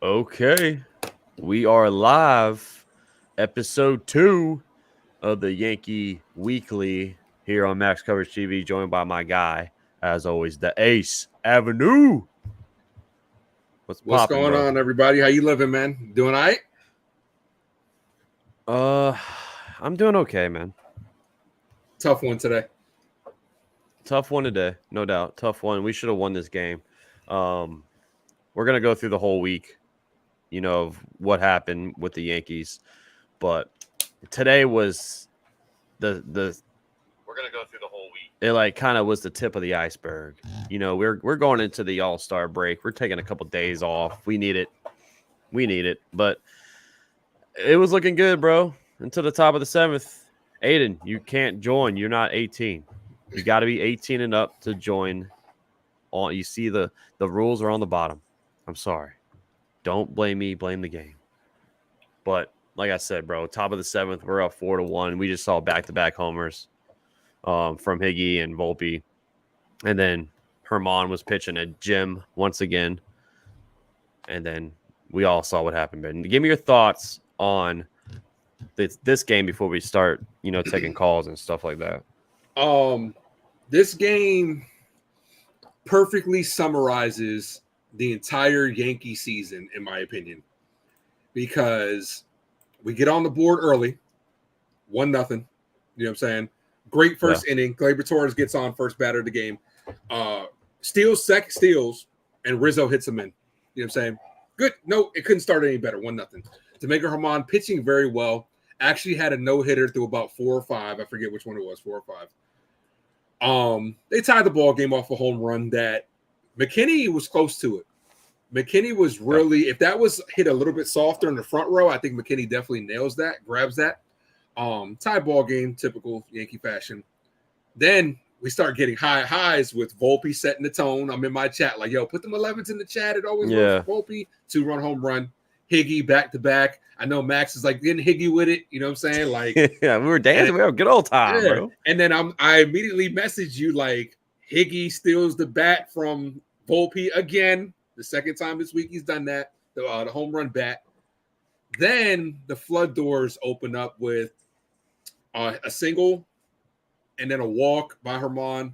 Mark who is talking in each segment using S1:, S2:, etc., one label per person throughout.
S1: Okay, we are live, episode 2 of the Yankee Weekly here on Max Coverage TV, joined by my guy, as always, the Ace Avenue. What's
S2: What's
S1: popping,
S2: going
S1: bro?
S2: on, everybody? How you living, man? Doing all right?
S1: Uh, I'm doing okay, man.
S2: Tough one today.
S1: Tough one today, no doubt. Tough one. We should have won this game. We're gonna go through the whole week, of what happened with the Yankees, but today was the we're gonna go through the whole week. It like kind of was the tip of the iceberg. We're going into the All-Star break. We're taking a couple days off. We need it. But it was looking good, bro. Until the top of the 7th. Aiden, you can't join. You're not 18. You got to be 18 and up to join. You see the rules are on the bottom. I'm sorry. Don't blame me. Blame the game. But like I said, bro, top of the 7th, we're up 4-1. We just saw back-to-back homers from Higgy and Volpe. And then Herman was pitching at Jim once again. And then we all saw what happened, Ben. Give me your thoughts on this game before we start, taking calls and stuff like that.
S2: This game perfectly summarizes the entire Yankee season, in my opinion, because we get on the board early, 1-0. You know what I'm saying? Great first inning. Gleyber Torres gets on first batter of the game. Steals, and Rizzo hits him in. You know what I'm saying? Good. No, it couldn't start any better. 1-0. Domingo Herman pitching very well. Actually had a no-hitter through about 4 or 5. I forget which one it was, 4 or 5. They tied the ball game off a home run that McKinney was close to it. McKinney was really, if that was hit a little bit softer in the front row, I think McKinney definitely nails that, grabs that. Tie ball game, typical Yankee fashion. Then we start getting highs with Volpe setting the tone. I'm in my chat like, yo, put them 11s in the chat. It always works for Volpe. 2-run home run. Higgy back-to-back. I know Max is like getting Higgy with it. You know what I'm saying? Like,
S1: yeah, we were dancing. We had a good old time, bro.
S2: And then I immediately messaged you like, Higgy steals the bat from Volpe again. The second time this week he's done that. The home run bat. Then the flood doors open up with a single and then a walk by Herman.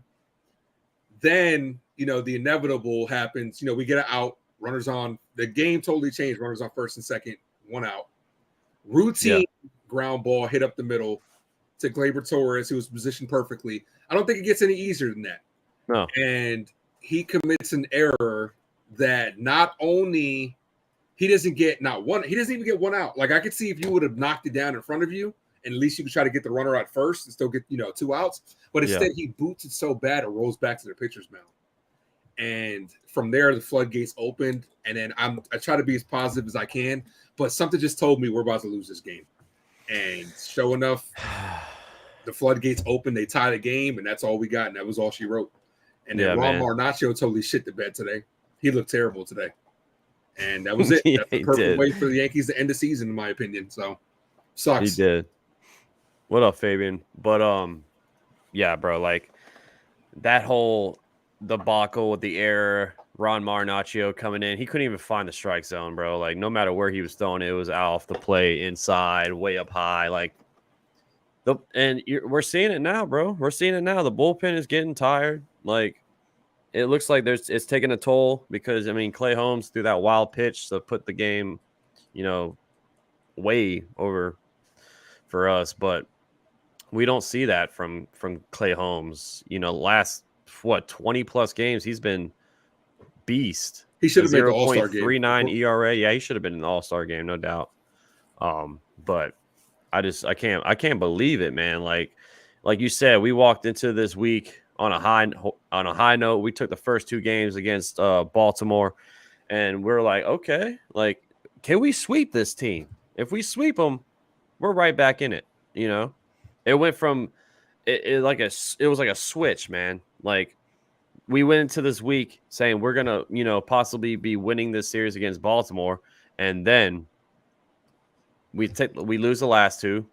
S2: Then, the inevitable happens. We get an out, runners on. The game totally changed. Runners on first and second, 1 out. Routine ground ball hit up the middle to Gleyber Torres, who was positioned perfectly. I don't think it gets any easier than that.
S1: No.
S2: And he commits an error that not only he doesn't even get 1 out. Like, I could see if you would have knocked it down in front of you, and at least you could try to get the runner out first and still get, 2 outs. But instead, he boots it so bad it rolls back to the pitcher's mound. And from there, the floodgates opened. And then I try to be as positive as I can, but something just told me we're about to lose this game. And sure enough, the floodgates opened. They tied the game, and that's all we got. And that was all she wrote. And then Ron Marnaccio totally shit the bed today. He looked terrible today. And that was it. That's the perfect way for the Yankees to end the season, in my opinion. So, sucks.
S1: He did. What up, Fabian? But, yeah, bro, like, that whole debacle with the error, Ron Marnaccio coming in, he couldn't even find the strike zone, bro. Like, no matter where he was throwing it, was out off the plate, inside, way up high. Like, we're seeing it now, bro. We're seeing it now. The bullpen is getting tired. Like, it looks like it's taking a toll because, Clay Holmes threw that wild pitch to put the game, way over for us. But we don't see that from Clay Holmes. Last, 20-plus games, he's been beast.
S2: He should have made the All-Star game.
S1: 0.39 ERA. Yeah, he should have been in the All-Star game, no doubt. But I can't believe it, man. Like you said, we walked into this week on a high note. We took the first 2 games against Baltimore, and we're like, okay, like, can we sweep this team? If we sweep them, we're right back in it. It went from it was like a switch, man. Like, we went into this week saying we're gonna possibly be winning this series against Baltimore, and then we lose the last 2.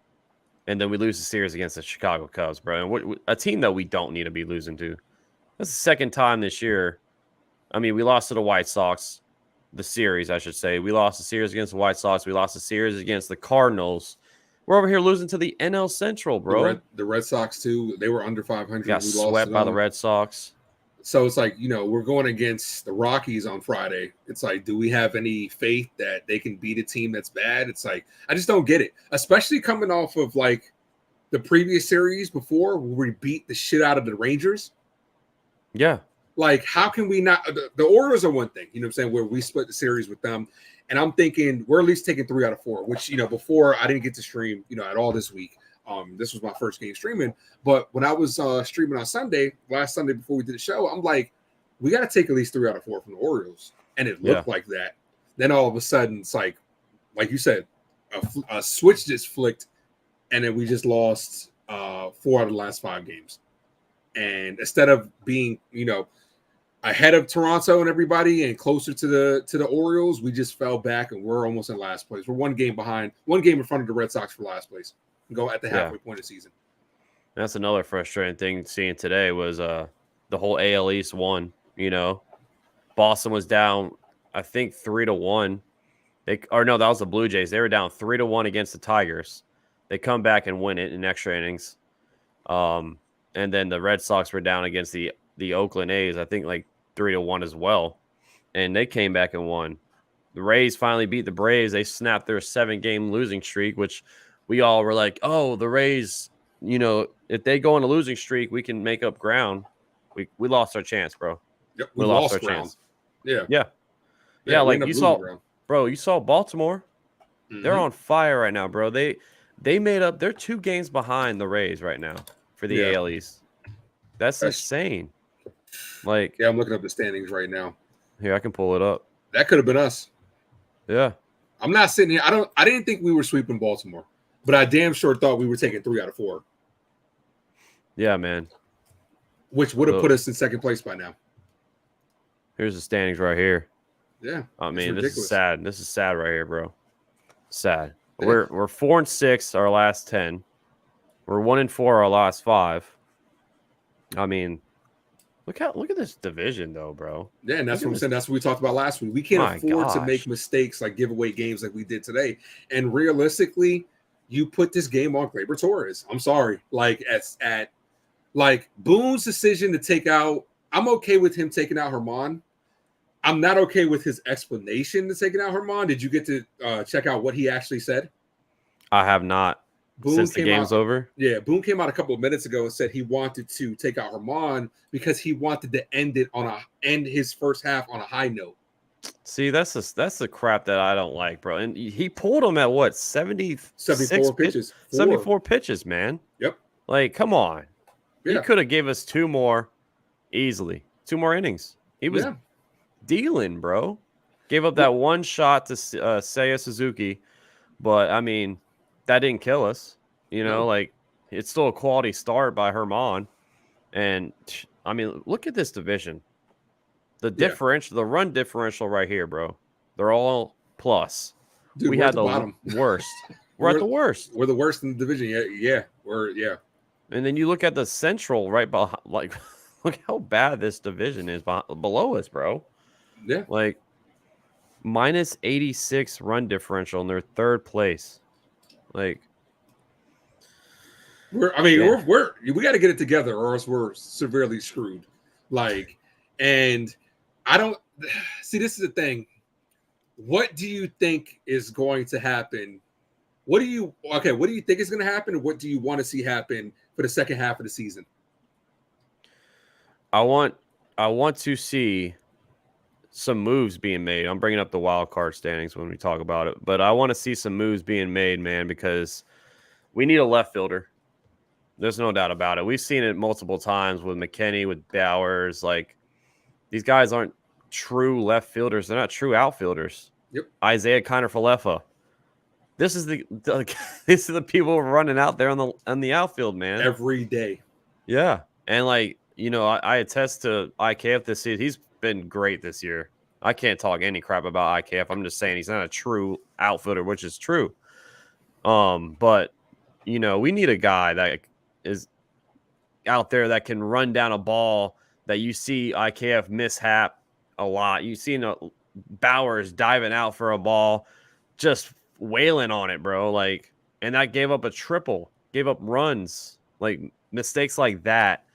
S1: And then we lose the series against the Chicago Cubs, bro. And a team that we don't need to be losing to. That's the second time this year. We lost to the White Sox. the series, I should say. We lost the series against the White Sox. We lost the series against the Cardinals. We're over here losing to the NL Central, bro.
S2: The Red Sox too. They were under 500.
S1: Got
S2: We lost
S1: swept
S2: to
S1: by the
S2: them.
S1: Red Sox.
S2: So it's like, we're going against the Rockies on Friday. It's like, do we have any faith that they can beat a team that's bad? It's like, I just don't get it, especially coming off of like the previous series before where we beat the shit out of the Rangers.
S1: Yeah.
S2: Like, how can we not? The Orioles are one thing, you know what I'm saying, where we split the series with them. And I'm thinking we're at least taking 3 out of 4, which, before I didn't get to stream, at all this week. This was my first game streaming. But when I was streaming on last Sunday before we did the show, I'm like, we got to take at least 3 out of 4 from the Orioles. And it looked like that. Then all of a sudden, it's like you said, a switch just flicked. And then we just lost 4 out of the last 5 games. And instead of being, ahead of Toronto and everybody and closer to the Orioles, we just fell back and we're almost in last place. We're one game in front of the Red Sox for last place. Go at the halfway point of the season.
S1: That's another frustrating thing seeing today was the whole AL East won. Boston was down, I think 3-1. That was the Blue Jays. They were down 3-1 against the Tigers. They come back and win it in extra innings. And then the Red Sox were down against the Oakland A's, I think like 3-1 as well. And they came back and won. The Rays finally beat the Braves. They snapped their 7-game losing streak, which we all were like, oh, the Rays, if they go on a losing streak, we can make up ground. We lost our chance, bro.
S2: Yep,
S1: we lost our chance.
S2: Yeah.
S1: Like you saw, bro, you saw Baltimore. Mm-hmm. They're on fire right now, bro. They made up. They're 2 games behind the Rays right now for the AL East. That's insane. Like,
S2: I'm looking up the standings right now.
S1: Here, I can pull it up.
S2: That could have been us.
S1: Yeah.
S2: I'm not sitting here. I didn't think we were sweeping Baltimore, but I damn sure thought we were taking 3 out of 4.
S1: Yeah, man.
S2: Which would have put us in second place by now.
S1: Here's the standings right here.
S2: Yeah.
S1: I mean, this is sad. This is sad right here, bro. Sad. Yeah. We're 4-6 our last 10. We're 1-4 our last 5. I mean, look at this division though, bro.
S2: Yeah, and that's what I'm saying. That's what we talked about last week. We can't afford to make mistakes like give away games like we did today. And realistically, you put this game on Gleyber Torres. I'm sorry. Like at Boone's decision to take out, I'm okay with him taking out Herman. I'm not okay with his explanation to taking out Herman. Did you get to check out what he actually said?
S1: I have not. Since the game's over?
S2: Yeah, Boone came out a couple of minutes ago and said he wanted to take out Herman because he wanted to end his first half on a high note.
S1: See, that's the crap that I don't like, bro. And he pulled him at what, 74
S2: pitches?
S1: 74 pitches, man.
S2: Yep.
S1: Like, come on.
S2: Yeah.
S1: He could have gave us 2 more easily. 2 more innings. He was dealing, bro. Gave up that one shot to Seiya Suzuki, but I mean, that didn't kill us. Like it's still a quality start by Herman. And I mean, look at this division. The differential, the run differential right here, bro. They're all plus.
S2: Dude,
S1: we had the bottom. Worst. We're at the worst.
S2: We're the worst in the division. Yeah.
S1: And then you look at the central right behind, like look how bad this division is below us, bro.
S2: Yeah.
S1: Like minus 86 run differential in their 3rd place. Like,
S2: we got to get it together, or else we're severely screwed. Like, and I don't see. This is the thing. What do you think is going to happen? What do you think is going to happen? And what do you want to see happen for the second half of the season?
S1: I want to see some moves being made. I'm bringing up the wild card standings when we talk about it, but I want to see some moves being made, man, because we need a left fielder. There's no doubt about it. We've seen it multiple times with McKinney, with Bowers. Like, these guys aren't true left fielders. They're not true outfielders.
S2: Yep.
S1: Isaiah Kiner-Falefa. These are the people running out there on the outfield, man.
S2: Every day.
S1: Yeah. And I attest to IKF this season. He's been great this year. I can't talk any crap about IKF. I'm just saying he's not a true outfielder, which is true. But we need a guy that is out there that can run down a ball that you see IKF mishap a lot. You've seen Bowers diving out for a ball, just wailing on it, bro. Like, and that gave up a triple, gave up runs. Like, mistakes like that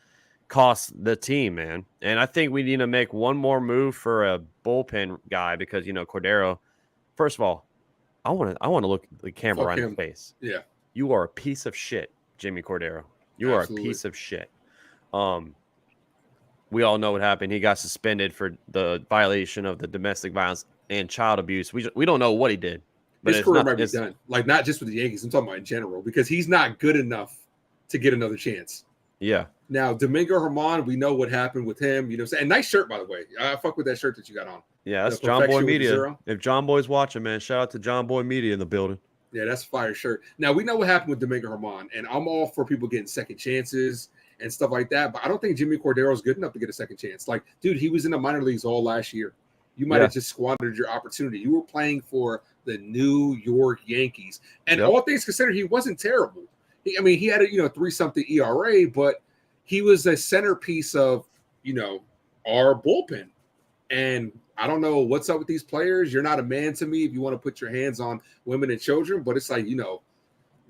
S1: cost the team, man. And I think we need to make one more move for a bullpen guy because, Cordero, first of all, I want to look the camera
S2: Fuck
S1: right in
S2: him.
S1: the face.
S2: Yeah.
S1: You are a piece of shit, Jimmy Cordero. You
S2: Absolutely.
S1: are a piece of shit. We all know what happened. He got suspended for the violation of the domestic violence and child abuse. We don't know what he did, but
S2: His career might be done. Like, not just with the Yankees. I'm talking about in general because he's not good enough to get another chance.
S1: Yeah.
S2: Now, Domingo Germán, we know what happened with him. You know what I'm saying? And nice shirt, by the way. I fuck with that shirt that you got on.
S1: Yeah, that's John Boy Media. If John Boy's watching, man, shout out to John Boy Media in the building.
S2: Yeah, that's a fire shirt. Now, we know what happened with Domingo Germán, and I'm all for people getting second chances and stuff like that, but I don't think Jimmy Cordero is good enough to get a second chance. Like, dude, he was in the minor leagues all last year. You might have just squandered your opportunity. You were playing for the New York Yankees. And all things considered, he wasn't terrible. He had a 3-something ERA, but he was a centerpiece of, our bullpen. And I don't know what's up with these players. You're not a man to me if you want to put your hands on women and children, but it's like, you're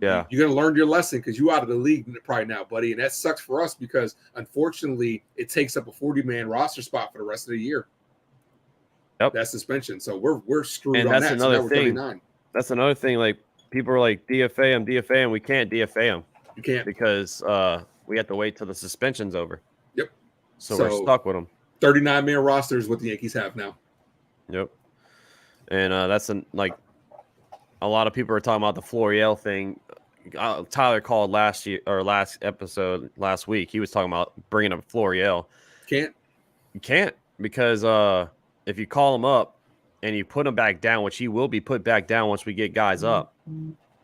S2: going to learn your lesson because you're out of the league probably now, buddy. And that sucks for us because, unfortunately, it takes up a 40-man roster spot for the rest of the year.
S1: Yep.
S2: That suspension. So we're screwed
S1: and
S2: on
S1: that's
S2: that.
S1: Another
S2: so
S1: thing. That's another thing. Like, people are like, DFA him. We can't DFA him.
S2: You can't.
S1: Because we have to wait till the suspension's over.
S2: Yep.
S1: So we're stuck with him.
S2: 39-man roster is what the Yankees have now.
S1: Yep. And that's a lot of people are talking about the Florial thing. Tyler called last episode last week. He was talking about bringing up Florial.
S2: You
S1: can't because if you call him up and you put him back down, which he will be put back down once we get guys up,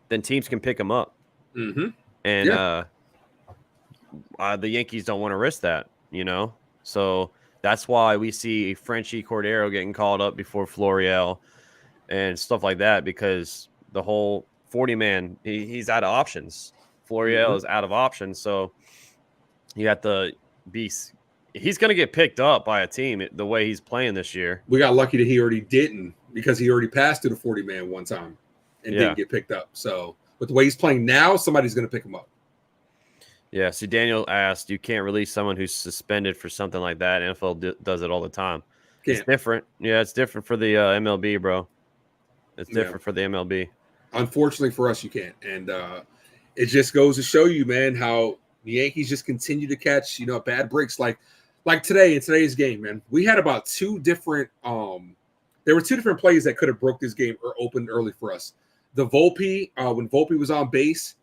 S1: then teams can pick him up.
S2: Mm-hmm.
S1: And the Yankees don't want to risk that, So that's why we see Frenchie Cordero getting called up before Florial and stuff like that because the whole 40-man, he's out of options. Florial is out of options, so you have to be. He's going to get picked up by a team the way he's playing this year.
S2: We got lucky that he already didn't because he already passed to the 40-man one time and didn't get picked up. So, but the way he's playing now, somebody's going to pick him up.
S1: Yeah, see, Daniel asked, you can't release someone who's suspended for something like that. NFL does it all the time. It's different. Yeah, it's different for the MLB, bro. It's different for the MLB.
S2: Unfortunately for us, you can't. And it just goes to show you, man, how the Yankees just continue to catch, bad breaks. Like today in today's game, man, we had about two different there were two different plays that could have broke this game or opened early for us. The Volpe, when Volpe was on base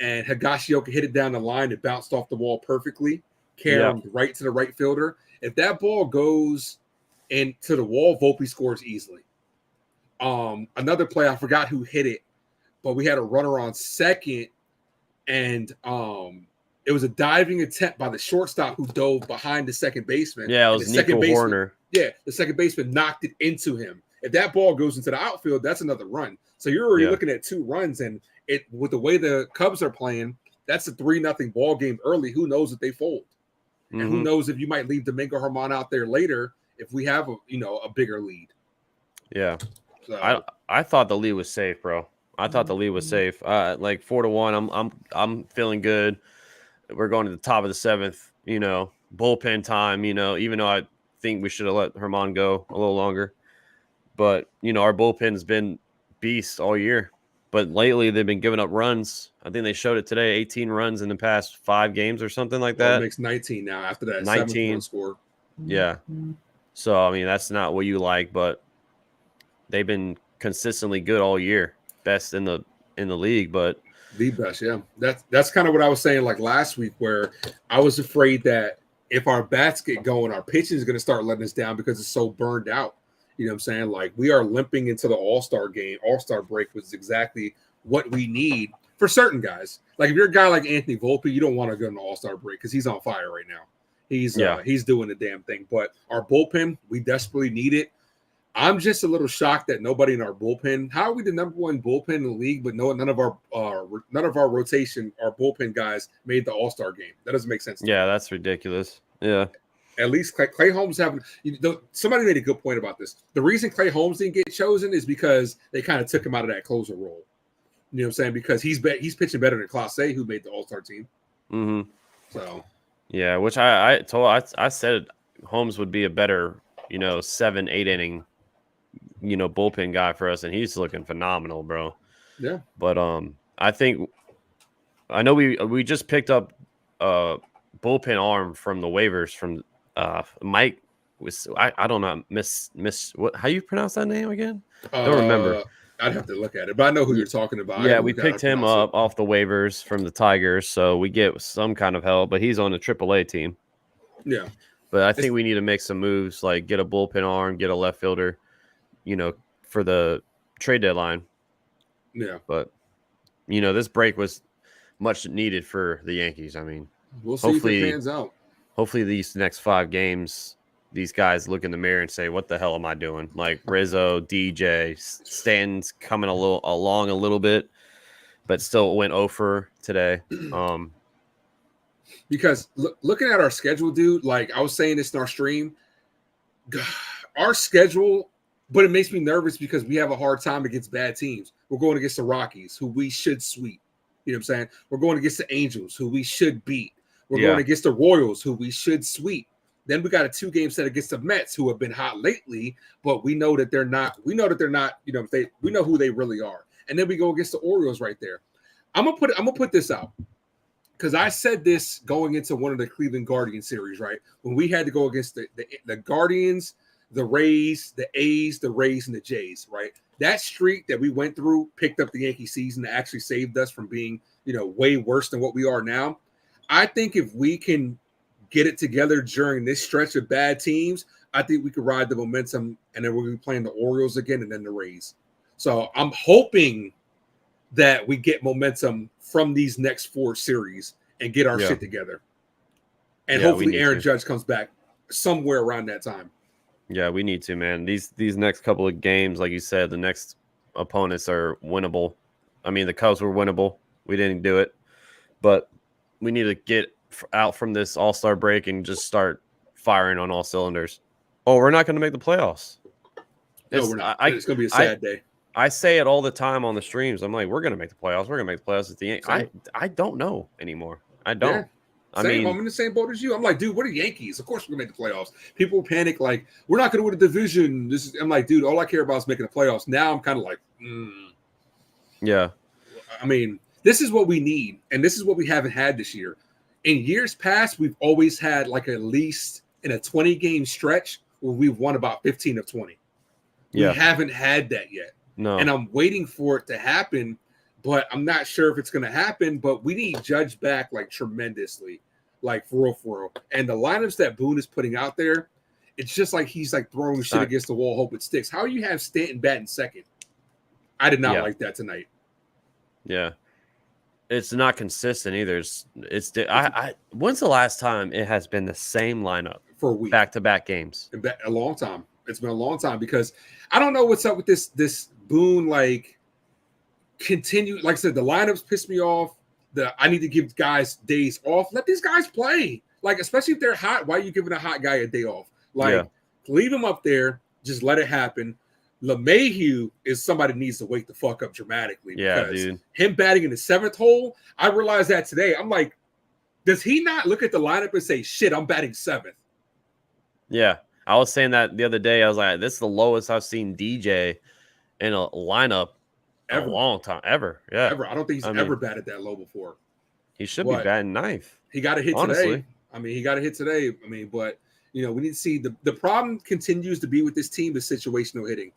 S2: and Higashioka hit it down the line, it bounced off the wall perfectly, carried right to the right fielder. If that ball goes into the wall, Volpe scores easily. Another play, I forgot who hit it, but we had a runner on second, and it was a diving attempt by the shortstop who dove behind the second baseman.
S1: Yeah, it was Nico Horner.
S2: Yeah, the second baseman knocked it into him. If that ball goes into the outfield, that's another run. So you're already looking at 2 runs, and it with the way the Cubs are playing, that's a 3-0 ball game early. Who knows if they fold, and who knows if you might leave Domingo Germán out there later if we have a bigger lead.
S1: Yeah, so, I thought the lead was safe, bro. I thought the lead was safe. Like 4-1. I'm feeling good. We're going to the top of the 7th. Bullpen time. Even though I think we should have let Germán go a little longer, but our bullpen's been beasts all year. But lately they've been giving up runs. I think they showed it today. 18 runs in the past 5 games or something like that.
S2: It makes 19 now after that
S1: 19
S2: score.
S1: Yeah. So that's not what you like, but they've been consistently good all year. Best in the league, but
S2: the best, yeah. That's kind of what I was saying like last week, where I was afraid that if our bats get going, our pitching is going to start letting us down because it's so burned out. You know what I'm saying? Like, we are limping into the All-Star game. All-Star break was exactly what we need for certain guys. Like, if you're a guy like Anthony Volpe, you don't want to go to an All-Star break because he's on fire right now. He's doing the damn thing. But our bullpen, we desperately need it. I'm just a little shocked that nobody in our bullpen. How are we the number 1 bullpen in the league, but none of our rotation, our bullpen guys made the All-Star game? That doesn't make sense.
S1: Yeah, that's ridiculous. Yeah.
S2: At least Clay Holmes having. Somebody made a good point about this. The reason Clay Holmes didn't get chosen is because they kind of took him out of that closer role. You know what I'm saying? Because he's pitching better than Clase, who made the All-Star team.
S1: Mm-hmm.
S2: So
S1: yeah, which I said Holmes would be a better 7-8 inning bullpen guy for us, and he's looking phenomenal, bro.
S2: Yeah.
S1: But I know we just picked up bullpen arm from the waivers from Mike. I don't know, Miss what, how you pronounce that name again? Don't remember.
S2: I'd have to look at it, but I know who you're talking about.
S1: Yeah, we picked him up off the waivers from the Tigers, so we get some kind of help, but he's on the AAA team.
S2: Yeah.
S1: But I think we need to make some moves, like get a bullpen arm, get a left fielder, for the trade deadline.
S2: Yeah.
S1: But, this break was much needed for the Yankees. I mean,
S2: we'll see if it pans out.
S1: Hopefully these next 5 games, these guys look in the mirror and say, what the hell am I doing? Like Rizzo, DJ, Stanton's coming along a little bit, but still went 0 for today.
S2: Because looking at our schedule, dude, like I was saying this in our stream, our schedule, but it makes me nervous because we have a hard time against bad teams. We're going against the Rockies, who we should sweep. You know what I'm saying? We're going against the Angels, who we should beat. We're going against the Royals, who we should sweep. Then we got a 2-game set against the Mets, who have been hot lately, but we know that they're not. We know that they're not. We know who they really are. And then we go against the Orioles right there. I'm gonna put this out because I said this going into one of the Cleveland Guardians series, right? When we had to go against the Guardians, the Rays, the A's, the Rays, and the Jays, right? That streak that we went through picked up the Yankee season that actually saved us from being, way worse than what we are now. I think if we can get it together during this stretch of bad teams, I think we could ride the momentum, and then we're going to be playing the Orioles again and then the Rays. So I'm hoping that we get momentum from these next 4 series and get our shit together. And hopefully Aaron Judge comes back somewhere around that time.
S1: Yeah, we need to, man. These next couple of games, like you said, the next opponents are winnable. I mean, the Cubs were winnable. We didn't do it. But we need to get out from this all-star break and just start firing on all cylinders. Oh, we're not going to make the playoffs.
S2: No, we're not. It's going to be a sad day.
S1: I say it all the time on the streams. I'm like, we're going to make the playoffs. We're going to make the playoffs at the end. I don't know anymore. I don't. Yeah.
S2: I'm in the same boat as you. I'm like, dude, what are Yankees? Of course we're going to make the playoffs. People panic like, we're not going to win a division. I'm like, dude, all I care about is making the playoffs. Now I'm kind of like,
S1: Yeah.
S2: I mean, this is what we need, and this is what we haven't had this year. In years past, we've always had like at least in a 20-game stretch where we've won about 15 of 20. We haven't had that yet.
S1: No.
S2: And I'm waiting for it to happen, but I'm not sure if it's going to happen. But we need Judge back like tremendously, like for real. And the lineups that Boone is putting out there, it's just like he's like throwing shit against the wall, hope it sticks. How you have Stanton batting second? I did not like that tonight.
S1: Yeah. It's not consistent either. When's the last time it has been the same lineup
S2: for a week,
S1: back-to-back games?
S2: A long time. It's been a long time because I don't know what's up with this Boone. Like, continue. Like I said, the lineups piss me off. I need to give guys days off. Let these guys play. Like, especially if they're hot. Why are you giving a hot guy a day off? Like, leave him up there. Just let it happen. LeMahieu is somebody that needs to wake the fuck up dramatically.
S1: Yeah,
S2: because
S1: dude.
S2: Him batting in the 7th hole, I realized that today. I'm like, does he not look at the lineup and say, shit, I'm batting 7th?
S1: Yeah. I was saying that the other day. I was like, this is the lowest I've seen DJ in a lineup in a long time. Ever. Yeah.
S2: Ever. I don't think he's ever batted that low before.
S1: He should be batting 9th.
S2: He got a hit today. He got a hit today. But, we need to see. The problem continues to be with this team is situational hitting.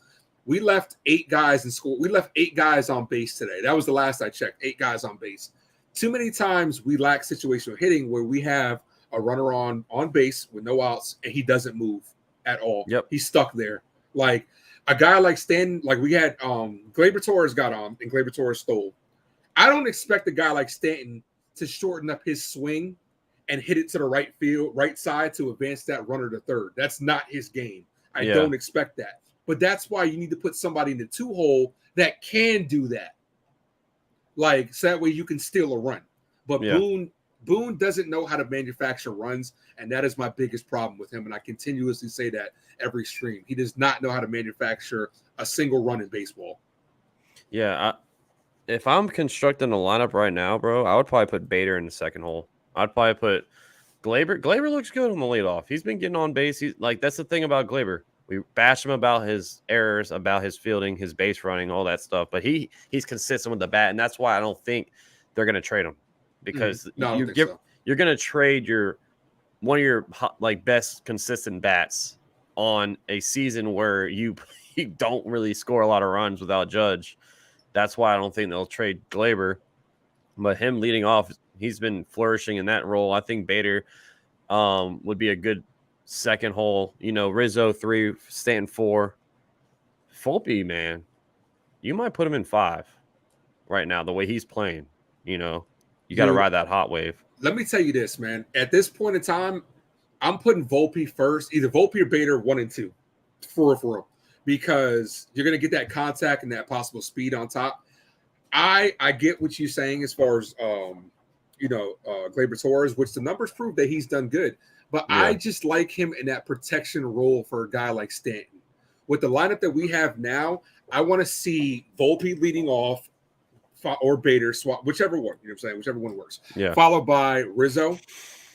S2: We left 8 guys in score. We left 8 guys on base today. That was the last I checked. 8 guys on base. Too many times we lack situational hitting where we have a runner on base with no outs and he doesn't move at all.
S1: Yep.
S2: He's stuck there. Like a guy like Stanton, like we had Gleyber Torres got on and Gleyber Torres stole. I don't expect a guy like Stanton to shorten up his swing and hit it to the right side to advance that runner to third. That's not his game. I don't expect that. But that's why you need to put somebody in the 2-hole that can do that. Like, so that way you can steal a run. But Boone Boone doesn't know how to manufacture runs, and that is my biggest problem with him. And I continuously say that every stream. He does not know how to manufacture a single run in baseball.
S1: Yeah, if I'm constructing a lineup right now, bro, I would probably put Bader in the second hole. I'd probably put Glaber. Glaber looks good on the leadoff. He's been getting on base. He's like, that's the thing about Glaber. We bash him about his errors, about his fielding, his base running, all that stuff. But he's consistent with the bat, and that's why I don't think they're going to trade him, because
S2: No, I don't think so.
S1: you're going to trade one of your like best consistent bats on a season where you don't really score a lot of runs without Judge. That's why I don't think they'll trade Glaber. But him leading off, he's been flourishing in that role. I think Bader would be a good second hole. Rizzo 3, Stanton 4. Volpe, man, you might put him in 5 right now, the way he's playing. You got to ride that hot wave.
S2: Let me tell you this, man. At this point in time, I'm putting Volpe first, either Volpe or Bader 1 and 2, for real, because you're going to get that contact and that possible speed on top. I get what you're saying as far as Gleyber Torres, which the numbers prove that he's done good. But yeah. I just like him in that protection role for a guy like Stanton. With the lineup that we have now, I want to see Volpe leading off or Bader swap, whichever one, whichever one works.
S1: Yeah.
S2: Followed by Rizzo,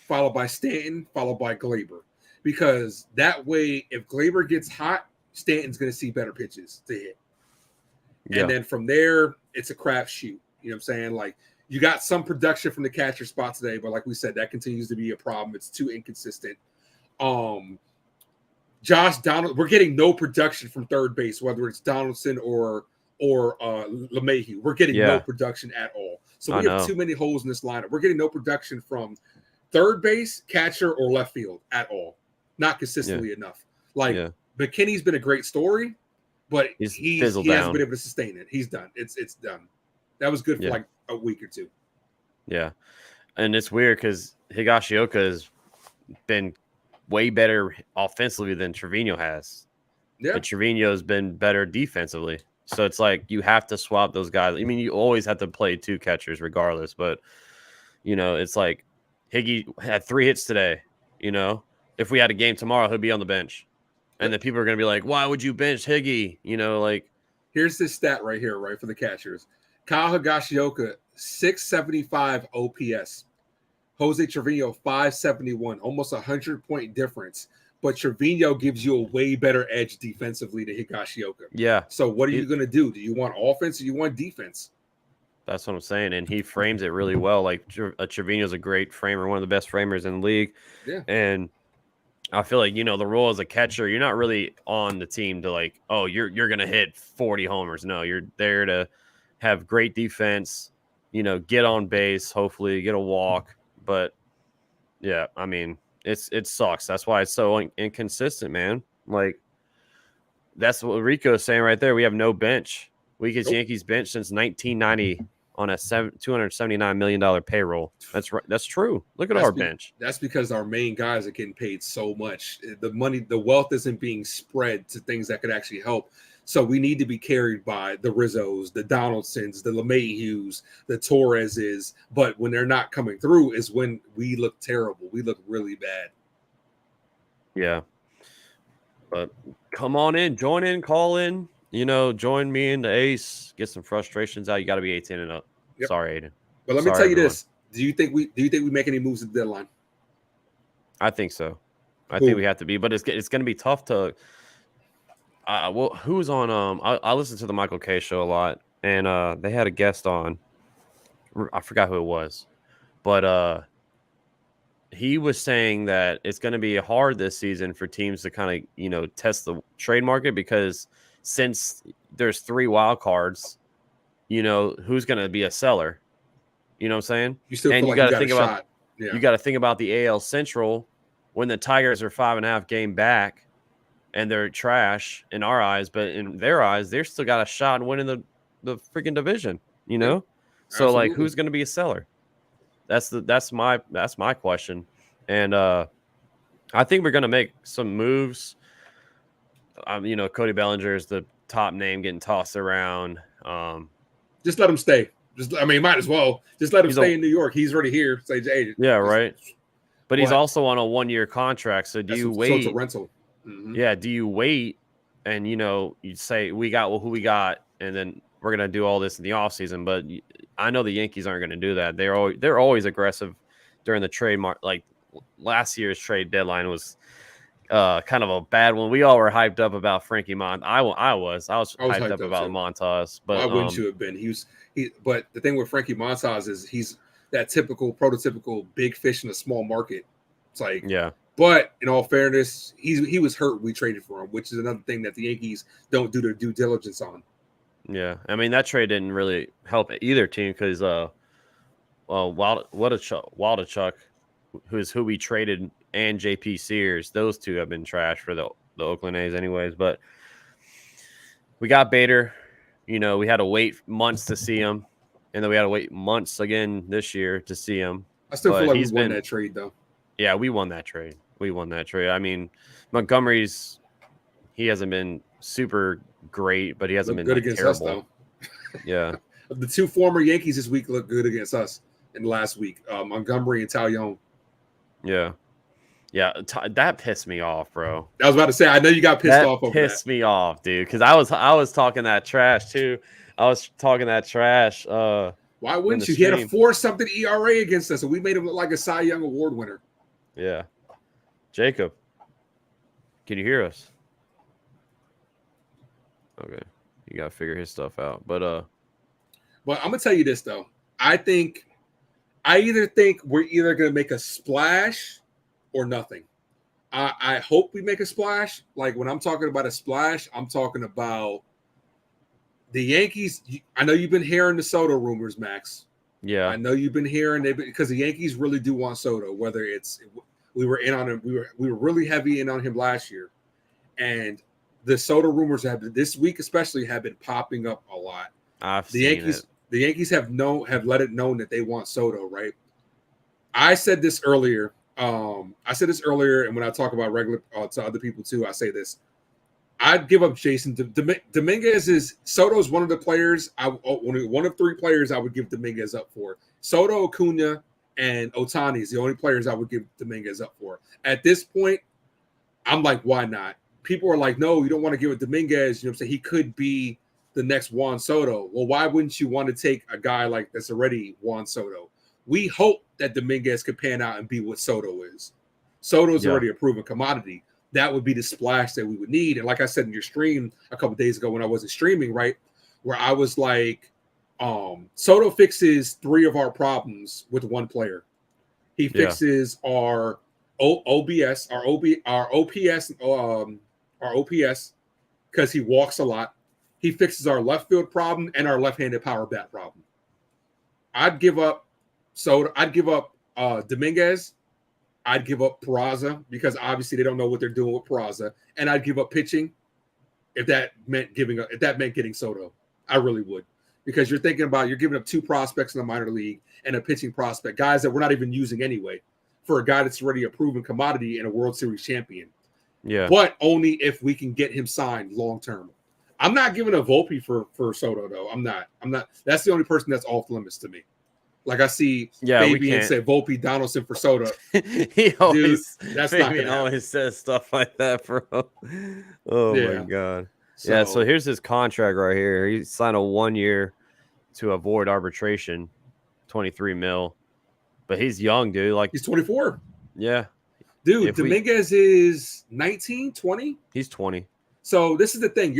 S2: followed by Stanton, followed by Gleyber. Because that way, if Gleyber gets hot, Stanton's going to see better pitches to hit. Yeah. And then from there, it's a crapshoot. Like, you got some production from the catcher spot today, but like we said, that continues to be a problem. It's too inconsistent. Josh Donald, we're getting no production from third base, whether it's Donaldson or LeMahieu. We're getting no production at all. So we have too many holes in this lineup. We're getting no production from third base, catcher, or left field at all. Not consistently enough. Like, McKinney's been a great story, but he hasn't been able to sustain it. He's done. It's done. That was good for like a week or two.
S1: Yeah. And it's weird because Higashioka has been way better offensively than Trevino has. Yeah. But Trevino's been better defensively. So it's like you have to swap those guys. I mean, you always have to play 2 catchers regardless. But, it's like Higgy had 3 hits today. If we had a game tomorrow, he'll be on the bench. And then people are going to be like, why would you bench Higgy?
S2: Here's this stat right here, right, for the catchers. Kyle Higashioka, 675 OPS. Jose Trevino, 571, almost 100-point difference. But Trevino gives you a way better edge defensively to Higashioka.
S1: Yeah.
S2: So what are you going to do? Do you want offense or you want defense?
S1: That's what I'm saying. And he frames it really well. Like, Trevino's a great framer, one of the best framers in the league.
S2: Yeah.
S1: And I feel like, the role as a catcher, you're not really on the team to like, oh, you're going to hit 40 homers. No, you're there to have great defense, get on base, hopefully get a walk. But yeah, I mean, it sucks. That's why it's so inconsistent, man. Like, that's what Rico's saying right there. We have no bench. Weakest Yankees bench since 1990 on a $279 million payroll. That's right. That's true. Look at our bench.
S2: That's because our main guys are getting paid so much. The money, the wealth isn't being spread to things that could actually help. So we need to be carried by the Rizzos, the Donaldsons, the LeMahieu's, the Torreses. But when they're not coming through is when we look terrible. We look really bad.
S1: Yeah. But come on in, join in, call in. Join me in the Ace. Get some frustrations out. You got to be 18 and up. Yep. Sorry, Aiden.
S2: But let me tell you this: Do you think we make any moves at the deadline?
S1: I think so. I think we have to be, but it's going to be tough to. Who's on? I listen to the Michael K show a lot, and they had a guest on. I forgot who it was, but he was saying that it's going to be hard this season for teams to kind of test the trade market because since there's 3 wild cards, who's going to be a seller? You know what I'm saying?
S2: You still you got to think about
S1: you got to think about the AL Central when the Tigers are 5.5 game back and they're trash in our eyes, but in their eyes, they're still got a shot in winning the freaking division. So
S2: Absolutely.
S1: Like, who's going to be a seller? That's my question, and I think we're going to make some moves. Cody Bellinger is the top name getting tossed around.
S2: Just let him stay. I mean, might as well just let him
S1: He's
S2: stay in New York. He's already here. Say, hey,
S1: yeah, right. But he's
S2: What?
S1: also on a 1-year contract. So do you
S2: So it's a
S1: wait?
S2: rental. Mhm.
S1: Yeah, do you wait and you say we got who we got, and then we're gonna do all this in the offseason? But I know the Yankees aren't gonna do that. They're always aggressive during the trade mark. Like last year's trade deadline was kind of a bad one. We all were hyped up about Frankie Mont. I was hyped up about
S2: too.
S1: Montas,
S2: Why
S1: but
S2: wouldn't you have been? But the thing with Frankie Montas is he's that typical, prototypical big fish in a small market. It's like,
S1: yeah,
S2: but in all fairness, he was hurt when we traded for him, which is another thing that the Yankees don't do their due diligence on.
S1: yeah. I mean that trade didn't really help either team because Waldachuk, who we traded, and JP Sears, those two have been trash for the Oakland A's anyways. But we got Bader. We had to wait months to see him, and then we had to wait months again this year to see him.
S2: I still feel
S1: But
S2: like we won that trade, though.
S1: Yeah, we won that trade. I mean, he hasn't been super great, but he hasn't been
S2: good against
S1: terrible.
S2: Us, though.
S1: Yeah.
S2: The two former Yankees this week look good against us in the last week. Montgomery and Taillon.
S1: Yeah. Yeah, that pissed me off, bro.
S2: I was about to say, I know you got pissed off over that.
S1: Pissed me off, dude, because I was talking that trash too. I was talking that trash.
S2: Why wouldn't you? He had a 4-something ERA against us, and we made him look like a Cy Young Award winner.
S1: Yeah. Jacob, can you hear us? Okay. You got to figure his stuff out. But I'm
S2: going to tell you this, though. I either think we're either going to make a splash or nothing. I hope we make a splash. Like, when I'm talking about a splash, I'm talking about the Yankees. I know you've been hearing the Soto rumors, Max.
S1: Yeah.
S2: I know you've been hearing it because the Yankees really do want Soto, whether it's we were in on him. We were really heavy in on him last year. And the Soto rumors this week especially have been popping up a lot. The Yankees have let it known that they want Soto, right? I said this earlier. And when I talk about regular to other people too, I say this. I'd give up Jason Dominguez. Soto's one of the players. One of 3 players I would give Dominguez up for. Soto, Acuna, and Ohtani is the only players I would give Dominguez up for. At this point, I'm like, why not? People are like, no, you don't want to give it Dominguez. You know what I'm saying? He could be the next Juan Soto. Well, why wouldn't you want to take a guy like that's already Juan Soto? We hope that Dominguez could pan out and be what Soto is. Soto's already a proven commodity. That would be the splash that we would need. And like I said in your stream a couple of days ago when I wasn't streaming, right, where I was like, Soto fixes 3 of our problems with 1 player. He fixes our OBS, our OPS, because he walks a lot. He fixes our left field problem and our left-handed power bat problem. I'd give up Soto. I'd give up Dominguez. I'd give up Peraza because obviously they don't know what they're doing with Peraza, and I'd give up pitching if that meant getting Soto. I really would, because you're giving up 2 prospects in the minor league and a pitching prospect, guys that we're not even using anyway, for a guy that's already a proven commodity and a World Series champion.
S1: Yeah,
S2: but only if we can get him signed long term. I'm not giving a Volpe for Soto though. I'm not. That's the only person that's off limits to me. Like I see Fabian say Volpe Donaldson for Soto.
S1: He always,
S2: dude, that's not gonna
S1: always says stuff like that, bro. Oh my god. So here's his contract right here. He signed a 1 year to avoid arbitration, 23 mil. But he's young, dude. Like
S2: he's 24.
S1: Yeah.
S2: Dude, Dominguez is 19, 20?
S1: He's 20.
S2: So this is the thing.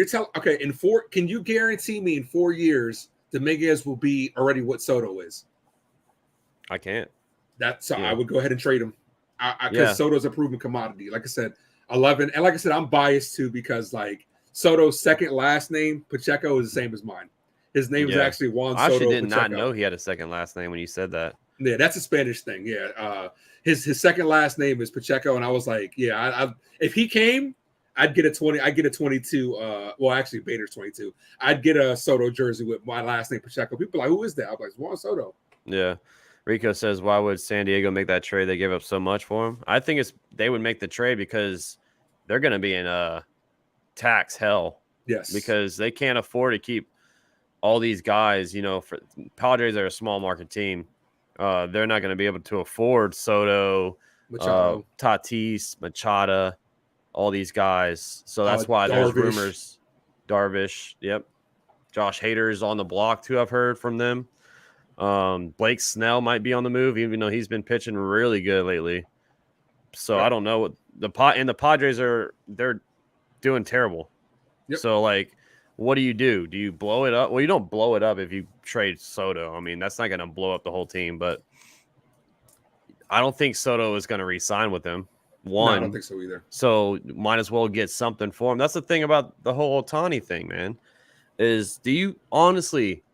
S2: Can you guarantee me in 4 years Dominguez will be already what Soto is?
S1: I can't.
S2: I would go ahead and trade him. Because Soto's a proven commodity. Like I said, 11. And like I said, I'm biased too because like Soto's second last name, Pacheco, is the same as mine. His name is actually Juan Soto.
S1: I actually did not know he had a second last name when you said that.
S2: Yeah, that's a Spanish thing. Yeah. His second last name is Pacheco. And I was like, if he came, I'd get a 20. I'd get a 22. Well, actually, Bader's 22. I'd get a Soto jersey with my last name, Pacheco. People are like, who is that? I'm like, it's Juan Soto.
S1: Yeah. Rico says, why would San Diego make that trade? They gave up so much for him. I think they would make the trade because they're going to be in tax hell.
S2: Yes.
S1: Because they can't afford to keep all these guys, for Padres are a small market team. They're not going to be able to afford Soto,
S2: Machado,
S1: Tatis, Machado, all these guys. So that's why there's
S2: Darvish.
S1: rumors. Darvish, yep. Josh Hader is on the block too. I've heard from them. Blake Snell might be on the move, even though he's been pitching really good lately. So I don't know what the Padres they're doing terrible.
S2: Yep.
S1: So like, what do? Do you blow it up? Well, you don't blow it up if you trade Soto. I mean, that's not going to blow up the whole team, but I don't think Soto is going to re-sign with them.
S2: No, I don't think so either.
S1: So might as well get something for him. That's the thing about the whole Ohtani thing, man. Is do you honestly,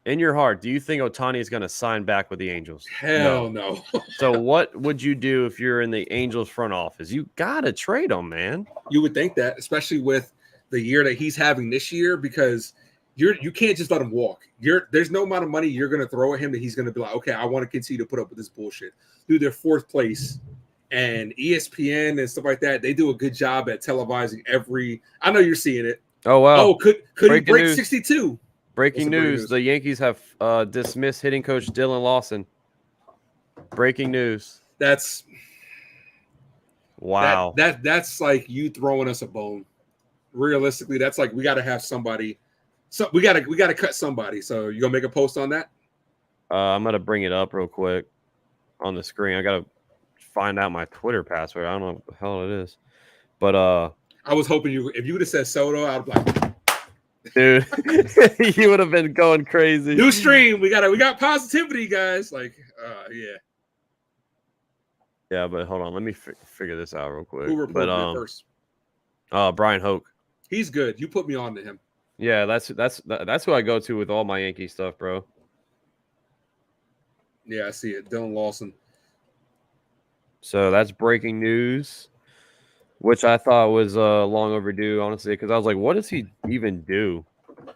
S1: in your heart, do you think Ohtani is going to sign back with the Angels?
S2: Hell no.
S1: So what would you do if you're in the Angels front office? You got to trade him, man.
S2: You would think that, especially with the year that he's having this year, because you can't just let him walk. There's no amount of money you're going to throw at him that he's going to be like, okay, I want to continue to put up with this bullshit. Dude, they're fourth place, and ESPN and stuff like that, they do a good job at televising every. I know you're seeing it.
S1: Oh wow!
S2: Oh, could he break
S1: news.
S2: 62?
S1: Breaking news: the Yankees have dismissed hitting coach Dylan Lawson. Breaking news.
S2: That's
S1: wow.
S2: That's like you throwing us a bone. Realistically, that's like we got to have somebody. So we got to cut somebody. So you gonna make a post on that?
S1: I'm gonna bring it up real quick on the screen. I gotta find out my Twitter password. I don't know what the hell it is, but
S2: I was hoping if you would have said Soto, I'd be like,
S1: dude, you would have been going crazy.
S2: New stream, we got positivity, guys. Like,
S1: yeah, but hold on, let me figure this out real quick.
S2: Who reported first?
S1: Brian Hoke.
S2: He's good. You put me on to him.
S1: Yeah, that's who I go to with all my Yankee stuff, bro.
S2: Yeah, I see it. Dylan Lawson.
S1: So that's breaking news, which I thought was long overdue, honestly, because I was like, what does he even do?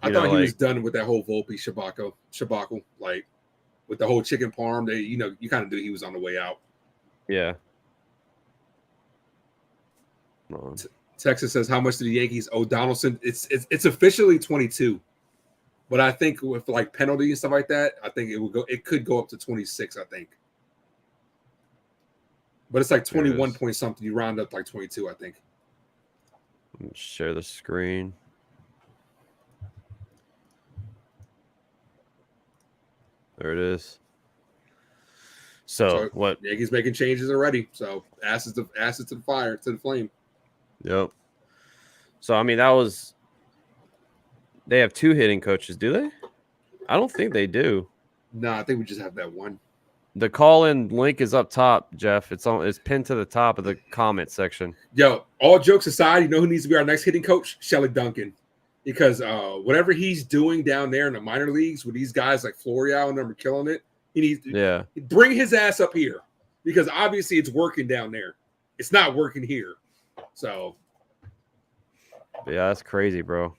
S2: I thought he was done with that whole Volpe Shabaco, like with the whole chicken parm. You kind of knew he was on the way out.
S1: Yeah.
S2: Texas says, how much do the Yankees owe Donaldson? It's officially 22, but I think with like penalty and stuff like that, I think it could go up to 26. I think, but it's like 21 point something. You round up like 22, I think.
S1: Let me share the screen. There it is. So what?
S2: Yankees making changes already. So asses to the fire, to the flame.
S1: Yep. So I mean, they have two hitting coaches, do they? I don't think they do.
S2: No, I think we just have that one.
S1: The call-in link is up top, Jeff. It's pinned to the top of the comment section.
S2: Yo, all jokes aside, you know who needs to be our next hitting coach? Shelly Duncan. Because whatever he's doing down there in the minor leagues with these guys like Florial and them are killing it, he needs to bring his ass up here. Because obviously it's working down there. It's not working here. So
S1: yeah, that's crazy, bro.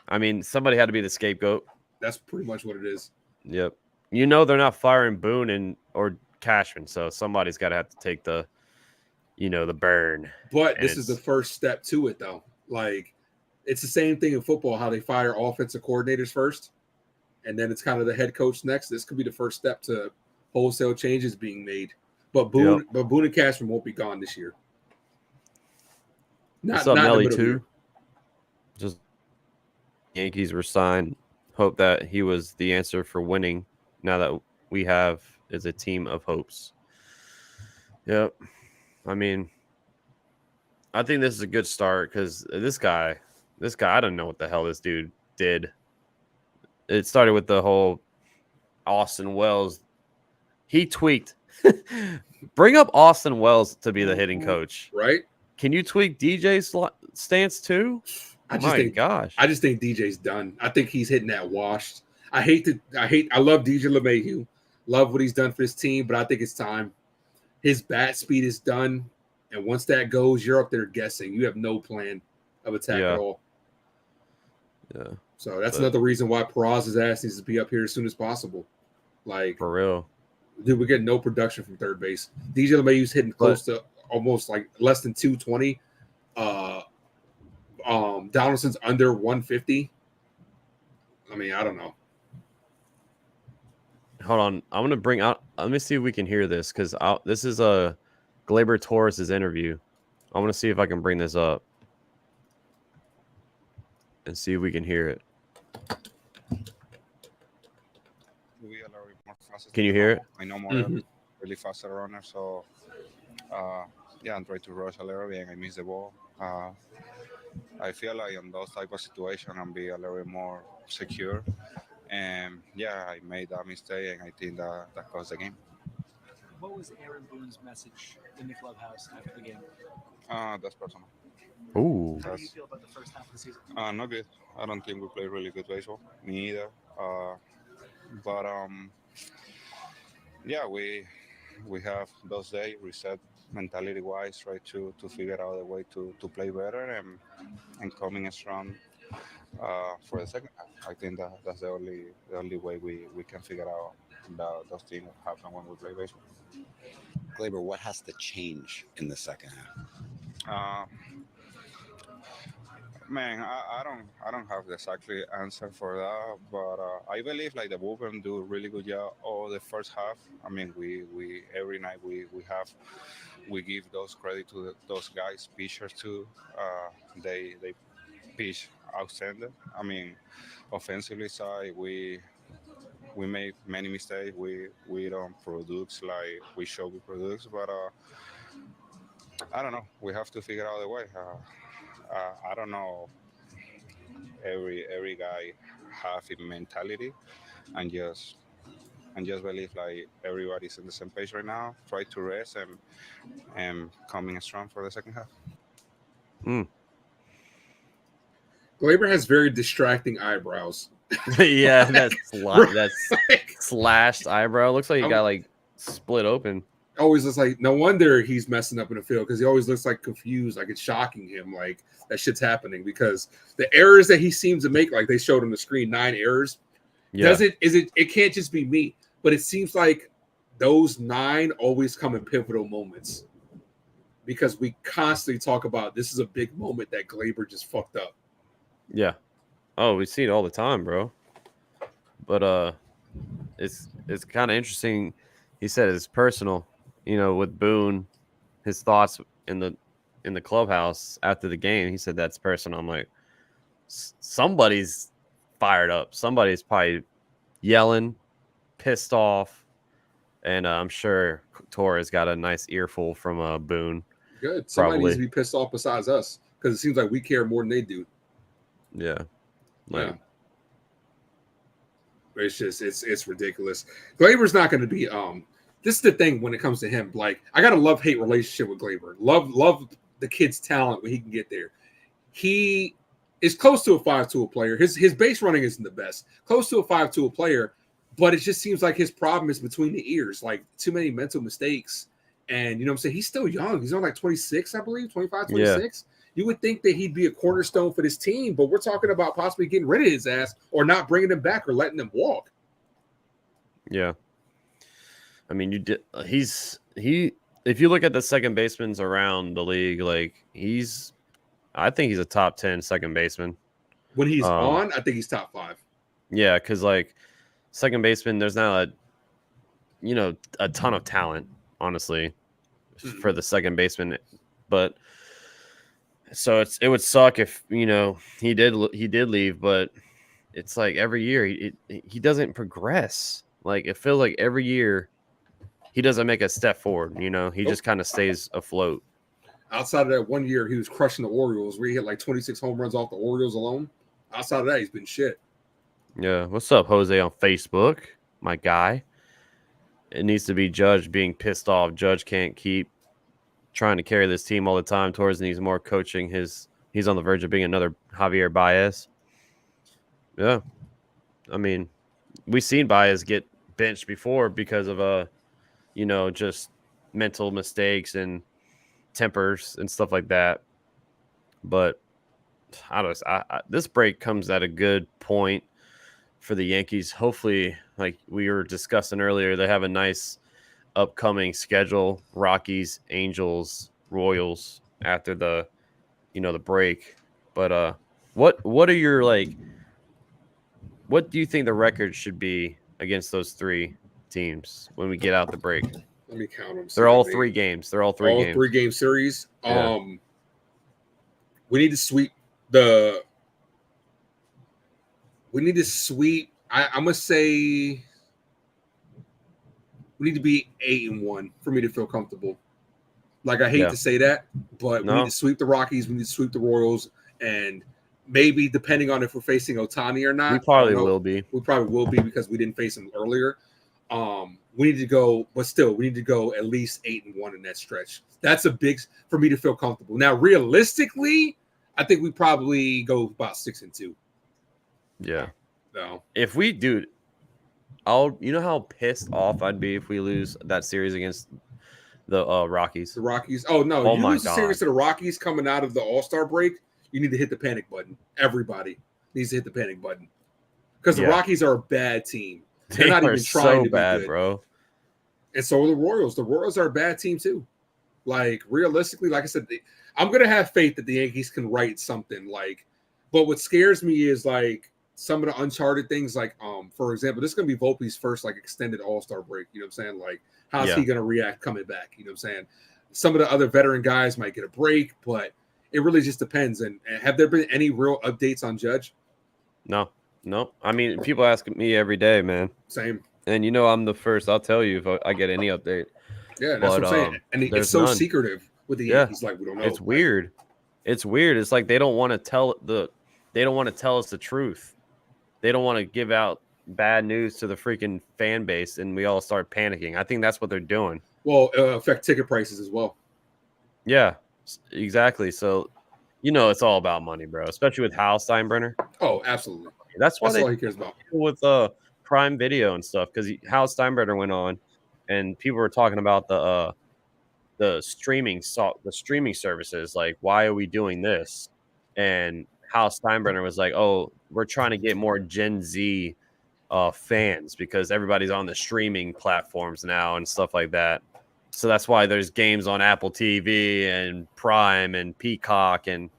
S1: I mean, somebody had to be the scapegoat.
S2: That's pretty much what it is.
S1: Yep. You know they're not firing Boone or Cashman, so somebody's got to have to take the burn.
S2: But this is the first step to it, though. Like, it's the same thing in football, how they fire offensive coordinators first, and then it's kind of the head coach next. This could be the first step to wholesale changes being made. But Boone and Cashman won't be gone this year.
S1: What's up, Nelly, too? Just Yankees were signed. Hope that he was the answer for winning. Now that we have is a team of hopes. Yep. I mean, I think this is a good start because this guy, I don't know what the hell this dude did. It started with the whole Austin Wells. He tweaked. Bring up Austin Wells to be the hitting coach.
S2: Right?
S1: Can you tweak DJ's stance too?
S2: I just think DJ's done. I think he's hitting that washed. I love DJ LeMahieu. Love what he's done for his team, but I think it's time. His bat speed is done. And once that goes, you're up there guessing. You have no plan of attack at all.
S1: Yeah.
S2: So that's another reason why Peraza's ass needs to be up here as soon as possible. Like, for
S1: real.
S2: Dude, we're getting no production from third base. DJ LeMahieu's hitting close to almost like less than 220. Donaldson's under 150. I mean, I don't know.
S1: Hold on. I'm going to bring out. Let me see if we can hear this because this is a Gleyber Torres' interview. I want to see if I can bring this up and see if we can hear it. Can you hear it?
S3: I know more really faster runner, so yeah, I'm trying to rush a little bit and I miss the ball. I feel like in those type of situations I'm be a little bit more secure. And yeah, I made that mistake and I think that caused the game.
S4: What was Aaron Boone's message in the clubhouse after the game?
S3: That's personal.
S1: Ooh.
S4: How do you feel about the first half of the season?
S3: Not good. I don't think we played really good baseball. Me either. But yeah, we have those days reset mentality wise, try to figure out a way to play better and coming strong for the second half. I think that's the only way we can figure out those things that happen when we play baseball.
S5: Gleyber, what has to change in the second half?
S3: Man, I don't have the exactly answer for that, but I believe like the bullpen do a really good job all the first half. I mean, we every night we give those credit to those guys pitchers too. They pitch outstanding. I mean, offensively side we make many mistakes. We don't produce like we should be produce, but I don't know. We have to figure out a way. I don't know. Every guy have a mentality and just believe like everybody's in the same page right now. Try to rest and coming strong for the second half.
S2: Gleyber has very distracting eyebrows.
S1: Yeah, that's slashed eyebrow. Looks like he got like split open.
S2: Always looks like no wonder he's messing up in the field because he always looks like confused, like it's shocking him, like that shit's happening because the errors that he seems to make, like they showed on the screen, 9 errors. Yeah. It can't just be me, but it seems like those 9 always come in pivotal moments because we constantly talk about this is a big moment that Gleyber just fucked up.
S1: Yeah. Oh, we see it all the time, bro. But it's kind of interesting. He said it's personal. You know, with Boone, his thoughts in the clubhouse after the game, he said that's personal. I'm like, somebody's fired up. Somebody's probably yelling, pissed off, and I'm sure Torres got a nice earful from Boone.
S2: Good. Somebody needs to be pissed off besides us because it seems like we care more than they do.
S1: Yeah.
S2: Yeah. It's just it's ridiculous. Gleyber's not going to be this is the thing when it comes to him. Like, I got a love-hate relationship with Gleyber. Love the kid's talent when he can get there. He is close to a 5-tool player. His base running isn't the best. Close to a 5-tool player, but it just seems like his problem is between the ears. Like, too many mental mistakes. And, you know what I'm saying? He's still young. He's on like 26, I believe, 25, 26. Yeah. You would think that he'd be a cornerstone for this team, but we're talking about possibly getting rid of his ass or not bringing him back or letting him walk.
S1: Yeah. I mean, if you look at the second basemen around the league, like I think he's a top 10 second baseman.
S2: When he's on, I think he's top 5.
S1: Yeah, because like second baseman, there's not a ton of talent, honestly, for the second baseman. But so it would suck if he did leave, but it's like every year he doesn't progress. Like it feels like every year he doesn't make a step forward. He just kind of stays afloat.
S2: Outside of that 1 year, he was crushing the Orioles, where he hit like 26 home runs off the Orioles alone. Outside of that, he's been shit.
S1: Yeah, what's up, Jose on Facebook, my guy? It needs to be Judge being pissed off. Judge can't keep trying to carry this team all the time. Torres needs more coaching. He's on the verge of being another Javier Baez. Yeah, I mean, we've seen Baez get benched before because of just mental mistakes and tempers and stuff like that. But this break comes at a good point for the Yankees. Hopefully, like we were discussing earlier, they have a nice upcoming schedule: Rockies, Angels, Royals after the the break. But what are your What do you think the record should be against those three teams when we get out the break?
S2: Let me count them.
S1: They're all 3 games. They're all 3 games.
S2: 3-game series.
S1: Yeah.
S2: We need to sweep the. We need to sweep. I'm gonna say we need to be 8-1 for me to feel comfortable. Like, I hate to say that, but we need to sweep the Rockies. We need to sweep the Royals, and maybe depending on if we're facing Ohtani or not,
S1: we probably will be.
S2: We probably will be because we didn't face him earlier. We need to go, but still, we need to go at least 8-1 in that stretch. That's a big for me to feel comfortable. Now, realistically, I think we probably go about 6-2.
S1: Yeah.
S2: No.
S1: If we do, you know how pissed off I'd be if we lose that series against the Rockies.
S2: The Rockies. Oh no!
S1: Oh
S2: you
S1: my
S2: lose the series to the Rockies coming out of the All-Star break. You need to hit the panic button. Everybody needs to hit the panic button because the Rockies are a bad team. They're not even trying to be good,
S1: bro.
S2: And so are the Royals. The Royals are a bad team too. Like, realistically, like I said, I'm gonna have faith that the Yankees can write something. Like, but what scares me is like some of the uncharted things. Like, for example, this is gonna be Volpe's first like extended All-Star break. You know what I'm saying? Like, how's he gonna react coming back? You know what I'm saying? Some of the other veteran guys might get a break, but it really just depends. And have there been any real updates on Judge?
S1: No. I mean, people ask me every day, man.
S2: Same.
S1: And you know, I'm the first. I'll tell you if I get any update.
S2: Yeah, that's what I'm saying. And it's so secretive with the Yankees. Like, we don't know.
S1: It's weird. It's weird. It's like they don't want to tell us the truth. They don't want to give out bad news to the freaking fan base, and we all start panicking. I think that's what they're doing.
S2: Well, affect ticket prices as well.
S1: Yeah, exactly. So, you know, it's all about money, bro. Especially with Hal Steinbrenner.
S2: Oh, absolutely.
S1: That's
S2: all he cares about.
S1: With Prime Video and stuff, because Hal Steinbrenner went on, and people were talking about the streaming services. Like, why are we doing this? And Hal Steinbrenner was like, "Oh, we're trying to get more Gen Z fans because everybody's on the streaming platforms now and stuff like that. So that's why there's games on Apple TV and Prime and Peacock and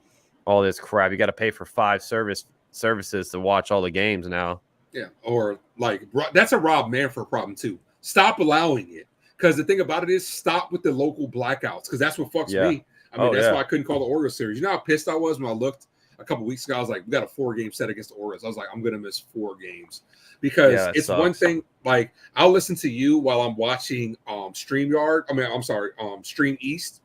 S1: all this crap. You got to pay for 5 services to watch all the games now."
S2: Yeah, or like that's a Rob Manfred problem too. Stop allowing it, because the thing about it is stop with the local blackouts, because that's what fucks me. I mean, that's why I couldn't call the Orioles series. You know how pissed I was when I looked a couple weeks ago? I was like, we got a 4-game set against the Orioles. I was like, I'm gonna miss 4 games because it's sucks. One thing. Like, I'll listen to you while I'm watching StreamYard. I mean, I'm sorry, Stream East.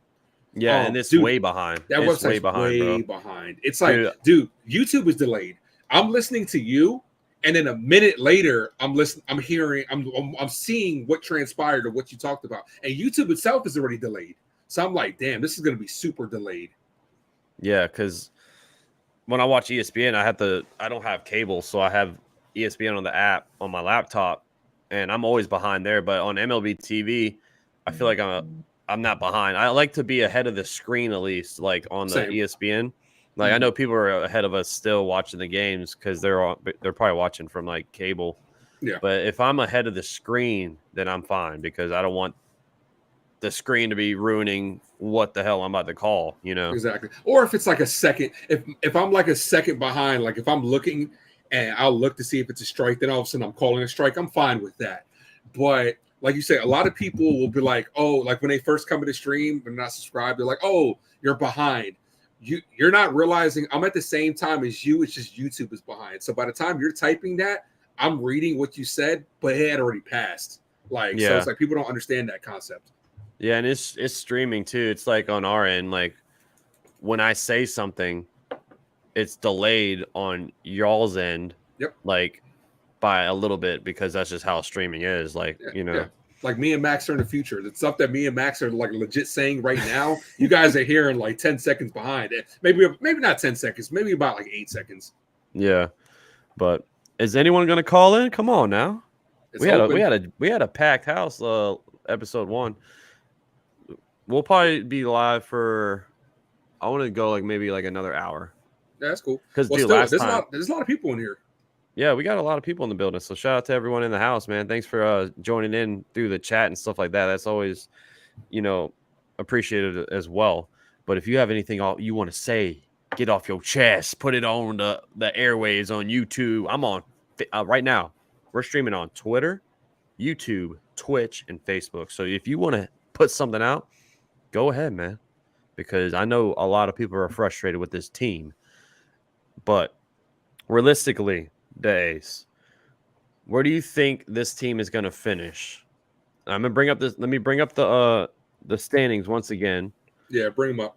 S1: Yeah, and it's way behind.
S2: That website's way behind. It's like, dude, YouTube is delayed. I'm listening to you, and then a minute later, I'm hearing, I'm seeing what transpired or what you talked about, and YouTube itself is already delayed. So I'm like, damn, this is going to be super delayed.
S1: Yeah, because when I watch ESPN, I don't have cable, so I have ESPN on the app on my laptop, and I'm always behind there. But on MLB TV, I feel like I'm not behind. I like to be ahead of the screen at least, like on the ESPN. Like, I know people are ahead of us still watching the games because they're probably watching from like cable.
S2: Yeah.
S1: But if I'm ahead of the screen, then I'm fine, because I don't want the screen to be ruining what the hell I'm about to call, you know?
S2: Exactly. Or if it's like a second, if I'm like a second behind, like if I'm looking and I'll look to see if it's a strike, then all of a sudden I'm calling a strike. I'm fine with that. But like you say, a lot of people will be like, oh, like when they first come to the stream and not subscribed, they're like, oh, you're behind. You're not realizing I'm at the same time as you. It's just YouTube is behind. So by the time you're typing that, I'm reading what you said, but it had already passed. Like, so it's like people don't understand that concept.
S1: Yeah, and it's streaming too. It's like on our end, like when I say something, it's delayed on y'all's end.
S2: Yep.
S1: Like by a little bit, because that's just how streaming is. Like, you know. Yeah.
S2: Like me and Max are in the future. The stuff that me and Max are like legit saying right now, you guys are hearing like 10 seconds behind it. Maybe not 10 seconds, maybe about like 8 seconds.
S1: Yeah. But is anyone gonna call in? Come on now. We had a packed house episode 1. We'll probably be live for, I want to go like maybe like another hour.
S2: Yeah, that's cool.
S1: Because
S2: there's a lot of people in here.
S1: Yeah, we got a lot of people in the building. So shout out to everyone in the house, man. Thanks for joining in through the chat and stuff like that. That's always, you know, appreciated as well. But if you have anything you want to say, get off your chest, put it on the airwaves on YouTube. I'm on right now, we're streaming on Twitter, YouTube, Twitch, and Facebook. So if you want to put something out, go ahead, man. Because I know a lot of people are frustrated with this team. But realistically, the Ace, where do you think this team is going to finish? I'm gonna bring up this. Let me bring up the standings once again.
S2: Yeah, bring them up.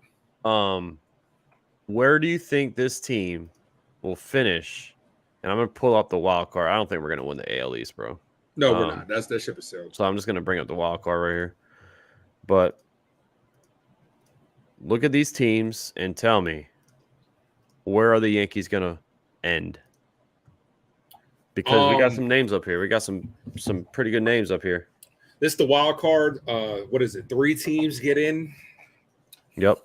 S1: Where do you think this team will finish? And I'm gonna pull up the wild card. I don't think we're gonna win the AL East, bro.
S2: No, we're not. That ship is sailed.
S1: So I'm just gonna bring up the wild card right here. But look at these teams and tell me, where are the Yankees gonna end? Because we got some names up here. We got some pretty good names up here.
S2: This is the wild card. What is it? 3 teams get in.
S1: Yep.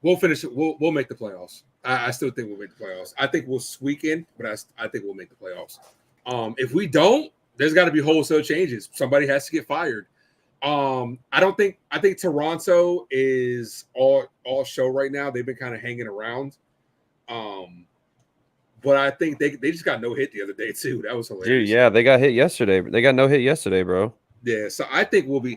S2: We'll finish it. We'll make the playoffs. I still think we'll make the playoffs. I think we'll squeak in, but I think we'll make the playoffs. If we don't, there's got to be wholesale changes. Somebody has to get fired. I think Toronto is all show right now. They've been kind of hanging around. But I think they just got no hit the other day too. That was hilarious.
S1: Dude, yeah, they got hit yesterday. They got no hit yesterday, bro.
S2: Yeah, so I think we'll be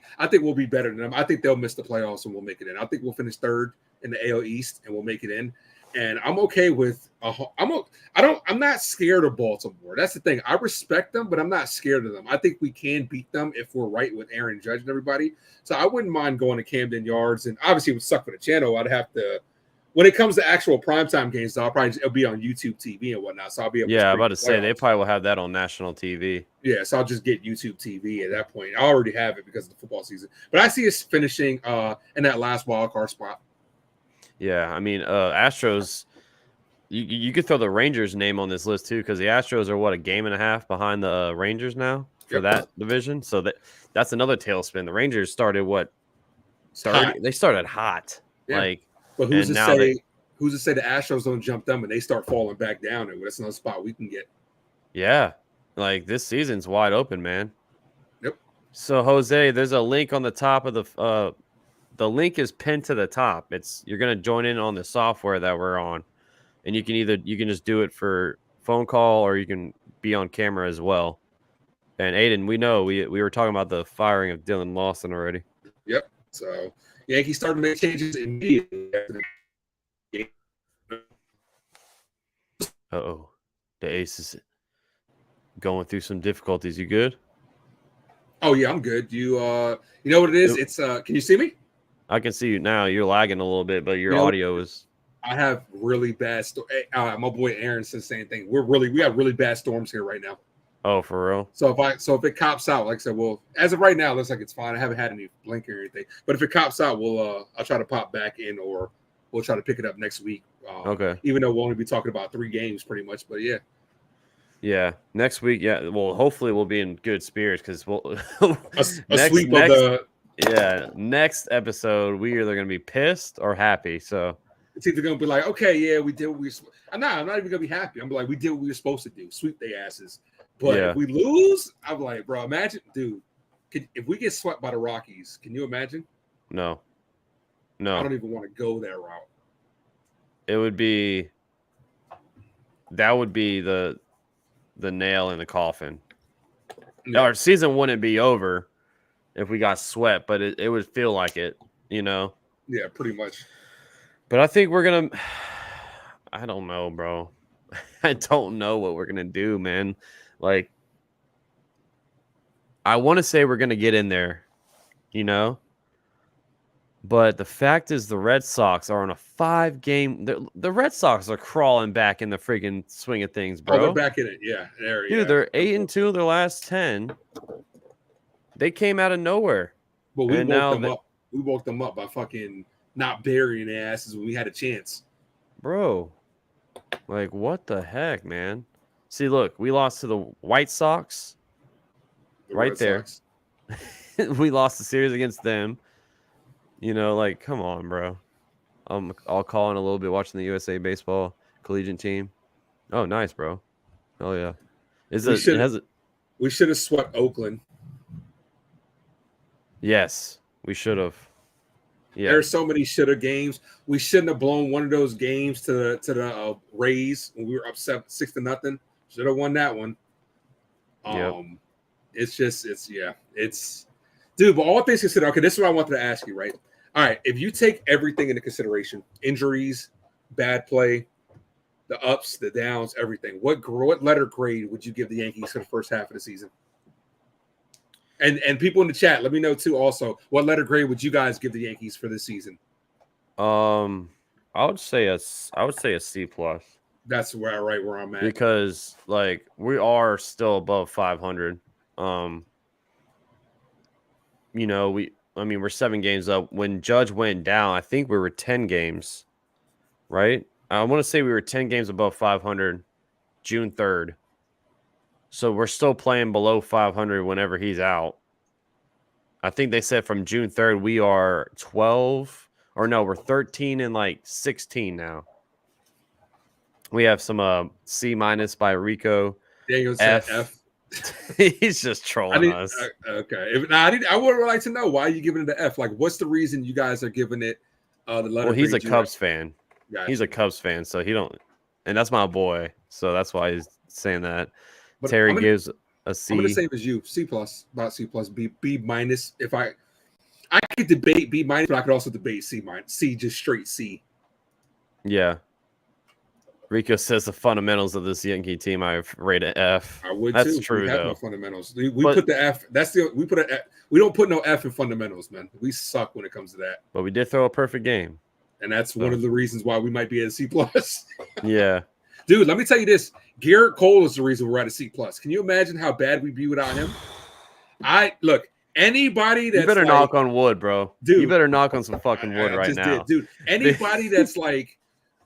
S2: better than them. I think they'll miss the playoffs and we'll make it in. I think we'll finish 3rd in the AL East and we'll make it in. And I'm okay with I'm not scared of Baltimore. That's the thing. I respect them, but I'm not scared of them. I think we can beat them if we're right with Aaron Judge and everybody. So I wouldn't mind going to Camden Yards, and obviously it would suck for the channel. I'd have to, when it comes to actual primetime games, it'll be on YouTube TV and whatnot. So I'll be able
S1: I'm about to say they probably will have that on national TV.
S2: Yeah, so I'll just get YouTube TV at that point. I already have it because of the football season. But I see us finishing in that last wild card spot.
S1: Yeah, I mean, Astros, you could throw the Rangers name on this list too, because the Astros are a game and a half behind the Rangers now for that division. So that's another tailspin. The Rangers started they started hot.
S2: Yeah. But who's to say the Astros don't jump them and they start falling back down, and that's another spot we can get.
S1: Yeah, like this season's wide open, man.
S2: Yep.
S1: So Jose, there's a link on the top of the link is pinned to the top. You're gonna join in on the software that we're on, and you can just do it for phone call or you can be on camera as well. And Aiden, we know we were talking about the firing of Dylan Lawson already.
S2: Yep. So Yankees started to make changes immediately after the game.
S1: Uh-oh. The Ace is going through some difficulties. You good?
S2: Oh yeah, I'm good. You know what it is? It's can you see me?
S1: I can see you now. You're lagging a little bit, but your audio is.
S2: I have really bad. My boy Aaron says the same thing. We have really bad storms here right now.
S1: Oh, for real?
S2: So if it cops out, like I said, well, as of right now, it looks like it's fine. I haven't had any blink or anything. But if it cops out, I'll try to pop back in, or we'll try to pick it up next week.
S1: Okay.
S2: Even though we'll only be talking about 3 games, pretty much. But yeah.
S1: Yeah, next week. Yeah, well, hopefully we'll be in good spirits because next episode we either gonna be pissed or happy. So
S2: it's either gonna be like, okay, yeah, we did what we. I'm not even gonna be happy. I'm like, we did what we were supposed to do, sweep their asses. But if we lose, I'm like, bro, imagine, dude, if we get swept by the Rockies, can you imagine?
S1: No.
S2: I don't even want to go that route.
S1: It would be. That would be the nail in the coffin. Yeah. Our season wouldn't be over if we got swept, but it would feel like it, you know?
S2: Yeah, pretty much.
S1: But I think we're going to – I don't know, bro. I don't know what we're going to do, man. Like, I want to say we're going to get in there, you know? But the fact is the Red Sox are on a 5-game – the Red Sox are crawling back in the freaking swing of things, bro.
S2: Oh, they're back in it, yeah.
S1: Dude, they're 8-2 their last 10. They came out of nowhere.
S2: But we woke them up by fucking not burying their asses when we had a chance.
S1: Bro, like, what the heck, man? See, look, we lost to the White Sox right there. We lost the series against them. You know, like, come on, bro. I'll call in a little bit watching the USA Baseball collegiate team. Oh, nice, bro. Oh, yeah.
S2: We should have swept Oakland.
S1: Yes, we should have. Yeah.
S2: There's so many shoulda games. We shouldn't have blown one of those games to the Rays when we were up 6-0. Should have won that one.
S1: Yep.
S2: It's dude, but all things considered, okay, this is what I wanted to ask you, right? All right, if you take everything into consideration, injuries, bad play, the ups, the downs, everything, what letter grade would you give the Yankees for the first half of the season? And people in the chat, let me know too also, what letter grade would you guys give the Yankees for this season?
S1: I would say a C plus.
S2: That's where I'm at.
S1: Because like we are still above 500. We're 7 games up. When Judge went down, I think we were 10 games, right? I want to say we were 10 games above 500 June 3rd. So we're still playing below 500 whenever he's out. I think they said from June 3rd we are 12 or no, we're 13 and like 16 now. We have some C minus by Rico.
S2: Daniel said F.
S1: He's just trolling us.
S2: Okay. I would like to know why are you giving it the F? Like, what's the reason you guys are giving it the letter?
S1: Well, he's a Cubs fan. Gotcha. He's a Cubs fan, so he don't, and that's my boy. So that's why he's saying that. But Terry gives a C.
S2: I'm the same as you. C plus, about C plus, B minus. If I could debate B minus, but I could also debate C minus. C, just straight C.
S1: Yeah. Rico says the fundamentals of this Yankee team I've rated F.
S2: I would
S1: That's
S2: too.
S1: true
S2: we have
S1: though.
S2: No fundamentals. We put the F. We don't put no F in fundamentals, man. We suck when it comes to that.
S1: But we did throw a perfect game,
S2: and that's one of the reasons why we might be at a C plus.
S1: Yeah,
S2: dude. Let me tell you this. Garrett Cole is the reason we're at a C plus. Can you imagine how bad we'd be without him? Anybody that's
S1: you better knock on wood, bro.
S2: Dude,
S1: you better knock on some fucking wood right now,
S2: dude. Anybody that's like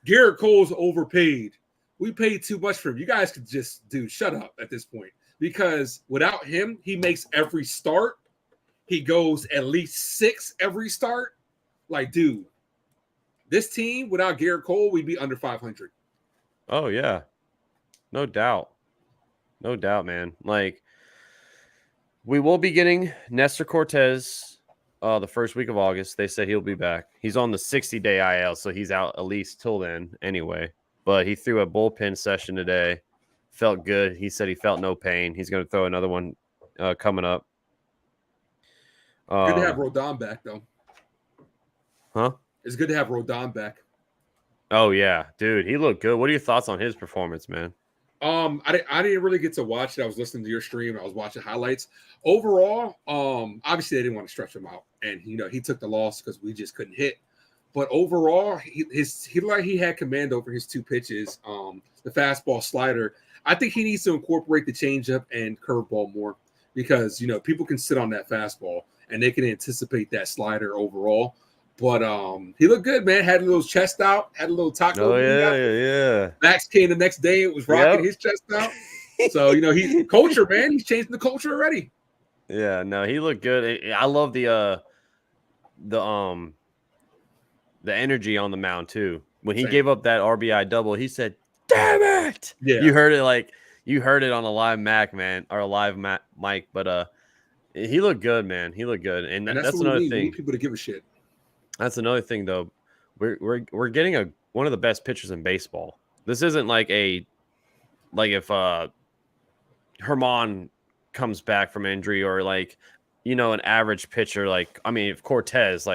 S2: Garrett Cole's overpaid. We paid too much for him. You guys could just, shut up at this point. Because without him, he makes every start. He goes at least 6 every start. Like, dude, this team, without Garrett Cole, we'd be under 500.
S1: Oh, yeah. No doubt. No doubt, man. Like, we will be getting Nestor Cortez the first week of August. They said he'll be back. He's on the 60-day IL, so he's out at least till then anyway. But he threw a bullpen session today. Felt good. He said he felt no pain. He's going to throw another one coming up.
S2: Good to have Rodon back, though.
S1: Huh?
S2: It's good to have Rodon back.
S1: Oh, yeah. Dude, he looked good. What are your thoughts on his performance, man?
S2: I didn't really get to watch it. I was listening to your stream. I was watching highlights. Overall, obviously they didn't want to stretch him out. And, he took the loss because we just couldn't hit. But overall, he had command over his 2 pitches, the fastball, slider. I think he needs to incorporate the changeup and curveball more because people can sit on that fastball and they can anticipate that slider overall. But he looked good, man. Had a little chest out, had a little taco.
S1: Oh yeah.
S2: Max came the next day. It was rocking his chest out. So he's culture, man. He's changing the culture already.
S1: Yeah, no, he looked good. I love the energy on the mound too. When he gave up that RBI double, he said, "Damn it!"
S2: Yeah,
S1: you heard it on a live mic, but he looked good, man. He looked good, and that's another thing.
S2: We need people to give a shit.
S1: That's another thing, though. We're getting one of the best pitchers in baseball. This isn't like if Herman comes back from injury or an average pitcher if Cortez,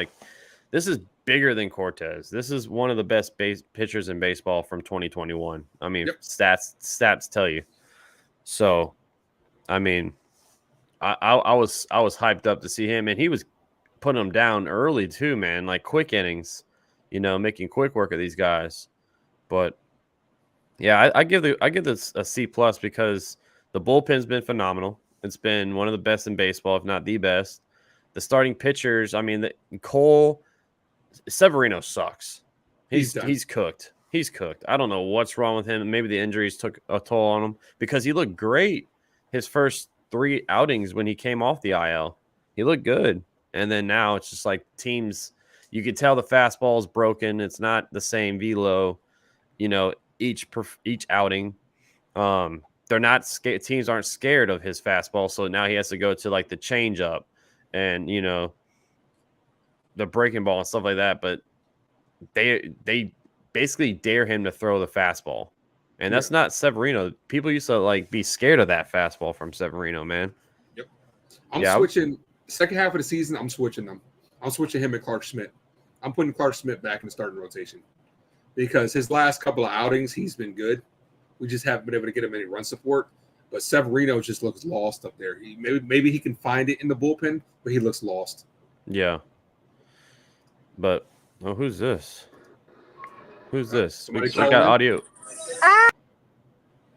S1: this is bigger than Cortez. This is one of the best pitchers in baseball from 2021. Stats tell you. So, I was hyped up to see him, and he was putting them down early too, man. Like quick innings, making quick work of these guys. But yeah, I give this a C plus because the bullpen's been phenomenal. It's been one of the best in baseball, if not the best. The starting pitchers, Cole. Severino sucks. He's cooked. He's cooked. I don't know what's wrong with him. Maybe the injuries took a toll on him because he looked great his first 3 outings when he came off the IL. He looked good. And then now it's just like teams, you could tell the fastball is broken. It's not the same velo, each outing. They're not scared. Teams aren't scared of his fastball. So now he has to go to the changeup and, the breaking ball and stuff like that, but they basically dare him to throw the fastball. And that's not Severino. People used to like be scared of that fastball from Severino, man.
S2: Yep. I'm switching second half of the season. I'm switching them. I'm switching him and Clark Schmidt. I'm putting Clark Schmidt back in the starting rotation because his last couple of outings, he's been good. We just haven't been able to get him any run support. But Severino just looks lost up there. Maybe he can find it in the bullpen, but he looks lost.
S1: Yeah. But who's this? Who's this? We got audio.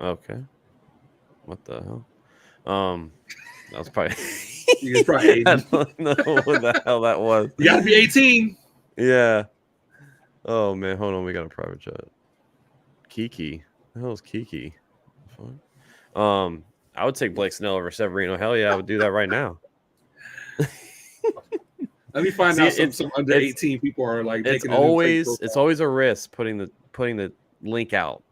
S1: Okay. What the hell? That was probably.
S2: You probably
S1: I don't know what the hell that was.
S2: You gotta be 18.
S1: Yeah. Oh man, hold on. We got a private chat. Kiki. The hell is Kiki? I would take Blake Snell over Severino. Hell yeah, I would do that right now.
S2: Let me find out some under 18 people are like.
S1: It's always a risk putting the link out.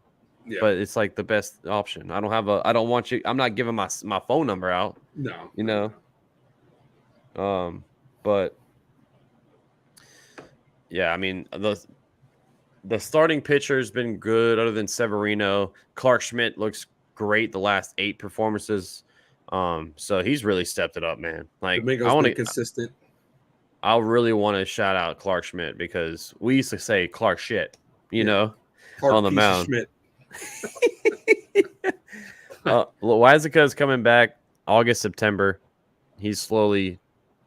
S1: Yeah. But it's like the best option. I don't want you. I'm not giving my phone number out.
S2: No.
S1: You know. But yeah, I mean the starting pitcher's been good other than Severino. Clark Schmidt looks great the last 8 performances. So he's really stepped it up, man. Like
S2: I want to consistent.
S1: I really want to shout out Clark Schmidt because we used to say Clark shit, you know,
S2: Clark
S1: on the mound.
S2: Schmidt.
S1: Wazica's coming back August, September. He's slowly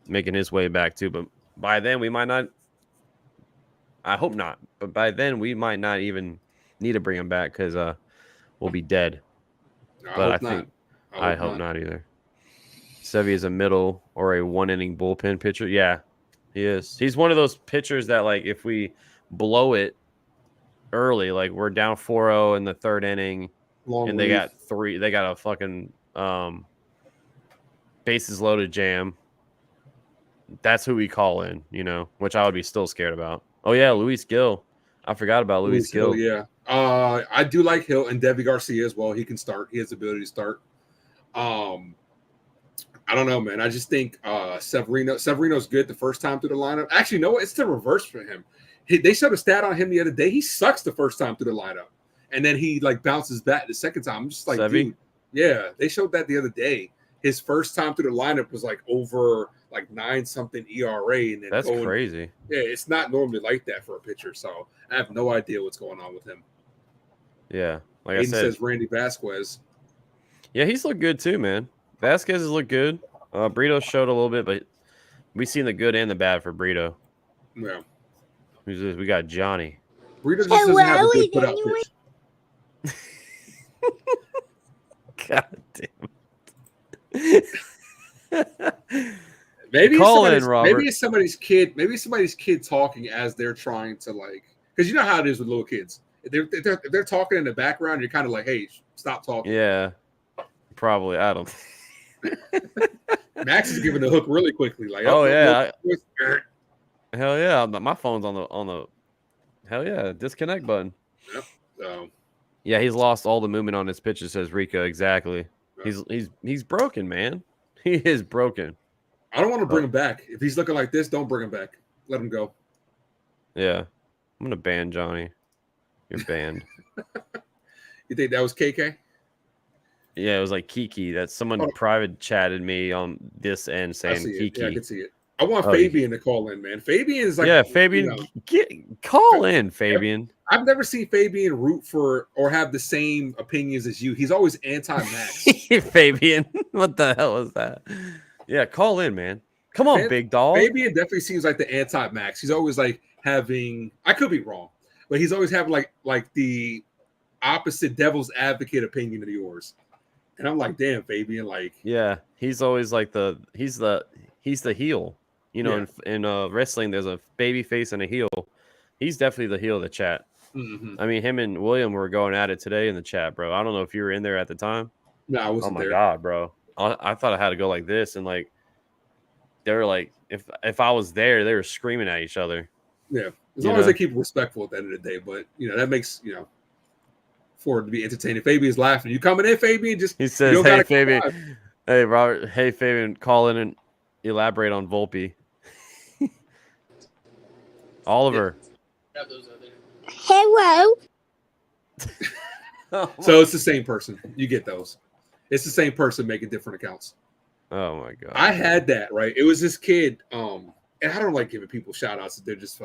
S1: making his way back too, but by then we might not. I hope not, but by then we might not even need to bring him back because we'll be dead. But I hope not either. Sevy is a middle or a 1-inning bullpen pitcher. Yeah, he is. He's one of those pitchers that, like, if we blow it early, like we're down 4-0 in the 3rd inning, they got a fucking bases loaded jam. That's who we call in, you know, which I would be still scared about. Oh yeah, Luis Gil. I forgot about Luis Gil.
S2: Yeah. I do like Hill and Debbie Garcia as well. He can start. He has the ability to start. I don't know, man. I just think Severino's good the first time through the lineup. Actually, no, it's the reverse for him. They showed a stat on him the other day. He sucks the first time through the lineup, and then he like bounces back the second time. I'm just like, dude, yeah. They showed that the other day. His first time through the lineup was like over like 9-something ERA, and then
S1: that's crazy.
S2: Yeah, it's not normally like that for a pitcher. So I have no idea what's going on with him.
S1: Yeah, like
S2: Aiden
S1: I said,
S2: says Randy Vasquez.
S1: Yeah, he's looked good too, man. Vasquez has looked good. Brito showed a little bit, but we've seen the good and the bad for Brito.
S2: Yeah.
S1: Who's this? We got Johnny.
S2: Brito just doesn't have a good put out pitch.
S1: God damn it.
S2: Maybe
S1: Robert.
S2: it's somebody's kid. Maybe somebody's kid talking as they're trying to like, because you know how it is with little kids. If they're talking in the background, you're kind of like, hey, stop talking.
S1: Yeah, probably. I don't.
S2: Max is giving the hook really quickly. Like,
S1: oh yeah, hell yeah! My phone's on the hell yeah disconnect button.
S2: Yep. So.
S1: Yeah, he's lost all the movement on his pitches. Says Rico. Exactly. He's broken, man. He is broken.
S2: I don't want to bring him back. If he's looking like this, don't bring him back. Let him go.
S1: Yeah, I'm gonna ban Johnny. You're banned.
S2: You think that was KK?
S1: Yeah, it was like Kiki. That someone private chatted me on this end saying Kiki.
S2: Yeah, I can see it. I want Fabian to call in, man. Fabian is like,
S1: yeah, Fabian, call in, Fabian.
S2: I've never seen Fabian root for or have the same opinions as you. He's always anti-Max.
S1: Fabian, what the hell is that? Yeah, call in, man. Come on, big dog.
S2: Fabian definitely seems like the anti-Max. He's always like having. I could be wrong, but he's always having like the opposite devil's advocate opinion of yours. And I'm like, damn, Fabian, like,
S1: yeah, he's always like he's the heel. You know, in wrestling, there's a baby face and a heel. He's definitely the heel of the chat.
S2: Mm-hmm.
S1: I mean, him and William were going at it today in the chat, bro. I don't know if you were in there at the time.
S2: No, I wasn't there.
S1: Oh my god, bro! I thought I had to go like this, and like they were like, if I was there, they were screaming at each other.
S2: Yeah, as long as they keep it respectful at the end of the day. But that makes for it to be entertaining. Fabian's laughing. You coming in, Fabian?
S1: He says, "Hey, Fabian. Hey, Robert. Hey, Fabian. Call in and elaborate on Volpe." Oliver.
S6: Hello.
S2: So it's the same person. You get those. It's the same person making different accounts.
S1: Oh my god.
S2: I had that, right? It was this kid, and I don't like giving people shout outs. They're just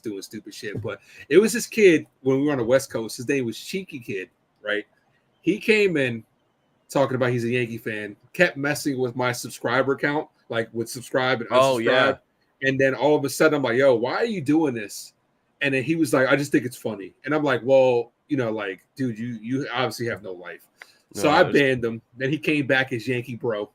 S2: doing stupid shit. But it was this kid when we were on the West Coast. His name was Cheeky Kid, right? He came in talking about he's a Yankee fan, kept messing with my subscriber count, like would subscribe and unsubscribe.
S1: Oh, yeah.
S2: And then all of a sudden I'm like, yo, why are you doing this? And then he was like, I just think it's funny. And I'm like, well, like, dude, you obviously have no life. So I banned him. Then he came back as Yankee Bro.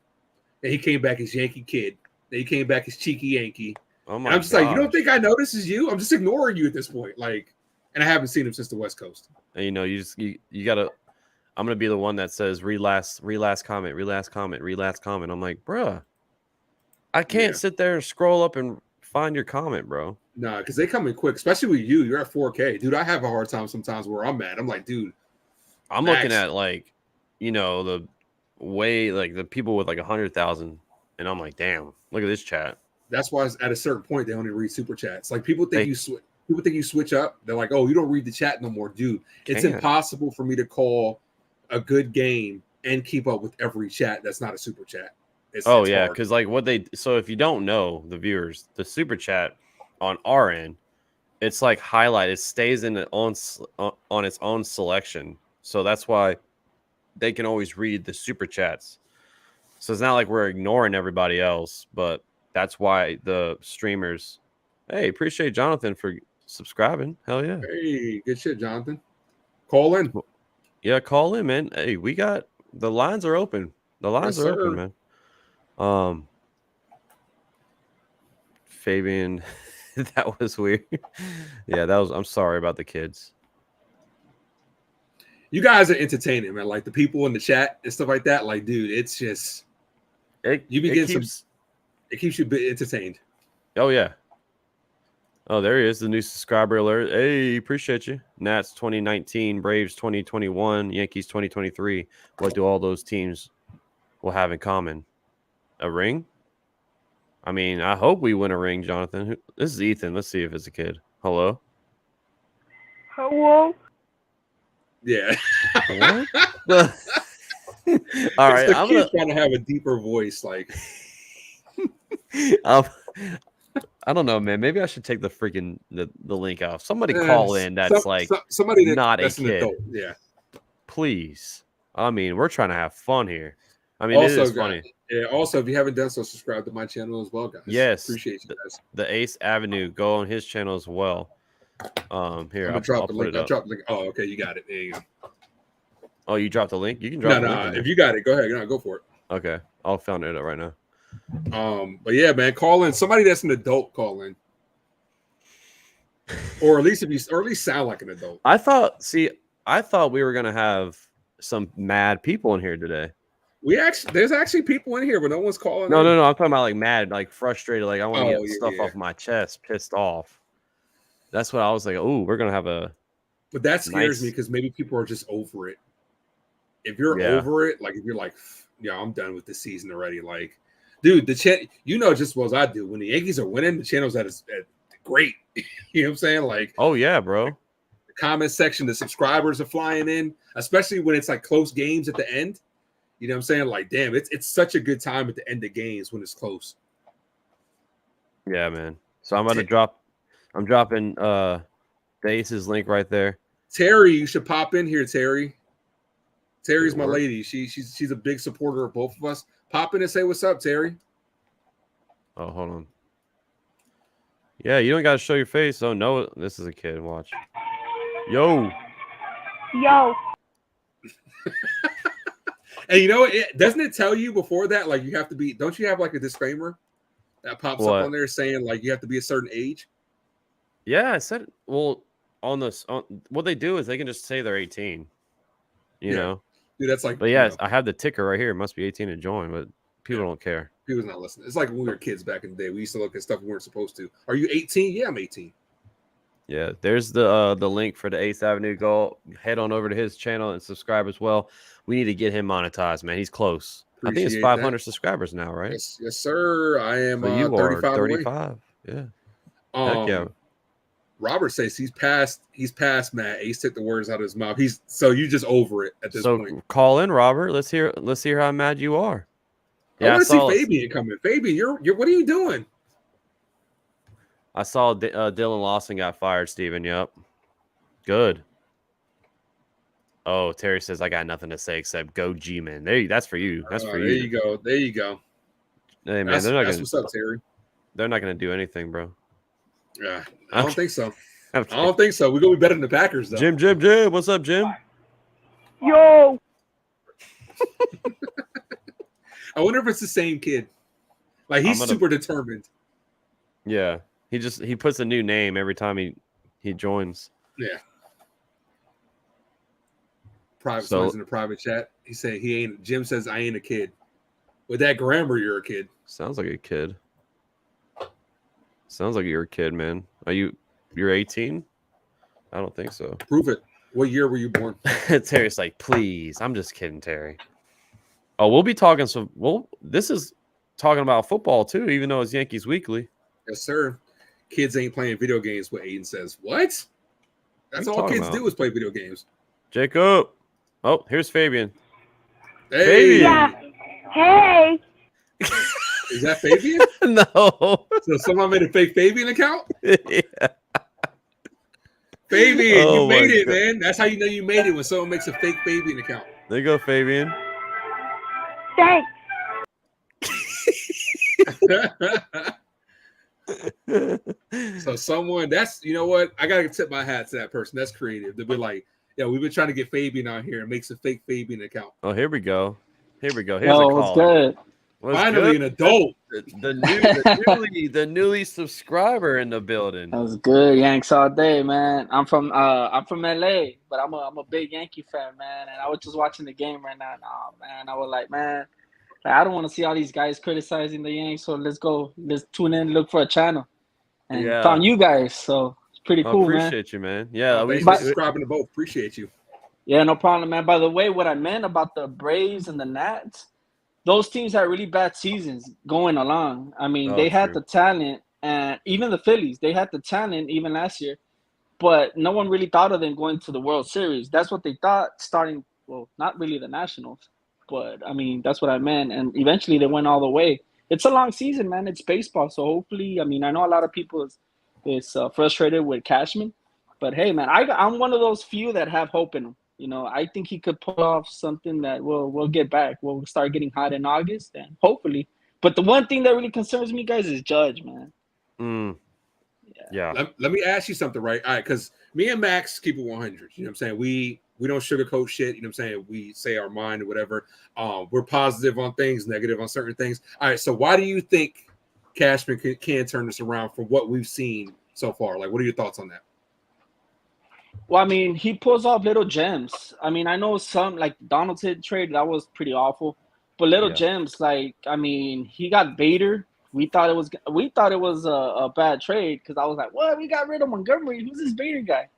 S2: Then he came back as Yankee Kid. Then he came back as Cheeky Yankee.
S1: Oh
S2: my! I'm just like, you don't think I know this is you? I'm just ignoring you at this point. Like, and I haven't seen him since the West Coast.
S1: And you gotta. I'm gonna be the one that says read last comment. I'm like, bruh, I can't sit there and scroll up and find your comment, bro.
S2: Nah, because they come in quick, especially with you. You're at 4K, dude. I have a hard time sometimes where I'm at. I'm like, dude,
S1: I'm looking at like, the way like the people with like 100,000, and I'm like, damn, look at this chat.
S2: That's why at a certain point they only read super chats. Like people think you switch up. They're like, oh, you don't read the chat no more, dude. It's impossible for me to call a good game and keep up with every chat that's not a super chat. It's
S1: because like so if you don't know, the viewers, the super chat on our end, it's like highlight. It stays in on its own selection, so that's why they can always read the super chats. So it's not like we're ignoring everybody else, but that's why the streamers. Hey, appreciate Jonathan for subscribing. Hell yeah!
S2: Hey, good shit, Jonathan. Call in.
S1: Yeah, call in, man. Hey, we got the lines are open. The lines are open, man. Fabian, that was weird. Yeah, I'm sorry about the kids.
S2: You guys are entertaining, man. Like the people in the chat and stuff like that. Like, dude, it's just it keeps you entertained.
S1: Oh yeah. Oh, there he is, the new subscriber alert. Hey, appreciate you. Nats 2019, Braves 2021, Yankees 2023. What do all those teams will have in common? A ring? I mean, I hope we win a ring, Jonathan. This is Ethan. Let's see if it's a kid. Hello?
S6: Hello?
S2: Yeah.
S1: What? All right.
S2: I'm trying to have a deeper voice. Like,
S1: I don't know, man. Maybe I should take the freaking the link off. Somebody call in that's somebody not a kid.
S2: Adult. Yeah.
S1: Please. I mean, we're trying to have fun here. I mean, also, it is funny.
S2: Yeah. Also, if you haven't done so, subscribe to my channel as well, guys.
S1: Yes.
S2: Appreciate you guys.
S1: The Ace Avenue. Go on his channel as well. Here,
S2: I'll drop the link. I'll drop the link. Oh, okay. You got it. There you go.
S1: Oh, you dropped the link? You can drop the link.
S2: No. If you got it, go ahead. No, go for it.
S1: Okay. I'll find it right now.
S2: But yeah, man, call in. Somebody that's an adult, call in. Or at least sound like an adult.
S1: I thought we were gonna have some mad people in here today.
S2: There's actually people in here, but no one's calling.
S1: No. I'm talking about like mad, like frustrated, like I want to get stuff off my chest, pissed off. That's what I was like. Oh, we're gonna have a.
S2: But that scares me because maybe people are just over it. If you're over it, like if you're like, yeah, I'm done with this season already. Like, dude, the chat, just as well as I do. When the Yankees are winning, the channel's at great. You know what I'm saying? Like,
S1: oh yeah, bro.
S2: The comment section, the subscribers are flying in, especially when it's like close games at the end. You know what I'm saying? Like, damn, it's such a good time at the end of games when it's close.
S1: Yeah, man. So I'm dropping the Ace's link right there.
S2: Terry, you should pop in here, Terry. Terry's my lady. She's a big supporter of both of us. Pop in and say what's up, Terry.
S1: Oh, hold on. Yeah, you don't gotta show your face. Oh no, this is a kid. Watch. Yo.
S2: And doesn't it tell you before that, like you have to be, don't you have like a disclaimer that pops up on there saying like you have to be a certain age?
S1: Yeah, I said, well, what they do is they can just say they're 18, you know?
S2: Dude, that's like,
S1: but yeah, I have the ticker right here. It must be 18 to join, but people don't care.
S2: People's not listening. It's like when we were kids back in the day. We used to look at stuff we weren't supposed to. Are you 18? Yeah, I'm 18.
S1: Yeah, there's the link for the 8th Avenue. Go head on over to his channel and subscribe as well. We need to get him monetized, man. He's close. I think it's 500 subscribers now, right?
S2: Yes, sir. I am
S1: so you
S2: 35
S1: are 35. Away. Yeah. Heck yeah.
S2: Robert says he's past Matt. Ace took the words out of his mouth. So you just over it at this point.
S1: So call in, Robert. Let's hear how mad you are.
S2: I want to see Fabian coming. Fabian, you're what are you doing?
S1: I saw Dylan Lawson got fired, Steven. Yep. Good. Oh, Terry says I got nothing to say except go G-Man. That's for you. That's for you.
S2: There you go.
S1: Hey man,
S2: That's what's up, Terry.
S1: They're not gonna do anything, bro.
S2: Yeah, I don't think so. I don't think so. We're gonna be better than the Packers, though.
S1: Jim. What's up, Jim?
S6: Yo.
S2: I wonder if it's the same kid. Like he's super determined.
S1: Yeah, he puts a new name every time he joins.
S2: Yeah. Someone's in the private chat. He said he ain't. Jim says I ain't a kid. With that grammar, you're a kid.
S1: Sounds like a kid. Sounds like you're a kid, man. You're 18? I don't think so.
S2: Prove it. What year were you born?
S1: Terry's like, please. I'm just kidding, Terry. Oh, we'll be talking some. Well, this is talking about football too, even though it's Yankees Weekly.
S2: Yes, sir. Kids ain't playing video games. What Aiden says. What? That's all kids do is play video games.
S1: Jacob. Oh, here's Fabian.
S2: Hey.
S1: Fabian.
S6: Yeah. Hey.
S2: Is that Fabian?
S1: No.
S2: So someone made a fake Fabian account?
S1: Yeah.
S2: Fabian, you made it, man. That's how you know you made it, when someone makes a fake Fabian account.
S1: There you go, Fabian.
S6: Thanks.
S2: So someone, you know what? I gotta tip my hat to that person. That's creative. They'll be like, yeah, we've been trying to get Fabian out here and makes a fake Fabian account.
S1: Oh, here we go. Here's a
S7: what's
S1: call.
S7: good?
S2: Finally, an adult.
S1: The newly subscriber in the building.
S7: That was good. Yanks all day, man. I'm from LA, but I'm a big Yankee fan, man. And I was just watching the game right now. Oh, man, I was like, man, I don't want to see all these guys criticizing the Yanks. So let's tune in, look for a channel, and found you guys. So it's pretty cool, man.
S1: Appreciate you, man. Yeah,
S2: thanks for subscribing to both. Appreciate you.
S7: Yeah, no problem, man. By the way, what I meant about the Braves and the Nats, those teams had really bad seasons going along. I mean, they had the talent, and even the Phillies, they had the talent even last year, but no one really thought of them going to the World Series. That's what they thought starting, well, not really the Nationals, but I mean, that's what I meant. And eventually they went all the way. It's a long season, man. It's baseball. So hopefully, I mean, I know a lot of people is frustrated with Cashman, but hey, man, I'm one of those few that have hope in him. You know, I think he could pull off something that we'll get back. We'll start getting hot in August, and hopefully. But the one thing that really concerns me, guys, is Judge, man.
S1: Yeah.
S2: Let me ask you something, right? All right, because me and Max keep it 100. You know what I'm saying? We don't sugarcoat shit. You know what I'm saying? We say our mind or whatever. We're positive on things, negative on certain things. All right, so why do you think Cashman can turn this around from what we've seen so far? Like, what are your thoughts on that?
S7: Well, I mean, he pulls off little gems. I mean, I know some, like Donaldson trade, that was pretty awful. But little gems, like, I mean, he got Bader. We thought it was a bad trade because I was like, what? We got rid of Montgomery. Who's this Bader guy?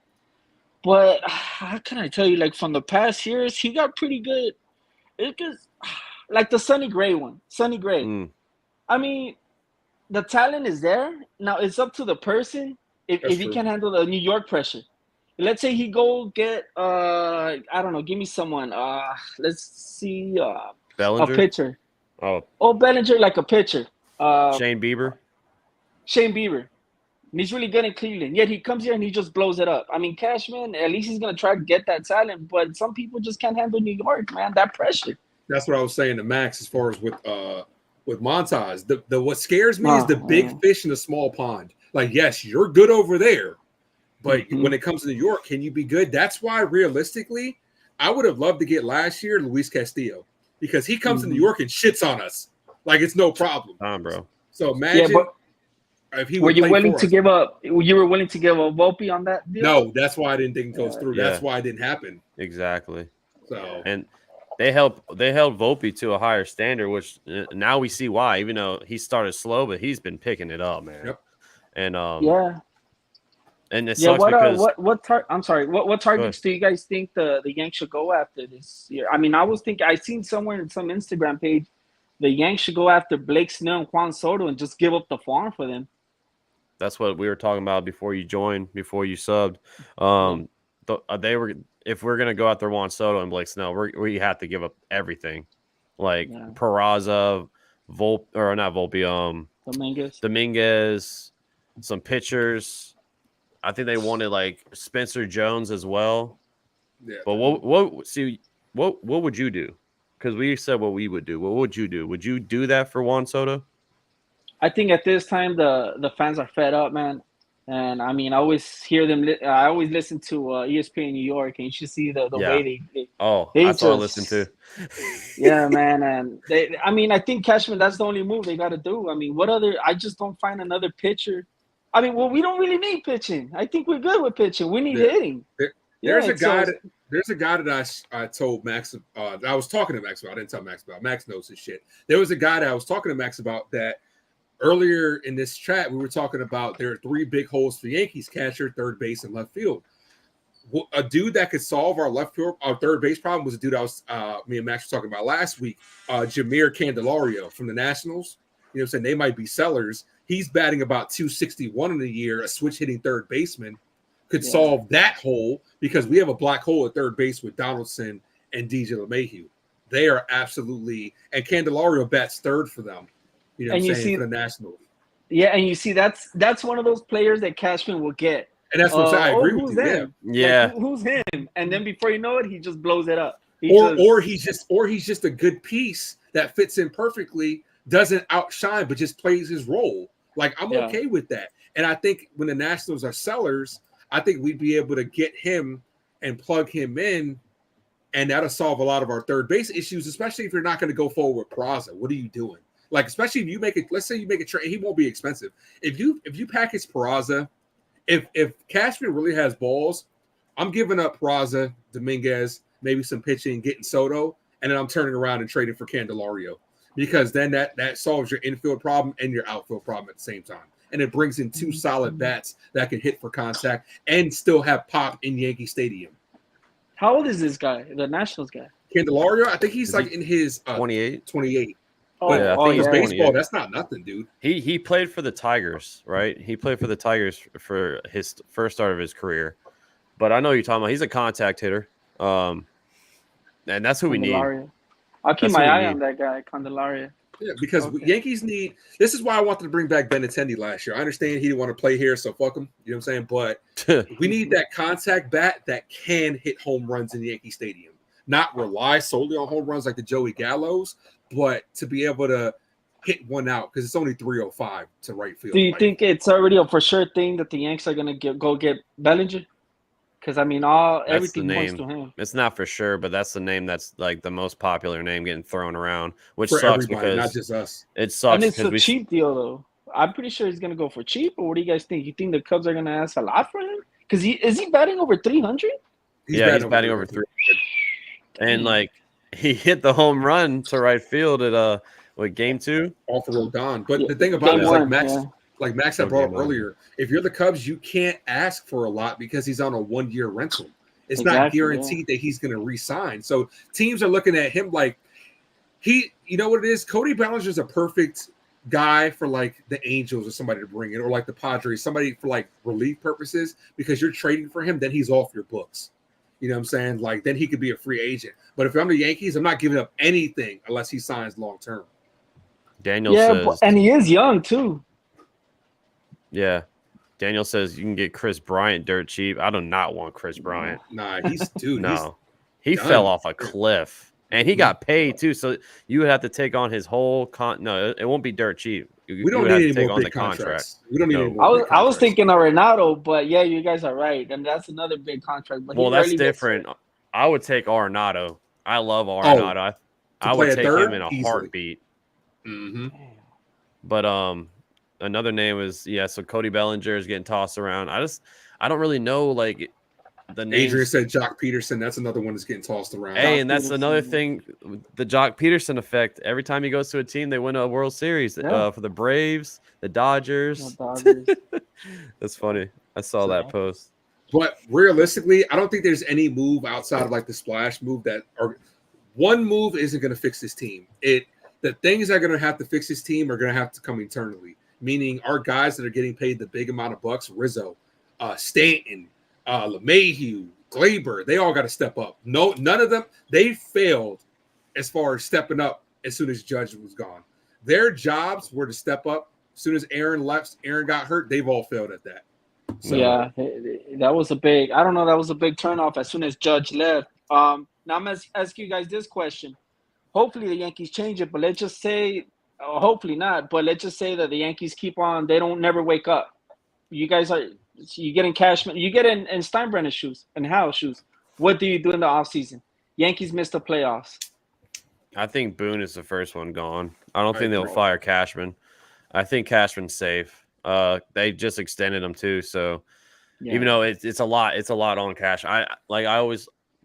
S7: But how can I tell you, like, from the past years, he got pretty good. It just, like the Sonny Gray one. Sonny Gray. I mean, the talent is there. Now, it's up to the person if he can handle the New York pressure. Let's say he go get I don't know, give me someone. Let's see
S1: Bellinger?
S7: A pitcher.
S1: Oh,
S7: Bellinger, like a pitcher.
S1: Shane Bieber.
S7: And he's really good in Cleveland. Yet he comes here and he just blows it up. I mean, Cashman, at least he's gonna try to get that talent, but some people just can't handle New York, man. That pressure.
S2: That's what I was saying to Max as far as with Montas. The what scares me is the big fish in a small pond. Like, yes, you're good over there. But when it comes to New York, can you be good? That's why, realistically, I would have loved to get last year Luis Castillo, because he comes to New York and shits on us like it's no problem.
S1: Bro.
S2: So imagine if he
S7: were you willing to give up? You were willing to give a Volpe on that deal?
S2: No, that's why I didn't think it goes through. That's why it didn't happen.
S1: Exactly.
S2: So
S1: and they held Volpe to a higher standard, which now we see why. Even though he started slow, but he's been picking it up, man.
S2: Yep.
S1: And and it sucks because
S7: what targets do you guys think the Yanks should go after this year? I mean, I was thinking, I seen somewhere in some Instagram page the Yanks should go after Blake Snell and Juan Soto and just give up the farm for them.
S1: That's what we were talking about before you joined, before you subbed. They were, if we're gonna go out there Juan Soto and Blake Snell, we have to give up everything, like Peraza, not Volpe, Dominguez, some pitchers. I think they wanted like Spencer Jones as well.
S2: Yeah.
S1: But what would you do? Because we said what we would do. What would you do? Would you do that for Juan Soto?
S7: I think at this time the fans are fed up, man. And I mean, I always hear them. I always listen to ESPN New York, and you should see the way they
S1: that's all I listen to.
S7: Yeah, man, and I mean, I think Cashman, that's the only move they got to do. I mean, what other? I just don't find another pitcher. I mean, well, we don't really need pitching. I think we're good with pitching. We need hitting.
S2: There's a guy that I told Max. I was talking to Max about. I didn't tell Max about. Max knows his shit. There was a guy that I was talking to Max about that earlier in this chat. We were talking about there are 3 big holes for the Yankees: catcher, third base, and left field. A dude that could solve our third base problem was a dude I was me and Max were talking about last week, Jameer Candelario from the Nationals. You know what I'm saying? They might be sellers. He's batting about 261 in a year, a switch hitting third baseman. Could solve that hole because we have a black hole at third base with Donaldson and DJ LeMahieu. They are absolutely, and Candelario bats third for them. You know what I'm saying? For the Nationals.
S7: Yeah, and you see that's one of those players that Cashman will get.
S2: And that's what I'm saying. I agree with you.
S1: Yeah.
S7: Like, who's him? And then before you know it, he just blows it up.
S2: Or he's just a good piece that fits in perfectly, doesn't outshine, but just plays his role. Like, I'm okay with that. And I think when the Nationals are sellers, I think we'd be able to get him and plug him in, and that'll solve a lot of our third base issues, especially if you're not going to go forward with Peraza. What are you doing? Like, especially if you make it, let's say you make a trade, he won't be expensive. If you package Peraza, if Cashman really has balls, I'm giving up Peraza, Dominguez, maybe some pitching, getting Soto, and then I'm turning around and trading for Candelario, because then that solves your infield problem and your outfield problem at the same time. And it brings in 2 solid bats that can hit for contact and still have pop in Yankee Stadium.
S7: How old is this guy, the Nationals guy?
S2: Candelario, I think he's in his
S1: 28.
S2: 28.
S1: Oh, yeah, I think
S2: his baseball, that's not nothing, dude.
S1: He played for the Tigers, right? He played for the Tigers for his first start of his career. But I know you're talking about. He's a contact hitter. And that's who we need.
S7: I'll keep my eye on that guy, Candelario.
S2: Yeah, because Yankees need – this is why I wanted to bring back Benintendi last year. I understand he didn't want to play here, so fuck him. You know what I'm saying? But we need that contact bat that can hit home runs in Yankee Stadium. Not rely solely on home runs like the Joey Gallos, but to be able to hit one out because it's only 305 to right field.
S7: Do you think it's already a for sure thing that the Yanks are going to go get Bellinger? Because, I mean, everything points to him.
S1: It's not for sure, but that's the name that's like the most popular name getting thrown around, which
S2: for
S1: sucks
S2: everybody,
S1: because
S2: not just us.
S1: It sucks.
S7: And it's a cheap deal, though. I'm pretty sure he's going to go for cheap. Or what do you guys think? You think the Cubs are going to ask a lot for him? Because is he batting over 300?
S1: He's batting over 300. And, like, he hit the home run to right field at game 2?
S2: Off the Rodon. But the thing about it is, like Max had brought up earlier, if you're the Cubs, you can't ask for a lot because he's on a 1-year rental. It's not guaranteed that he's going to re-sign. So teams are looking at him like you know what it is? Cody Bellinger's a perfect guy for like the Angels or somebody to bring in, or like the Padres, somebody for like relief purposes, because you're trading for him, then he's off your books. You know what I'm saying? Like, then he could be a free agent. But if I'm the Yankees, I'm not giving up anything unless he signs long term.
S1: Daniel says,
S7: and he is young too.
S1: Yeah. Daniel says you can get Chris Bryant dirt cheap. I do not want Chris Bryant.
S2: Nah, he's dude.
S1: No. He fell off a cliff. And he got paid too. So you would have to take on his whole no, it won't be dirt cheap.
S2: We don't need any more big contracts. We don't need any more.
S7: I was thinking of Arenado, but yeah, you guys are right. And that's another big contract. But
S1: well, that's different. I would take Arenado. I love Arenado. I would take him in a heartbeat.
S2: Mm-hmm.
S1: But another name is so Cody Bellinger is getting tossed around. I don't really know like the name.
S2: Adrian said Jock Peterson. That's another one that's getting tossed around.
S1: Hey, and that's another thing, the Jock Peterson effect. Every time he goes to a team, they win a World Series. For the Braves, the Dodgers. That's funny. I saw that post.
S2: But realistically, I don't think there's any move outside of like the splash move one move isn't going to fix this team. The things that are going to have to fix this team are going to have to come internally. meaning our guys that are getting paid the big amount of bucks, Rizzo, Stanton, LeMahieu, Glaber, they all got to step up. No, none of them, they failed as far as stepping up as soon as Judge was gone. Their jobs were to step up. As soon as Aaron left, Aaron got hurt, they've all failed at that. So,
S7: yeah, that was a big. I don't know. That was a big turnoff as soon as Judge left. Now I'm gonna ask you guys this question. Hopefully the Yankees change it, but let's just say, hopefully not. But let's just say that the Yankees keep on. They don't never wake up. You guys are. You get in Cashman. You get in Steinbrenner's shoes and Howell's shoes. What do you do in the offseason? Yankees missed the playoffs.
S1: I think Boone is the first one gone. I don't think they'll fire Cashman. I think Cashman's safe. They just extended him too, so even though it's a lot on Cash.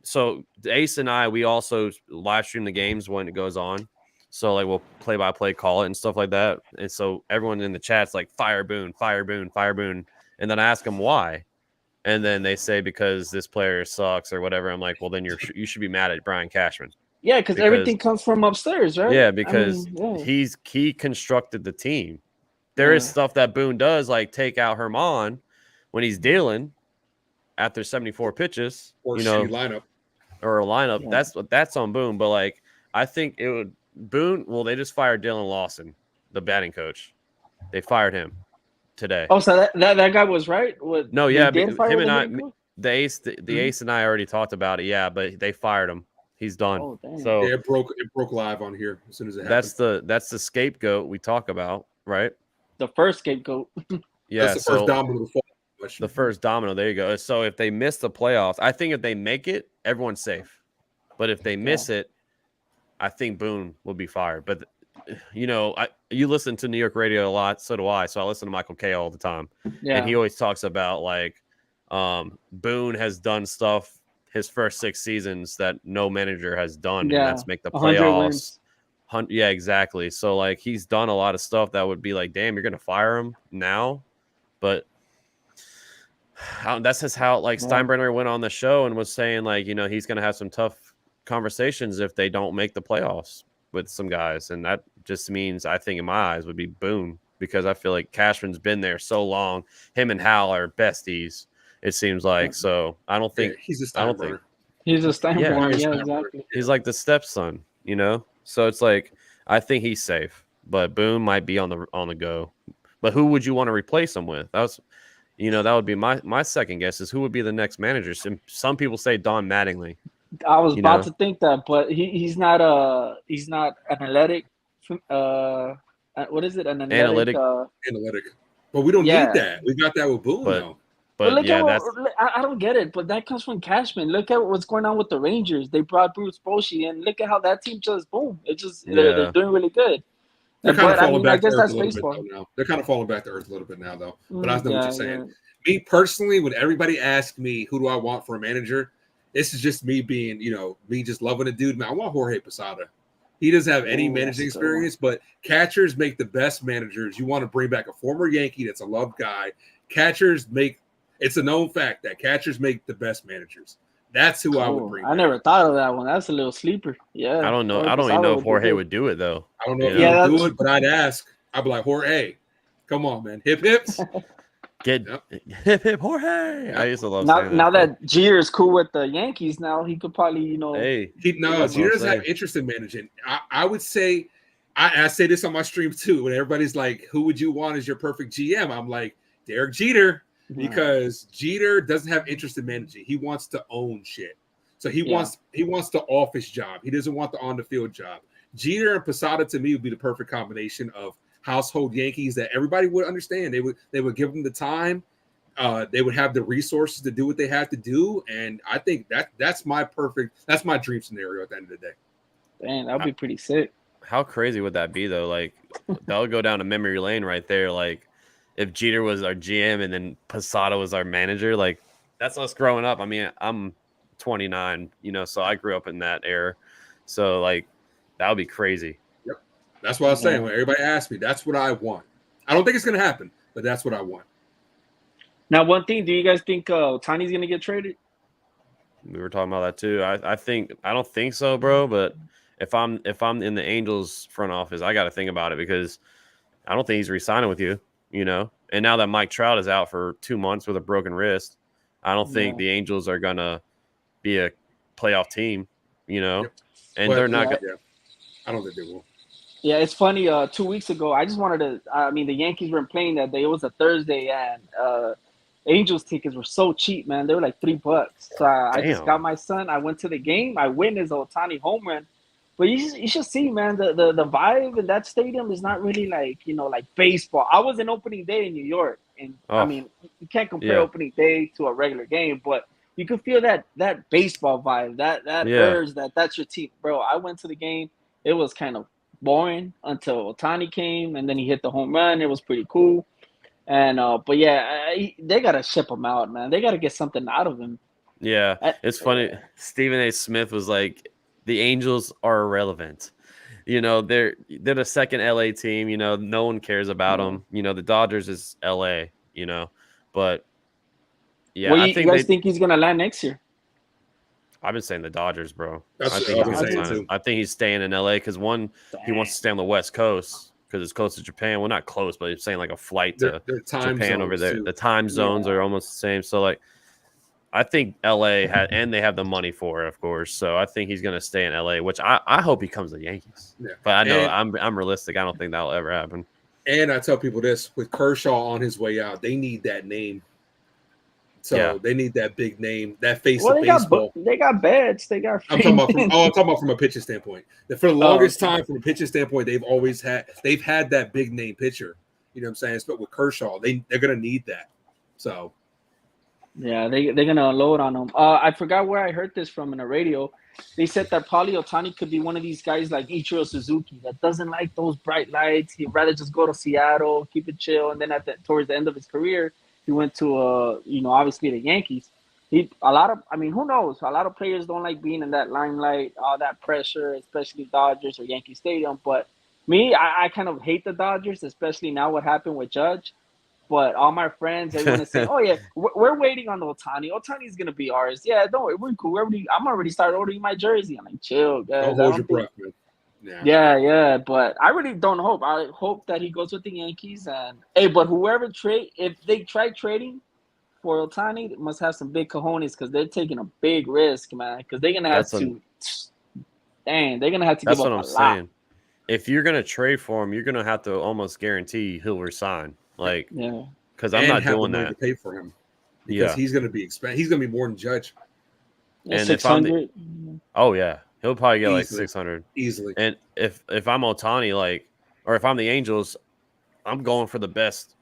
S1: So Ace and I, we also live stream the games when it goes on. So like we'll play by play call it and stuff like that. And so everyone in the chat's like fire Boone, fire Boone, fire Boone. And then I ask them why. And then they say because this player sucks or whatever. I'm like, well then you should be mad at Brian Cashman.
S7: Yeah, because everything comes from upstairs, right?
S1: Yeah, because he constructed the tean. There is stuff that Boone does, like take out Herman when he's dealing after 74 pitches,
S2: or
S1: lineup or a lineup. Yeah. That's on Boone. But like, I think it would Boone. Well, they just fired Dylan Lawson, the batting coach. They fired him today.
S7: Oh, so that guy was right.
S1: No, yeah, him and I, the ace and I already talked about it. Yeah, but they fired him. He's done.
S7: Oh,
S1: so
S2: it broke live on here as soon as it happened.
S1: That's the scapegoat we talk about, right?
S7: The first scapegoat.
S1: Yeah,
S2: that's the first domino.
S1: The first domino. There you go. So if they miss the playoffs, I think if they make it, everyone's safe. But if they miss it, I think Boone will be fired. But you listen to New York radio a lot, so do I. So I listen to Michael Kay all the time, and he always talks about like Boone has done stuff his first 6 seasons that no manager has done, and that's make the playoffs. Yeah, exactly. So like he's done a lot of stuff that would be like, damn, you're gonna fire him now, but that's just how like Steinbrenner went on the show and was saying like he's gonna have some tough conversations if they don't make the playoffs with some guys, and that just means I think in my eyes would be Boone because I feel like Cashman's been there so long. Him and Hal are besties. It seems like so. I don't think
S2: he's a Steinbrenner.
S7: He's a Steinbrenner. Yeah, exactly.
S1: He's like the stepson, So it's like I think he's safe, but Boone might be on the go. But who would you want to replace him with? That would be my second guess is who would be the next manager. Some people say Don Mattingly.
S7: I was about to think that, but he's not analytic. What is it? An analytic.
S2: Analytic. But we don't need that. We got that with Boone though.
S7: But I don't get it. But that comes from Cashman. Look at what's going on with the Rangers. They brought Bruce Bochy, and look at how that team just boom. It just they're doing really good.
S2: They're kind of falling back to earth a little bit now. They're kind of falling back to earth a little bit now, though. But I know what you're saying. Me personally, when everybody asks me who do I want for a manager, this is just me being, me just loving a dude. Man, I want Jorge Posada. He doesn't have any managing experience, but catchers make the best managers. You want to bring back a former Yankee that's a loved guy. It's a known fact that catchers make the best managers. That's who I would bring.
S7: I never thought of that one. That's a little sleeper. Yeah.
S1: I don't know. I don't even know if Jorge would do it though.
S2: I don't know if he would do it, but I'd ask. I'd be like, Jorge, come on, man. Hip hips.
S1: Hip hip Jorge. I used to love
S7: now that Jeter is cool with the Yankees, now he could probably,
S2: Jeter doesn't have interest in managing. I would say I say this on my stream too, when everybody's like, who would you want as your perfect GM? I'm like, Derek Jeter. Because Jeter doesn't have interest in managing. He wants to own shit. So he wants the office job. He doesn't want the on-the-field job. Jeter and Posada to me would be the perfect combination of household Yankees that everybody would understand. They would give them the time. They would have the resources to do what they have to do. And I think that's my dream scenario at the end of the day.
S7: Dang, that would be pretty sick.
S1: How crazy would that be though? Like that would go down a memory lane right there. Like if Jeter was our GM and then Posada was our manager, like that's us growing up. I mean, I'm 29, so I grew up in that era. So like that would be crazy.
S2: Yep. That's what I was saying. When everybody asks me, that's what I want. I don't think it's going to happen, but that's what I want.
S7: Now, one thing, do you guys think Tony's going to get traded?
S1: We were talking about that too. I don't think so, bro. But if I'm in the Angels front office, I got to think about it because I don't think he's re-signing with you, you know. And now that Mike Trout is out for 2 months with a broken wrist, I don't think the Angels are going to be a playoff team, you know.
S2: Yep.
S1: And
S2: But,
S1: they're not
S2: yeah, I don't think they will.
S7: Yeah, it's funny. 2 weeks ago, I just wanted to. I mean, the Yankees weren't playing that day. It was a Thursday, and Angels tickets were so cheap, man. They were like $3. So I just got my son. I went to the game. I witnessed Ohtani home run. But you should see, man, the vibe in that stadium is not really like, like baseball. I was in opening day in New York, and I mean, you can't compare opening day to a regular game, but you can feel that baseball vibe, that urge that's your team, bro. I went to the game. It was kind of boring until Ohtani came, and then he hit the home run. It was pretty cool. And but yeah, they gotta ship him out, man. They gotta get something out of him.
S1: Yeah, it's funny. Stephen A. Smith was like, the Angels are irrelevant. You know, they're the second LA team. You know, no one cares about them. You know, the Dodgers is LA. You know, but yeah,
S7: I think you guys think he's gonna land next year?
S1: I've been saying the Dodgers, bro.
S2: That's
S1: I think he's staying in LA because he wants to stay on the West Coast because it's close to Japan. Well, not close, but it's saying like a flight to Japan over there. The time zones are almost the same. So like, I think LA and they have the money for it, of course. So I think he's going to stay in LA, which I hope he comes to the Yankees. Yeah. But I know I'm realistic. I don't think that'll ever happen.
S2: And I tell people this, with Kershaw on his way out, they need that name. So they need that big name, that face of baseball.
S7: They got beds. They got.
S2: I'm talking about from a pitching standpoint. For the longest time, from a pitching standpoint, they've had that big name pitcher. You know what I'm saying? But with Kershaw, they're gonna need that. So
S7: yeah, they're gonna unload on him. I forgot where I heard this from in the radio. They said that probably Ohtani could be one of these guys like Ichiro Suzuki that doesn't like those bright lights. He'd rather just go to Seattle, keep it chill, and then towards the end of his career, he went to obviously the Yankees. Who knows? A lot of players don't like being in that limelight, all that pressure, especially Dodgers or Yankee Stadium. But me, I kind of hate the Dodgers, especially now what happened with Judge. But all my friends, they want to say, "Oh yeah, we're waiting on Ohtani. Ohtani's gonna be ours." Yeah, don't worry, we're cool. I'm already started ordering my jersey. I'm like, chill, guys.
S2: Don't hold your breath, man.
S7: Yeah, but I really don't hope. I hope that he goes with the Yankees. And but whoever if they try trading for Ohtani, they must have some big cojones because they're taking a big risk, man. Because they're gonna have to. They're gonna have to give up a lot. That's what I'm saying.
S1: If you're gonna trade for him, you're gonna have to almost guarantee he'll resign. Like, because I'm not doing that.
S2: To pay for him because he's gonna be expensive. He's gonna be more than Judge.
S7: And 600.
S1: He'll probably get like 600
S2: easily.
S1: And if I'm Ohtani, or if I'm the Angels, I'm going for the best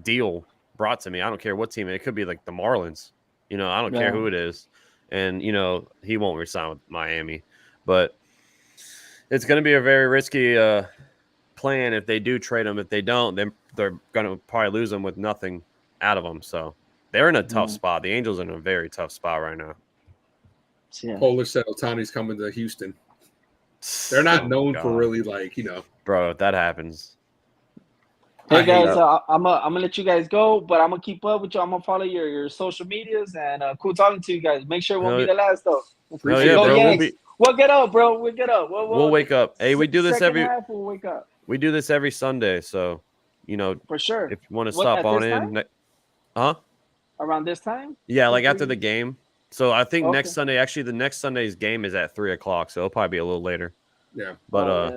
S1: deal brought to me. I don't care what team. It could be like the Marlins. You know, I don't care who it is. And he won't resign with Miami, but it's going to be a very risky plan if they do trade him. If they don't, then they're going to probably lose him with nothing out of them. So they're in a tough spot. The Angels are in a very tough spot right now.
S7: Yeah.
S2: Polish said Ohtani's coming to Houston. They're not known for really
S1: Bro, if that happens.
S7: Hey guys, I'm gonna let you guys go, but I'm gonna keep up with you. I'm gonna follow your social medias and cool talking to you guys. Make sure it won't be the last though.
S1: Hell yeah, bro.
S7: We'll get up, bro. We'll get up.
S1: We'll wake up. Hey, we do this every.
S7: We'll wake up.
S1: We do this every Sunday, so
S7: for sure.
S1: If you want to stop on in,
S7: around this time?
S1: Yeah, like after the game. So I think next Sunday, actually, the next Sunday's game is at 3:00, so it'll probably be a little later.
S2: Yeah,
S1: but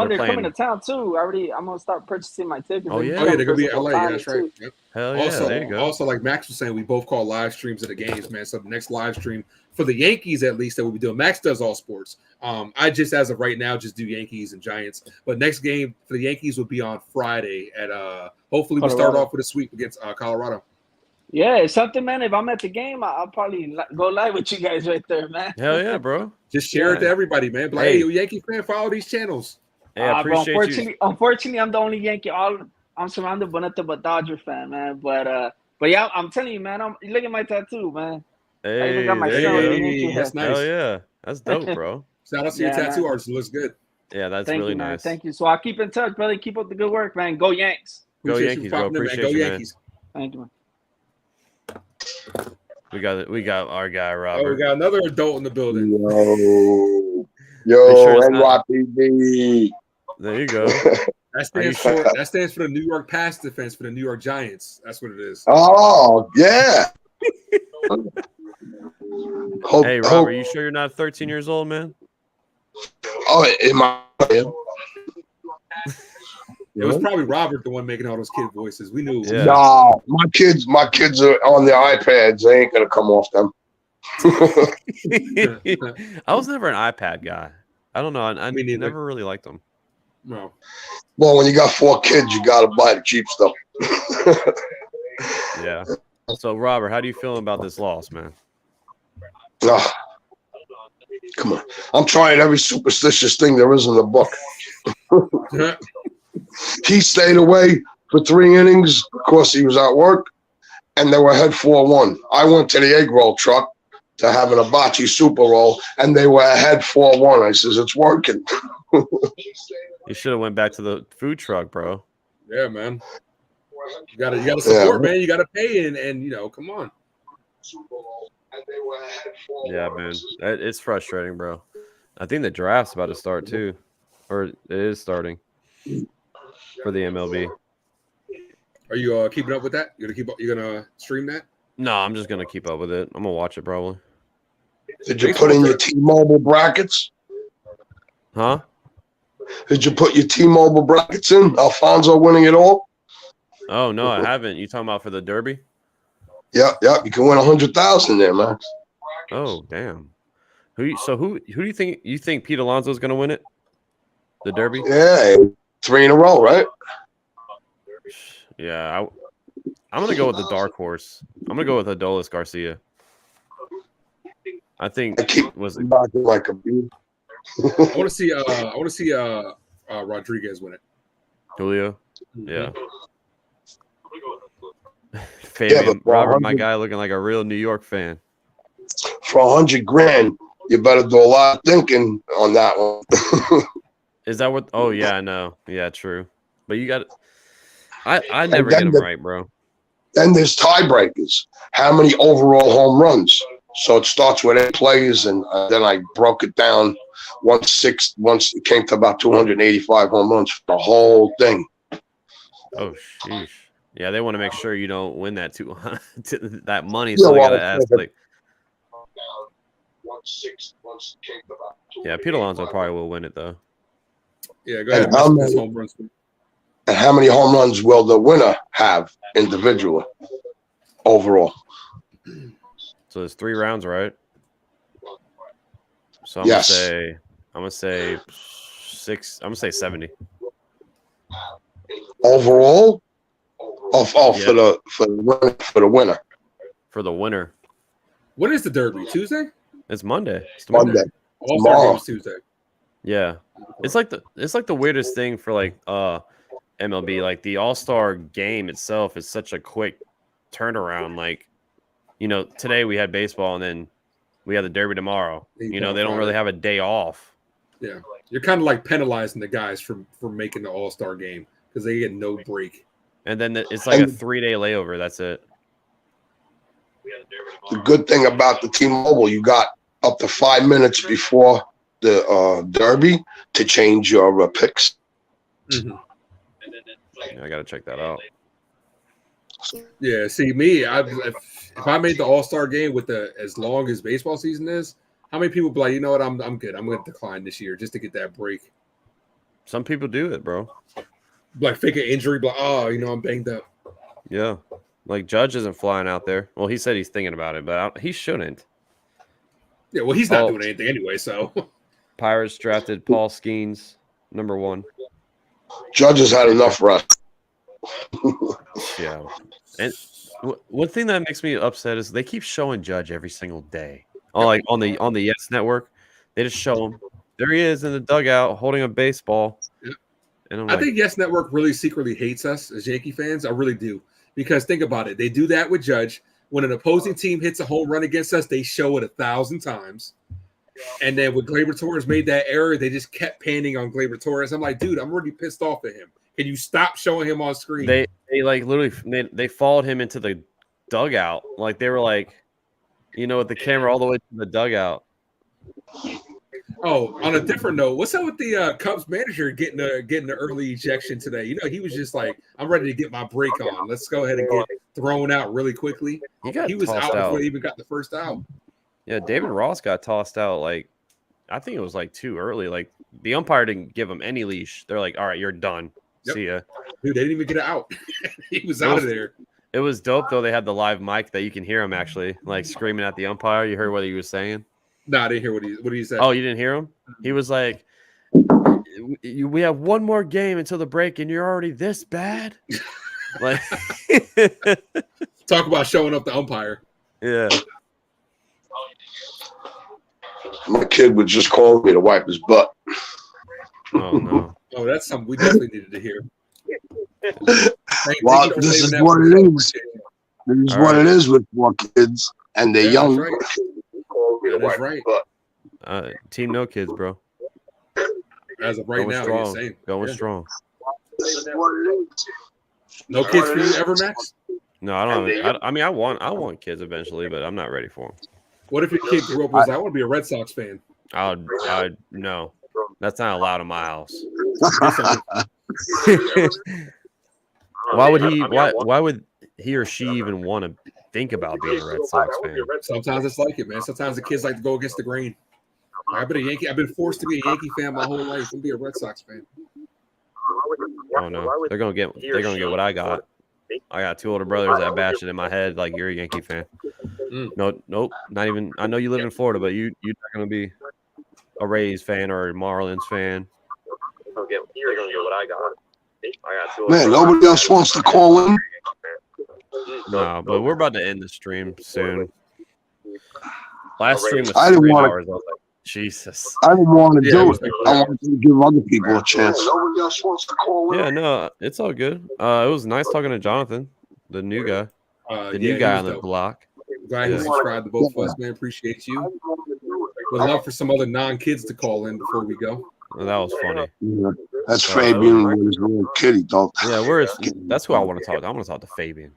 S7: they're coming to town too. I'm gonna start purchasing my tickets.
S2: They're gonna be in LA. Yeah, that's right. Yep.
S1: Hell yeah, there you go.
S2: Also, like Max was saying, we both call live streams of the games, man. So the next live stream for the Yankees, at least, that we'll be doing. Max does all sports. I just, as of right now, just do Yankees and Giants. But next game for the Yankees will be on Friday at hopefully we start off with a sweep against Colorado.
S7: Yeah, it's something, man. If I'm at the game, I'll probably go live with you guys right there, man.
S1: Hell yeah, bro.
S2: Just share it to everybody, man. But like, hey, you Yankee fan, follow these channels.
S1: Hey, I appreciate you.
S7: Unfortunately, I'm the only Yankee. I'm surrounded by nothing but Dodger fan, man. But yeah, I'm telling you, man. Look at my tattoo, man.
S1: Hey,
S7: I even got my son.
S2: That's nice.
S1: Hell yeah, that's dope, bro.
S2: Shout out to your tattoo artist. It looks good.
S1: Yeah, that's
S7: Thank
S1: really
S7: you, man.
S1: nice.
S7: Thank you. So I'll keep in touch, brother. Keep up the good work, man. Go Yanks.
S1: Go Yankees, bro. Appreciate you,
S2: Yankees.
S1: Man.
S7: Thank you, man.
S1: We got our guy Robert.
S2: Oh, we got another adult in the building.
S8: Yo, NYPD.
S1: There you go.
S2: That stands for the New York Pass Defense for the New York Giants. That's what it is.
S8: Oh, yeah.
S1: Hey, Robert, you sure you're not 13 years old, man?
S8: Oh, am I?
S2: It was probably Robert, the one making all those kid voices. We knew.
S1: Yeah.
S8: No, my kids are on their iPads. They ain't gonna come off them.
S1: I was never an iPad guy. I don't know. I
S2: Me neither.
S1: never really liked them.
S2: No.
S8: Well, when you got 4 kids, you gotta buy the cheap stuff.
S1: Yeah. So, Robert, how do you feel about this loss, man?
S8: Ah, come on. I'm trying every superstitious thing there is in the book. He stayed away for 3 innings because he was at work, and they were ahead 4-1. I went to the egg roll truck to have an hibachi super roll, and they were ahead 4-1. I says, it's working.
S1: You should have went back to the food truck, bro.
S2: Yeah, man. You gotta support, man. You gotta pay and you know, come on.
S1: Yeah, man. It's frustrating, bro. I think the draft's about to start too. Or it is starting for the MLB.
S2: Are you keeping up with that? You gonna stream that?
S1: No, I'm just gonna keep up with it. I'm gonna watch it probably.
S8: Did you put in your T-Mobile brackets?
S1: Huh?
S8: Did you put your T-Mobile brackets in? Alfonso winning it all?
S1: Oh no, I haven't. You talking about for the Derby?
S8: Yep. You can win 100,000 there, Max.
S1: Oh damn. Who do you think Pete Alonso's gonna win it? The Derby?
S8: Yeah, 3 in a row, right?
S1: Yeah, I'm gonna go with the dark horse. I'm gonna go with Adolis Garcia. I think was it
S8: knocking like a bee.
S2: I want to see Rodriguez win it.
S1: Julio? Yeah. Fabian, Robert, my guy, looking like a real New York fan.
S8: For $100,000, you better do a lot of thinking on that one.
S1: Is that what? Oh yeah, I know. Yeah, true. But you got. I never get them right, bro.
S8: Then there's tiebreakers. How many overall home runs? So it starts with 8 plays, and then I broke it down. Once it came to about 285 home runs for the whole thing.
S1: Oh sheesh. Yeah, they want to make sure you don't win that that money. So they gotta ask like. Yeah, Pete Alonso probably will win it though.
S2: Yeah, go ahead.
S8: And how many home runs will the winner have individually overall?
S1: So there's 3 rounds, right? So I'm gonna say 6. I'm gonna say 70
S8: overall. For the winner.
S1: For the winner.
S2: When is the Derby? Tuesday?
S1: It's Monday. It's
S8: Monday.
S2: All-Star game is Tuesday.
S1: Yeah, it's like the weirdest thing for like MLB. Like the All-Star game itself is such a quick turnaround. Like, you know, today we had baseball and then we have the Derby tomorrow. You know, they don't really have a day off.
S2: Yeah, you're kind of like penalizing the guys for making the All-Star game because they get no break.
S1: And then it's like a 3-day layover. That's it.
S8: The good thing about the T-Mobile, you got up to 5 minutes before the Derby to change your picks.
S2: Mm-hmm.
S1: Yeah, I gotta check that out.
S2: Yeah, see me. If I made the All-Star game with as long as baseball season is, how many people be like, you know what, I'm good. I'm going to decline this year just to get that break.
S1: Some people do it, bro.
S2: Like fake an injury, but you know, I'm banged up.
S1: Yeah, like Judge isn't flying out there. Well, he said he's thinking about it, but he shouldn't.
S2: Yeah, well, he's not doing anything anyway. So
S1: Pirates drafted Paul Skeens, number 1.
S8: Judge has had enough rest.
S1: Yeah, and one thing that makes me upset is they keep showing Judge every single day. Like on the Yes Network, they just show him. There he is in the dugout holding a baseball.
S2: Yep.
S1: And
S2: I think Yes Network really secretly hates us as Yankee fans. I really do. Because think about it. They do that with Judge. When an opposing team hits a home run against us, they show it 1,000 times. And then when Gleyber Torres made that error, they just kept panning on Gleyber Torres. I'm like, dude, I'm already pissed off at him. Can you stop showing him on screen?
S1: They like literally they followed him into the dugout. Like they were like, you know, with the camera all the way to the dugout.
S2: Oh, on a different note, what's up with the Cubs manager getting the early ejection today? You know, he was just like, "I'm ready to get my break on. Let's go ahead and get thrown out really quickly."
S1: He
S2: was
S1: tossed
S2: out before he even got the first out.
S1: Yeah, David Ross got tossed out. Like, I think it was like too early. Like the umpire didn't give him any leash. They're like, "All right, you're done.
S2: Yep.
S1: See ya."
S2: Dude, they didn't even get it out. He was out of there.
S1: It was dope though. They had the live mic that you can hear him actually like screaming at the umpire. You heard what he was saying?
S2: No, I didn't hear what he said.
S1: Oh, you didn't hear him? He was like, "We have one more game until the break, and you're already this bad." Like,
S2: talk about showing up the umpire.
S1: Yeah.
S8: My kid would just call me to wipe his butt.
S1: Oh no.
S2: Oh, that's something we definitely needed to hear.
S8: Well, this is what it is. This is what it is with 4 kids, and they're young.
S2: That's right.
S1: Team no kids, bro.
S2: As of right now,
S1: strong.
S2: you're saying.
S1: Going strong.
S2: No kids for you ever, Max?
S1: No, I don't. I mean, I want kids eventually, but I'm not ready for them.
S2: What if your kid grew up and was like, I want to be a Red Sox fan?
S1: No. That's not allowed in my house. Why would he? Why would he or she even want to think about being a Red Sox fan?
S2: Sometimes it's like it, man. Sometimes the kids like to go against the grain. I've been a Yankee. I've been forced to be a Yankee fan my whole life and be a Red Sox fan.
S1: Oh no, they're gonna get what I got. I got 2 older brothers that bash it in my head like you're a Yankee fan. Nope, not even. I know you live in Florida, but you're not gonna be a Rays fan or a Marlins fan. They're gonna get what I got.
S8: Man, nobody else wants to call in.
S1: No, but we're about to end the stream soon. Last stream was
S8: I didn't
S1: 3
S8: want
S1: hours. I was like, Jesus.
S8: I didn't want to do it. I wanted to give other people a chance. Nobody else wants to call in.
S1: Yeah, no, it's all good. It was nice talking to Jonathan, the new guy, new guy on the block.
S2: Glad you subscribed to both of us, man. Appreciate you. Would love for some other non-kids to call in before we go.
S1: Well, that was funny.
S8: Yeah, that's Fabian with his little kitty dog.
S1: Yeah, that's who I want to talk to. I want to talk to Fabian.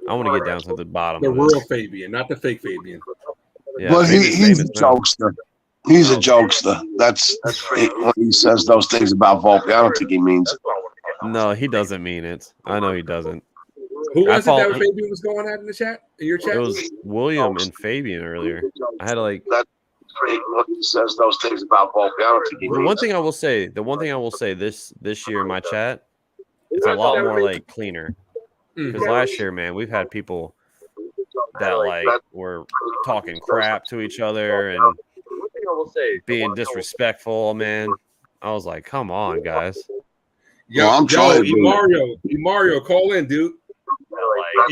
S1: I want to get down to the bottom.
S2: The
S1: of
S2: real
S1: this.
S2: Fabian, not the fake Fabian.
S1: Yeah,
S8: But he's a jokester. He's a jokester. That's when he says those things about Volpe. I don't think he means it.
S1: No, he doesn't mean it. I know he doesn't.
S2: Who was it that Fabian was going at in the chat? In your chat?
S1: It was William and Fabian earlier. I had to like.
S8: When he says those things about Volpe, I don't think he means
S1: The one thing I will say this year in my chat, it's a lot more like cleaner. Because last year, man, we've had people that like were talking crap to each other and being disrespectful, man. I was like, come on, guys.
S2: I'm trying. Mario, call in, dude.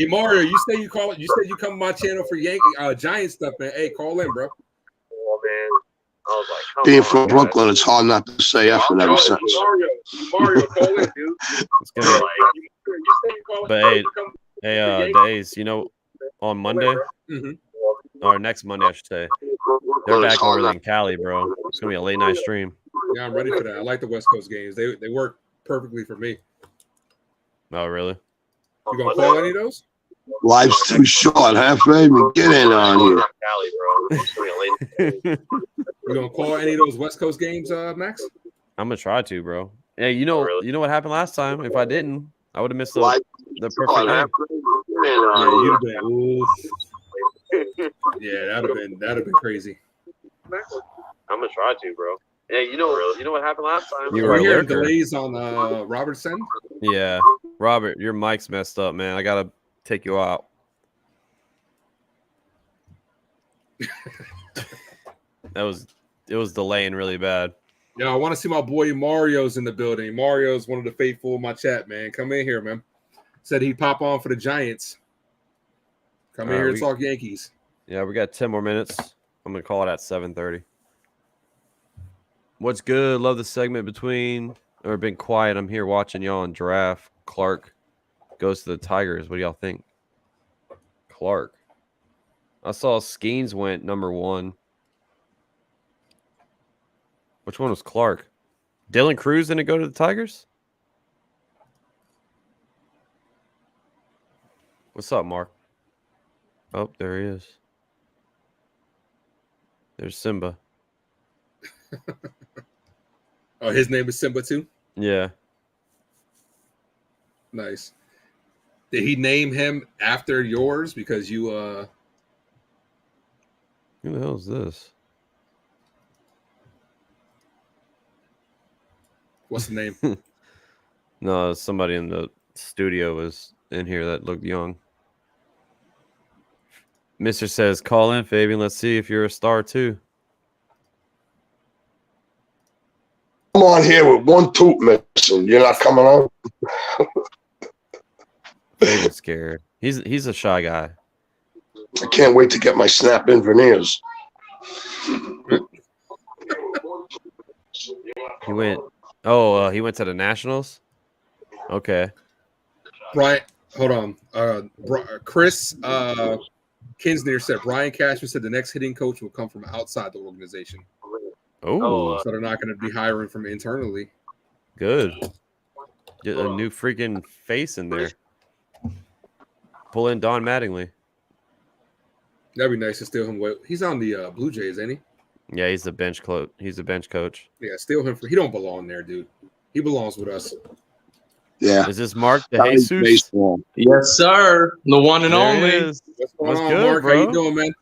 S2: Mario, you say you call it. You said you come to my channel for Giant stuff, man. Hey, call in, bro.
S8: Being from Brooklyn, it's hard not to say F in every sentence.
S2: Mario, call in, dude.
S1: But hey, Days, on Monday, or next Monday, I should say, they're back over there in Cali, bro. It's gonna be a late night stream.
S2: Yeah, I'm ready for that. I like the West Coast games. They work perfectly for me.
S1: Oh, really?
S2: You gonna call any of those?
S8: Life's too short, huh, Fabian? Get in on here.
S2: You gonna call any of those West Coast games, Max?
S1: I'm gonna try to, bro. Hey, you know what happened last time? If I didn't, I would have missed the perfect game.
S2: Yeah, you'd have been. Oof. Yeah, that'd have been crazy.
S1: I'm gonna try to, bro. Hey, you know what happened last time? You
S2: were
S1: were
S2: hearing delays on Robertson.
S1: Yeah, Robert, your mic's messed up, man. I gotta take you out. It was delaying really bad.
S2: Yeah, I want to see my boy Mario's in the building. Mario's one of the faithful in my chat, man. Come in here, man. Said he'd pop on for the Giants. Come in here and talk Yankees.
S1: Yeah, we got 10 more minutes. I'm gonna call it at 7:30. What's good? Love the segment been quiet. I'm here watching y'all on draft. Clark goes to the Tigers. What do y'all think? Clark. I saw Skeens went number 1. Which one was Clark? Dylan Cruz didn't go to the Tigers? What's up, Mark? Oh, there he is. There's Simba.
S2: Oh, his name is Simba too?
S1: Yeah.
S2: Nice. Did he name him after yours? Because you
S1: Who the hell is this?
S2: what's the name?
S1: No, somebody in the studio was in here that looked young. Mister says, call in, Fabian. Let's see if you're a star too.
S8: I'm on here with one tooth missing. You're not coming on?
S1: Fabian's scared. He's a shy guy.
S8: I can't wait to get my snap-in veneers.
S1: He went. Oh, he went to the Nationals. Okay.
S2: Brian, hold on. Chris Kinsner said Brian Cashman said the next hitting coach will come from outside the organization.
S1: Oh,
S2: So they're not going to be hiring from internally.
S1: good. Get a new freaking face in there. Pull in Don Mattingly.
S2: That'd be nice to steal him. He's on the Blue Jays, ain't he?
S1: Yeah, he's the bench coach. He's a bench coach.
S2: Yeah, steal him. He don't belong there, dude. He belongs with us.
S8: Yeah.
S1: Is this Mark the
S8: Johnny
S1: Jesus?
S8: Baseball.
S9: Yes, sir. The one and
S1: There he
S9: only.
S1: is.
S2: What's going
S1: What's
S2: on,
S1: good,
S2: Mark?
S1: bro?
S2: How you doing, man?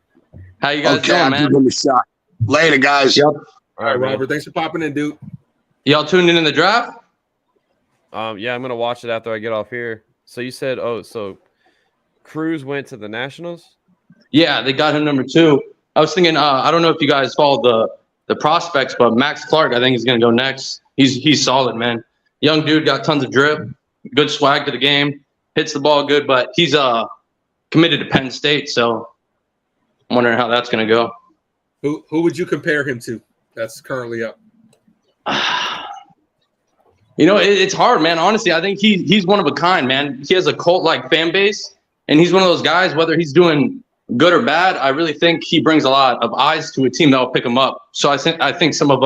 S9: How you guys
S8: Okay,
S9: doing,
S8: I'll
S9: man?
S8: give him a shot. Later, guys.
S9: Yep.
S2: All right,
S1: man.
S2: Robert. Thanks for popping in, dude.
S9: Y'all tuned in the draft?
S1: Yeah, I'm gonna watch it after I get off here. So you said, so Cruz went to the Nationals?
S9: Yeah, they got him number 2. I was thinking, I don't know if you guys followed the prospects, but Max Clark, I think he's gonna go next. He's solid, man. Young dude, got tons of drip, good swag to the game, hits the ball good, but he's committed to Penn State, so I'm wondering how that's gonna go.
S2: Who would you compare him to? That's currently up.
S9: You know, it's hard, man. Honestly, I think he's one of a kind, man. He has a cult-like fan base, and he's one of those guys, whether he's doing good or bad, I really think he brings a lot of eyes to a team that will pick him up. So I think some of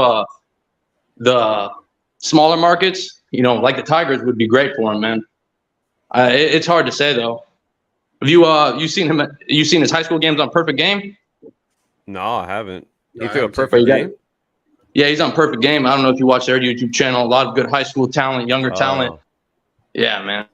S9: the smaller markets, you know, like the Tigers, would be great for him, man. It's hard to say, though. Have you seen him? You seen his high school games on Perfect Game?
S1: No, I haven't.
S2: No,
S1: He
S2: I
S1: threw a
S2: haven't checked
S1: perfect
S9: it out.
S1: game.
S9: Yeah, he's on Perfect Game. I don't know if you watch their YouTube channel. A lot of good high school talent, younger talent. Yeah, man.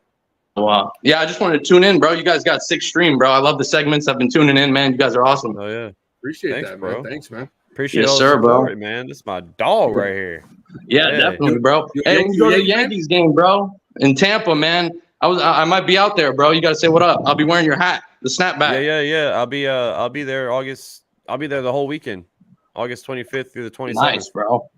S9: Wow. Yeah, I just wanted to tune in, bro. You guys got 6 stream, bro. I love the segments. I've been tuning in, man. You guys are awesome.
S1: Oh yeah.
S2: Appreciate
S1: Thanks,
S2: that,
S1: bro.
S2: man. Thanks, man.
S1: Appreciate
S9: Yes,
S1: all
S9: sir,
S1: the
S9: bro.
S1: support, man. This is my dog right here.
S9: Yeah,
S1: Hey.
S9: definitely, bro.
S2: You-
S9: Hey,
S2: you-
S9: when you go to the
S2: you Yankee fan?
S9: Yankees game, bro, in Tampa, man, I might be out there, bro. You gotta say what up. I'll be wearing your hat, the snapback.
S1: Yeah. I'll be there August. I'll be there the whole weekend, August 25th through the 27th.
S9: Nice, bro.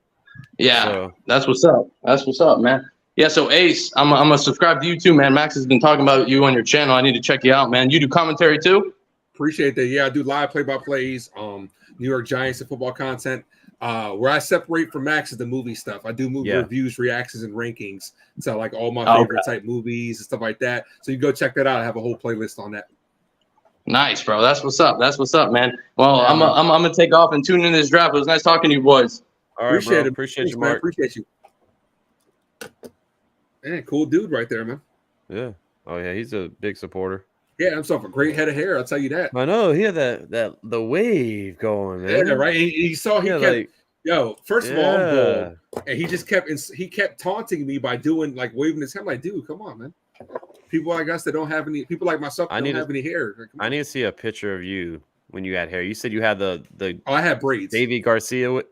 S9: Yeah,
S1: So-
S9: that's what's up. That's what's up, man. Yeah, so Ace, I'm gonna subscribe to you too, man. Max has been talking about you on your channel. I need to check you out, man. You do commentary too?
S2: Appreciate that. Yeah, I do live play-by-plays, New York Giants and football content. Where I separate from Max is the movie stuff. I do movie reviews, reactions, and rankings. So like all my favorite type movies and stuff like that. So you go check that out. I have a whole playlist on that.
S9: Nice, bro. That's what's up. That's what's up, man. Well,
S2: Yeah,
S9: I'm gonna take off and tune in this draft. It was nice talking to you boys.
S1: All right,
S2: Appreciate
S1: bro.
S2: it.
S1: Appreciate
S2: Thanks,
S1: you,
S2: man.
S1: Mark.
S2: Appreciate you. Man, cool dude right there, man.
S1: Yeah. Oh yeah, he's a big supporter.
S2: Yeah, himself a great head of hair. I'll tell you that.
S1: I know he had the wave going, man.
S2: Yeah, right. He saw he
S1: Yeah,
S2: kept.
S1: like-
S2: Yo, first of all, I'm
S1: Yeah.
S2: bald, and he just kept taunting me by doing like waving his hand. I'm like, dude, come on, man. People like us that don't have any, people like myself that don't have any hair. Like, come
S1: I
S2: on.
S1: need to see a picture of you when you had hair. You said you had the
S2: Oh, I had braids.
S1: Davy Garcia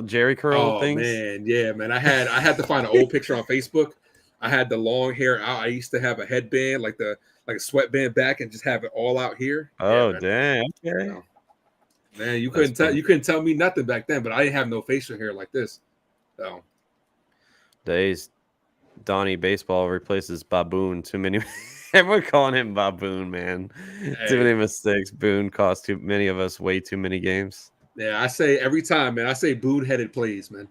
S1: Jerry curl
S2: Oh
S1: things.
S2: man, yeah, man. I had to find an old picture on Facebook. I had the long hair out. I used to have a headband, like a sweatband back, and just have it all out here.
S1: Oh
S2: Yeah,
S1: damn. Okay.
S2: You know. Man, you couldn't tell me nothing back then, but I didn't have no facial hair like this. So
S1: Days Donnie Baseball replaces Baboon. Too many. Everyone calling him Baboon, man. Too many mistakes. Boone cost too many of us way too many games.
S2: yeah, I say every time, man. I say boon-headed plays, man.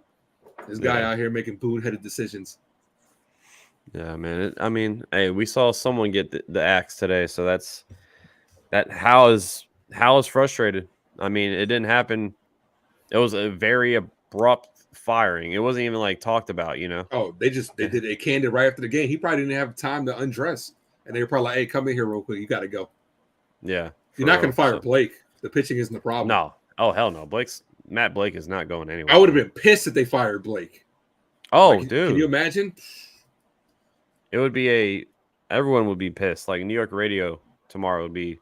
S2: This guy out here making boon-headed decisions.
S1: Yeah, man. I mean, hey, we saw someone get the axe today, so that Hal is frustrated. I mean, it didn't happen. It was a very abrupt firing. It wasn't even like talked about, you know.
S2: Oh, they canned it right after the game. He probably didn't have time to undress, and they were probably like, "Hey, come in here real quick. You got to go."
S1: Yeah,
S2: You're not going to fire Blake. The pitching isn't the problem.
S1: No. Oh hell no. Blake's Matt Blake is not going anywhere.
S2: I would have been pissed if they fired Blake.
S1: Oh,
S2: Like,
S1: dude.
S2: Can you imagine?
S1: It would be everyone would be pissed. Like New York radio tomorrow would be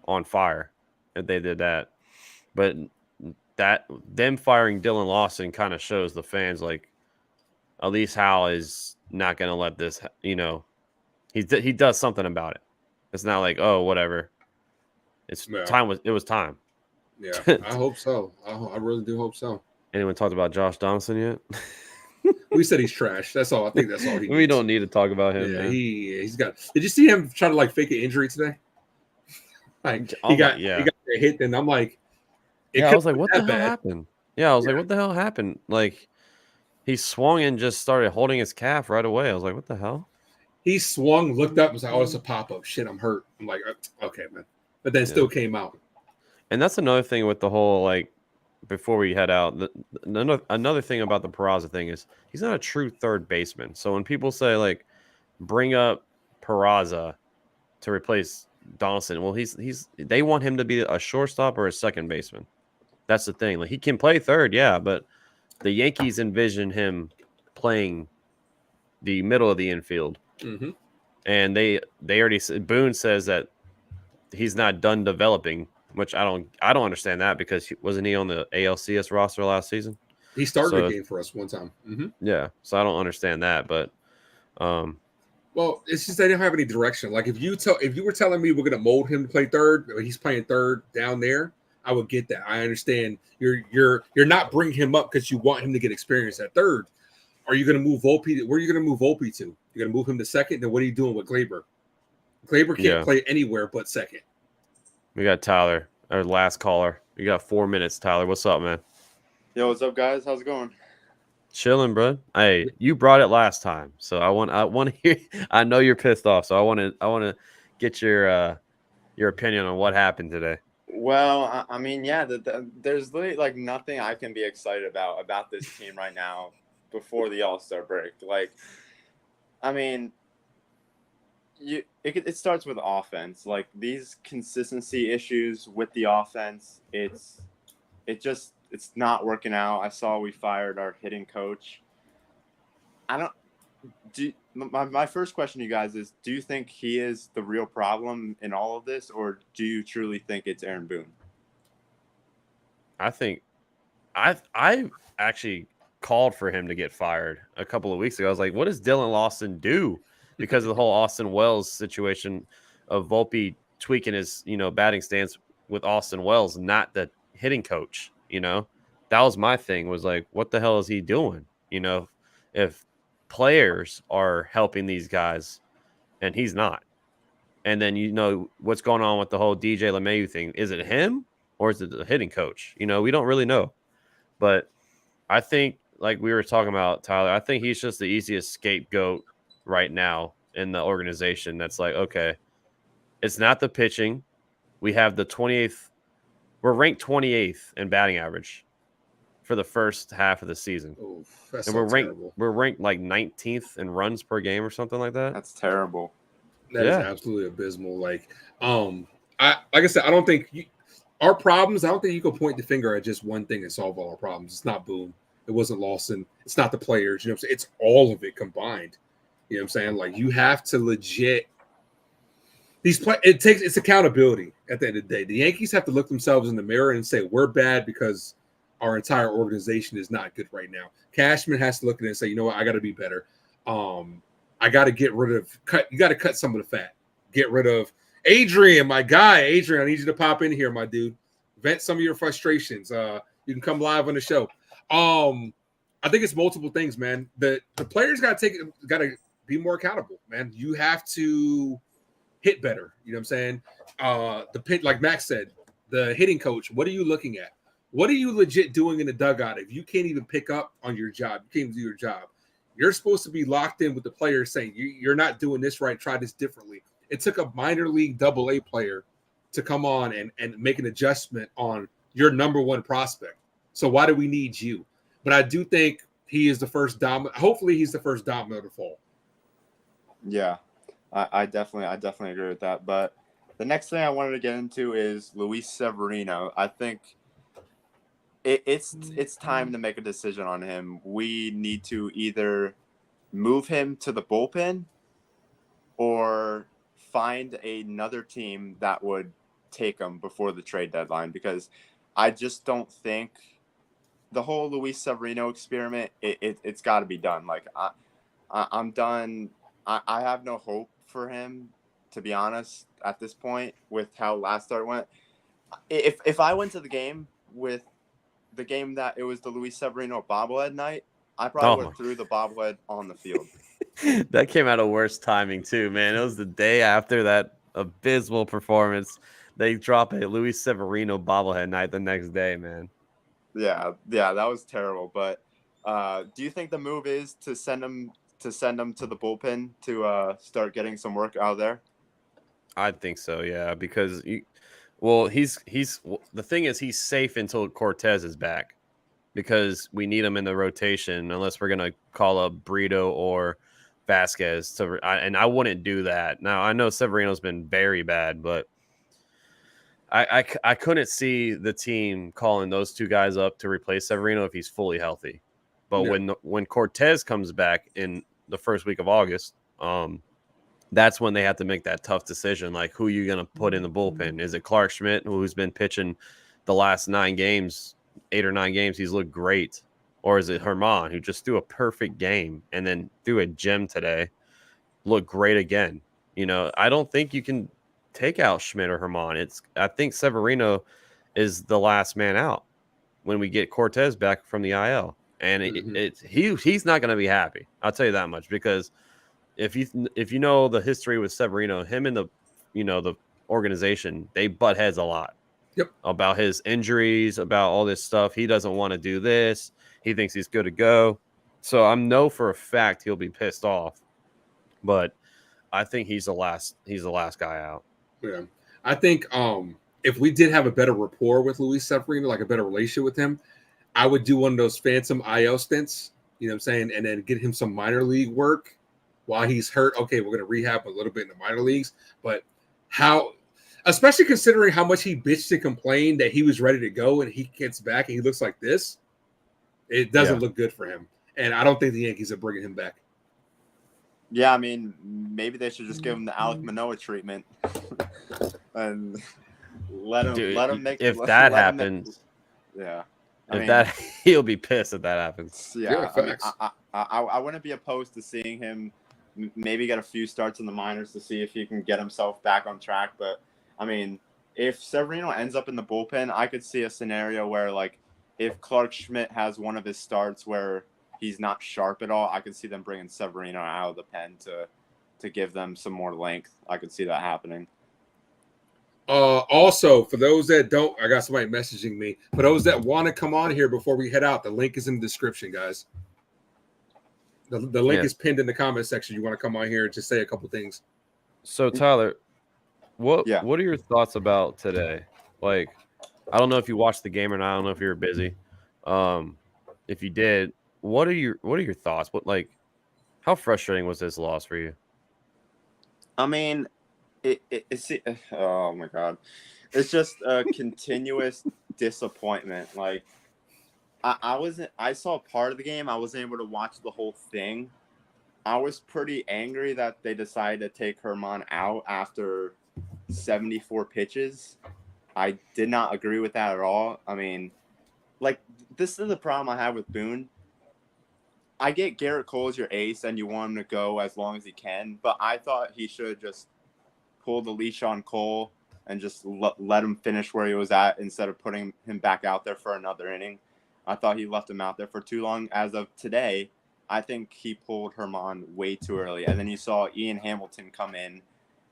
S1: on fire if they did that. But them firing Dylan Lawson kind of shows the fans like at least Hal is not going to let this, he does something about it. It's not like, oh, whatever. It was time.
S2: Yeah, I hope so. I really do hope so.
S1: Anyone talked about Josh Donaldson yet?
S2: We said he's trash. That's all. I think that's all he needs.
S1: We don't need to talk about him.
S2: Yeah,
S1: man.
S2: he's got. Did you see him try to like fake an injury today? Like he got a hit, and I'm like,
S1: I was like, what the hell happened? Yeah, I was like, what the hell happened? Like he swung and just started holding his calf right away. I was like, what the hell?
S2: He swung, looked up, and was like, oh, it's a pop up. Shit, I'm hurt. I'm like, okay, man. But then it still came out.
S1: And that's another thing with the whole like. Before we head out, another thing about the Peraza thing is he's not a true third baseman. So when people say like bring up Peraza to replace Donaldson, well, they want him to be a shortstop or a second baseman. That's the thing. Like he can play third, yeah, but the Yankees envision him playing the middle of the infield, and they already Boone says that he's not done developing. Which I don't understand that because wasn't he on the ALCS roster last season?
S2: He started a game for us one time.
S1: Yeah, so I don't understand that, but
S2: well, it's just they didn't have any direction. Like if you were telling me we're gonna mold him to play third, but he's playing third down there, I would get that. I understand you're not bringing him up because you want him to get experience at third. Are you gonna move Volpe? Where are you gonna move Volpe to? You're gonna move him to second. Then what are you doing with Glaber? Glaber can't play anywhere but second.
S1: We got Tyler, our last caller. You got 4 minutes, Tyler. What's up, man?
S10: Yo, what's up, guys? How's it going?
S1: Chilling, bro. Hey, you brought it last time, so I want to hear. I know you're pissed off, so I want to get your opinion on what happened today.
S10: Well, I mean, yeah, there's literally like nothing I can be excited about this team right now before the All-Star break. Like, I mean. It starts with offense. Like these consistency issues with the offense, it's not working out. I saw we fired our hitting coach. My first question to you guys is, do you think he is the real problem in all of this, or do you truly think it's Aaron Boone?
S1: I think I actually called for him to get fired a couple of weeks ago. I was like, what does Dylan Lawson do? Because of the whole Austin Wells situation of Volpe tweaking his, batting stance with Austin Wells, not the hitting coach, That was my thing, was like, what the hell is he doing? If players are helping these guys and he's not. And then, what's going on with the whole DJ LeMahieu thing. Is it him or is it the hitting coach? We don't really know. But I think, like we were talking about, Tyler, I think he's just the easiest scapegoat right now in the organization. That's like, okay, it's not the pitching. We have the 28th. We're ranked 28th in batting average for the first half of the season.
S2: Oof, that's
S1: and we're ranked like 19th in runs per game or something like that.
S10: That's terrible.
S2: That is absolutely abysmal. Like I said, I don't think our problems. I don't think you can point the finger at just one thing and solve all our problems. It's not Boone. It wasn't Lawson. It's not the players. I'm saying? It's all of it combined. You know what I'm saying? Like you have to legit it's accountability at the end of the day. The Yankees have to look themselves in the mirror and say, we're bad because our entire organization is not good right now. Cashman has to look at it and say, you know what, I got to be better. I got to you got to cut some of the fat. Get rid of Adrian, my guy. Adrian, I need you to pop in here, my dude. Vent some of your frustrations. You can come live on the show. I think it's multiple things, man. The players got to be more accountable, man. You have to hit better. You know what I'm saying? The pit, like Max said, the hitting coach. What are you looking at? What are you legit doing in the dugout if you can't even pick up on your job? You can't even do your job. You're supposed to be locked in with the players saying you're not doing this right. Try this differently. It took a minor league AA player to come on and make an adjustment on your number one prospect. So why do we need you? But I do think he is the first domino. Hopefully he's the first domino to fall.
S10: Yeah, I definitely agree with that. But the next thing I wanted to get into is Luis Severino. I think it's time to make a decision on him. We need to either move him to the bullpen or find another team that would take him before the trade deadline, because I just don't think the whole Luis Severino experiment, it's got to be done. Like, I'm done. I have no hope for him, to be honest, at this point with how last start went. If I went to the game with the game that it was the Luis Severino bobblehead night, I probably would have threw the bobblehead on the field.
S1: That came out of worst timing too, man. It was the day after that abysmal performance. They drop a Luis Severino bobblehead night the next day, man.
S10: Yeah, that was terrible. But do you think the move is to send him to the bullpen to start getting some work out there?
S1: I think so, yeah, because the thing is he's safe until Cortez is back, because we need him in the rotation unless we're gonna call up Brito or Vasquez and I wouldn't do that. Now I know Severino's been very bad, but I couldn't see the team calling those two guys up to replace Severino if he's fully healthy. But when Cortez comes back in the first week of August, that's when they have to make that tough decision. Like, who are you going to put in the bullpen? Is it Clark Schmidt, who's been pitching the last 8 or 9 games? He's looked great. Or is it Herman, who just threw a perfect game and then threw a gem today, looked great again? You know, I don't think you can take out Schmidt or Herman. I think Severino is the last man out when we get Cortez back from the IL. And he's not going to be happy. I'll tell you that much, because if you know the history with Severino, him and the organization, they butt heads a lot.
S2: Yep.
S1: About his injuries, about all this stuff. He doesn't want to do this. He thinks he's good to go. So I know for a fact he'll be pissed off. But I think he's the last guy out.
S2: Yeah. I think if we did have a better rapport with Luis Severino, like a better relationship with him, I would do one of those phantom IL stints, you know what I'm saying, and then get him some minor league work while he's hurt. Okay, we're going to rehab a little bit in the minor leagues. But especially considering how much he bitched and complained that he was ready to go and he gets back and he looks like this, it doesn't look good for him. And I don't think the Yankees are bringing him back.
S10: Yeah, I mean, maybe they should just give him the Alek Manoah treatment and let him make.
S1: If that happens, he'll be pissed if that happens.
S10: Yeah, I wouldn't be opposed to seeing him maybe get a few starts in the minors to see if he can get himself back on track. But I mean, if Severino ends up in the bullpen, I could see a scenario where, like, if Clark Schmidt has one of his starts where he's not sharp at all, I could see them bringing Severino out of the pen to give them some more length. I could see that happening.
S2: Also, for those that don't, I got somebody messaging me. For those that want to come on here before we head out, the link is in the description, guys. The link is pinned in the comment section. You want to come on here and just say a couple things.
S1: So, Tyler, what are your thoughts about today? Like, I don't know if you watched the game or not. I don't know if you were busy. If you did, what are your thoughts? How frustrating was this loss for you?
S10: I mean, it's oh my God, it's just a continuous disappointment. Like, I saw part of the game. I wasn't able to watch the whole thing. I was pretty angry that they decided to take Herman out after 74 pitches. I did not agree with that at all. I mean, like, this is the problem I have with Boone. I get Garrett Cole as your ace and you want him to go as long as he can, but I thought he should just pull the leash on Cole and just let him finish where he was at instead of putting him back out there for another inning. I thought he left him out there for too long. As of today, I think he pulled Herman way too early. And then you saw Ian Hamilton come in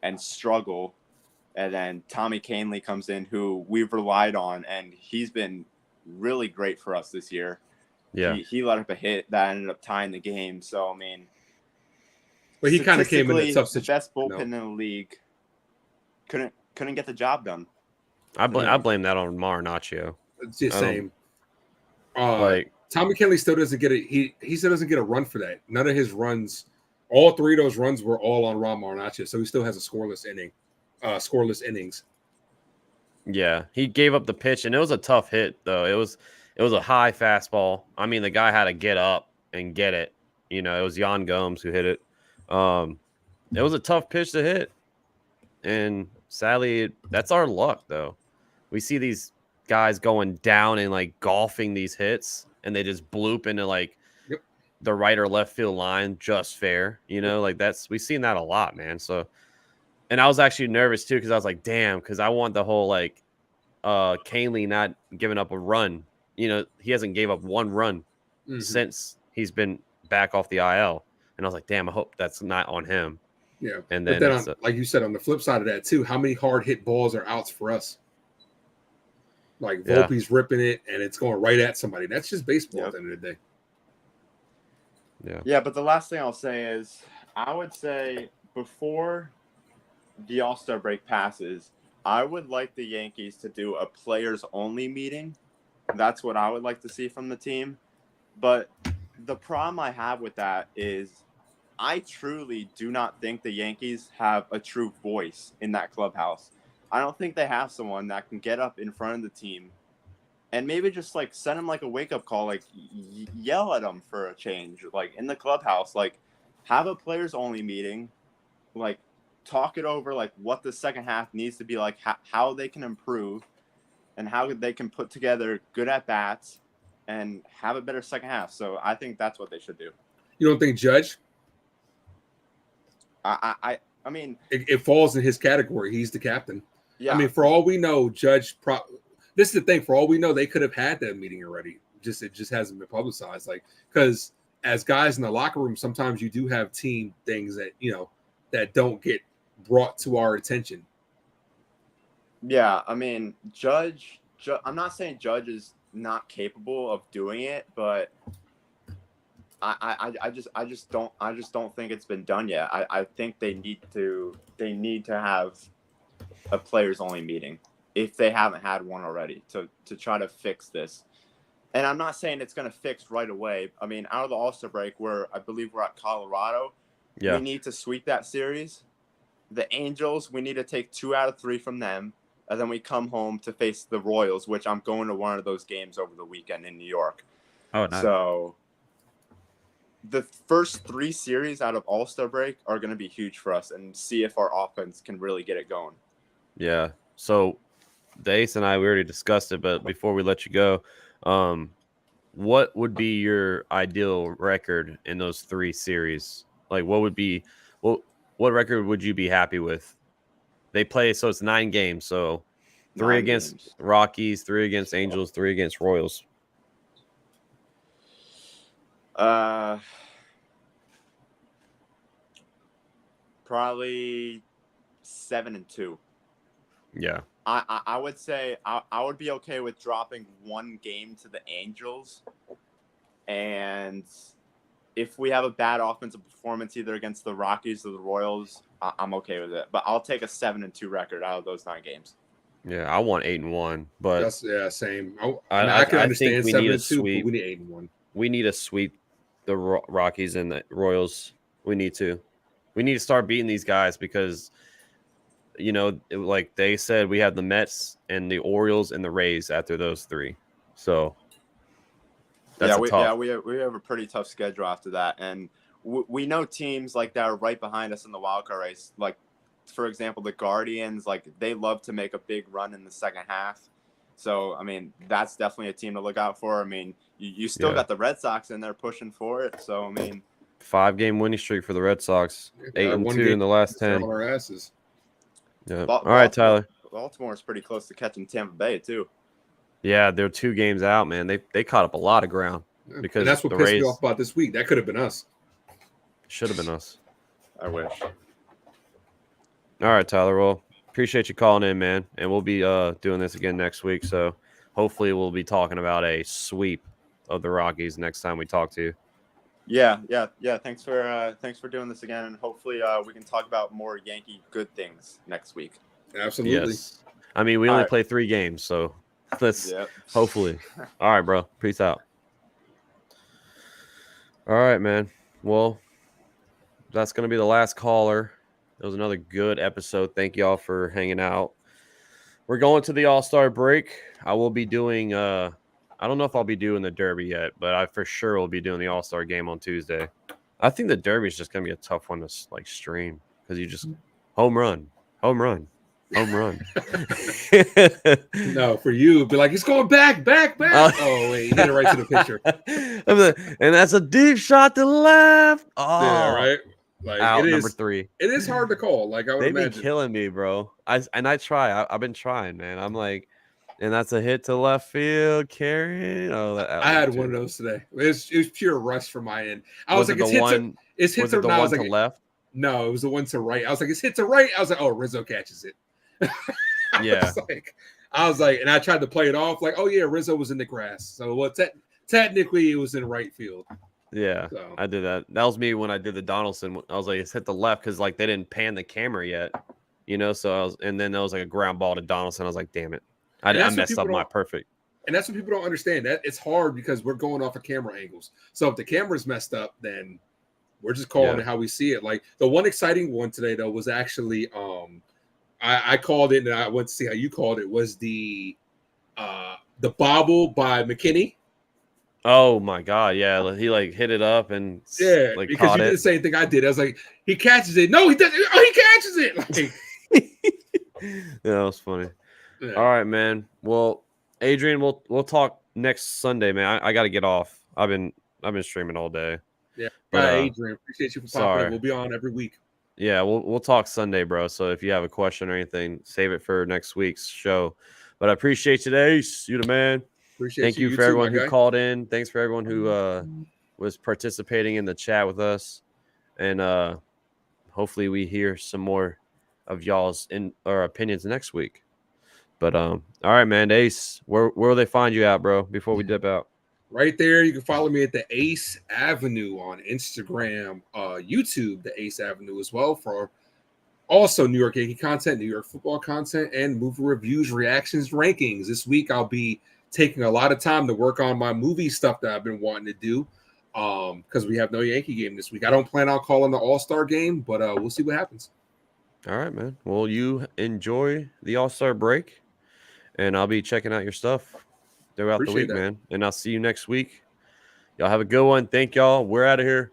S10: and struggle. And then Tommy Kahnle comes in, who we've relied on, and he's been really great for us this year.
S1: Yeah,
S10: he let up a hit that ended up tying the game. So, I mean,
S2: but he kind of came in a tough situation.
S10: The best bullpen in the league couldn't get the job done.
S1: I blame that on Marinaccio.
S2: It's the same. Tommy Kahnle still doesn't get he still doesn't get a run for that. None of his runs, all 3 of those runs were all on Ron Marinaccio, so he still has a scoreless innings.
S1: Yeah, he gave up the pitch, and it was a tough hit though. It was a high fastball. I mean, the guy had to get up and get it. You know, it was Jan Gomes who hit it. It was a tough pitch to hit. And sadly, that's our luck, though. We see these guys going down and like golfing these hits, and they just bloop into like the right or left field line just fair. You know, like we've seen that a lot, man. So, and I was actually nervous too because I was like, damn, because I want the whole like Canely not giving up a run. You know, he hasn't gave up one run since he's been back off the IL. And I was like, damn, I hope that's not on him.
S2: Yeah.
S1: And
S2: but
S1: then
S2: then like you said, on the flip side of that too, how many hard hit balls are outs for us? Like Volpe's ripping it and it's going right at somebody. That's just baseball at the end of the day.
S10: Yeah, but the last thing I'll say is I would say before the All-Star break passes, I would like the Yankees to do a players-only meeting. That's what I would like to see from the team. But the problem I have with that is I truly do not think the Yankees have a true voice in that clubhouse. I don't think they have someone that can get up in front of the team and maybe just like send them like a wake-up call, like yell at them for a change, like in the clubhouse, like have a players-only meeting, like talk it over, like what the second half needs to be like, how they can improve and how they can put together good at-bats and have a better second half. So I think that's what they should do.
S2: You don't think Judge?
S10: I mean,
S2: it falls in his category. He's the captain.
S10: Yeah.
S2: I mean, for all we know, Judge. This is the thing. For all we know, they could have had that meeting already. It just hasn't been publicized. Like, because as guys in the locker room, sometimes you do have team things that that don't get brought to our attention.
S10: Yeah, I mean, Judge. I'm not saying Judge is not capable of doing it, but I just don't think it's been done yet. I think they need to have a players only meeting if they haven't had one already to try to fix this. And I'm not saying it's going to fix right away. I mean, out of the All-Star break, I believe we're at Colorado. Yeah. We need to sweep that series. The Angels, we need to take 2 out of 3 from them. And then we come home to face the Royals, which I'm going to one of those games over the weekend in New York.
S1: Oh, nice.
S10: So the first 3 series out of All-Star break are going to be huge for us and see if our offense can really get it going.
S1: Yeah. So the Ace and I, we already discussed it, but before we let you go, what would be your ideal record in those 3 series? Like, what record would you be happy with? They play, so it's 9 games. So 3 against games. Rockies, 3 against Angels, 3 against Royals.
S10: Probably 7-2.
S1: Yeah.
S10: I would say I would be okay with dropping 1 game to the Angels. And if we have a bad offensive performance either against the Rockies or the Royals, I'm okay with it. But I'll take a 7-2 record out of those 9 games.
S1: Yeah, I want 8-1, but
S2: same.
S1: I
S2: can understand
S1: think we need a
S2: 7-2,
S1: sweep.
S2: but we need 8-1.
S1: We need to sweep the Rockies and the Royals. We need to start beating these guys because, like they said, we have the Mets and the Orioles and the Rays after those 3. So that's
S10: we have a pretty tough schedule after that, and we know teams like that are right behind us in the wild card race. Like, for example, the Guardians, like they love to make a big run in the second half. So, I mean, that's definitely a team to look out for. I mean, you still got the Red Sox in there pushing for it. So, I mean,
S1: 5-game winning streak for the Red Sox, 8-2 in the last 10.
S2: On our asses.
S1: Yeah. All right, Tyler.
S10: Baltimore is pretty close to catching Tampa Bay too.
S1: Yeah, they're 2 games out, man. They caught up a lot of ground because
S2: and that's what pissed me off about this week. That could have been us.
S1: Should have been us.
S10: I wish.
S1: All right, Tyler. Well, appreciate you calling in, man. And we'll be doing this again next week. So hopefully we'll be talking about a sweep of the Rockies next time we talk to you.
S10: Yeah. Thanks for doing this again, and hopefully we can talk about more Yankee good things next week.
S2: Absolutely.
S1: Yes. I mean, we only play 3 games, so let's hopefully. All right, bro. Peace out. All right, man. Well, that's going to be the last caller. It was another good episode. Thank y'all for hanging out. We're going to the All-Star break. I will be doing I I don't know if I'll be doing the Derby yet, but I for sure will be doing the All-Star game on Tuesday. I think the Derby is just gonna be a tough one to like stream because you just home run, home run, home run.
S2: No, for you, it'd be like he's going back. Oh wait, he hit it right to the pitcher.
S1: And that's a deep shot to the left. Oh,
S2: Yeah, right. Like
S1: out
S2: it
S1: number
S2: is.
S1: 3.
S2: It is hard to call. Like I would
S1: They
S2: imagine.
S1: be killing me, bro. I try. I've been trying, man. I'm like, and that's a hit to left field. Carry. Oh, that
S2: I had one of those today. It was pure rush from my end. I was like,
S1: it
S2: it's
S1: the
S2: hit
S1: one?
S2: it's hit
S1: Was it the
S2: I
S1: one
S2: was
S1: to
S2: like,
S1: left?
S2: no, it was the one to right. I was like, it's hit to right. I was like, oh, Rizzo catches it.
S1: Yeah.
S2: I was like, and I tried to play it off like, oh yeah, Rizzo was in the grass. So what? Technically, it was in right field.
S1: Yeah,
S2: So.
S1: I did that. That was me when I did the Donaldson. I was like, it's hit the left because like they didn't pan the camera yet, you know. So and then there was like a ground ball to Donaldson. I was like, damn it, I messed up my perfect.
S2: And that's what people don't understand. That it's hard because we're going off of camera angles. So if the camera's messed up, then we're just calling it how we see it. Like the one exciting one today though was actually I called it and I went to see how you called it was the bobble by McKinney.
S1: Oh my god, yeah, he like hit it up and like
S2: because
S1: caught
S2: you
S1: it.
S2: did the same thing I did. I was like, he catches it. No, he doesn't. Oh, he catches it. Like,
S1: yeah, that was funny.
S2: Yeah.
S1: All right, man. Well, Adrian, we'll talk next Sunday, man. I got to get off. I've been streaming all day.
S2: Yeah,
S1: but,
S2: Adrian, appreciate you for popping in. We'll be on every week.
S1: Yeah, we'll talk Sunday, bro. So if you have a question or anything, save it for next week's show. But I appreciate you, Ace. You the man. Thank you for everyone who called in. Thanks for everyone who was participating in the chat with us. And hopefully we hear some more of y'all's opinions next week. But all right, man. Ace, where will they find you at, bro, before we dip out?
S2: Right there. You can follow me at the Ace Avenue on Instagram, YouTube, the Ace Avenue as well, for also New York Yankee content, New York football content, and movie reviews, reactions, rankings. This week I'll be taking a lot of time to work on my movie stuff that I've been wanting to do because we have no Yankee game this week. I don't plan on calling the All-Star game, but we'll see what happens.
S1: All right, man. Well, you enjoy the All-Star break, and I'll be checking out your stuff throughout the week, man. And I'll see you next week. Y'all have a good one. Thank y'all. We're out of here.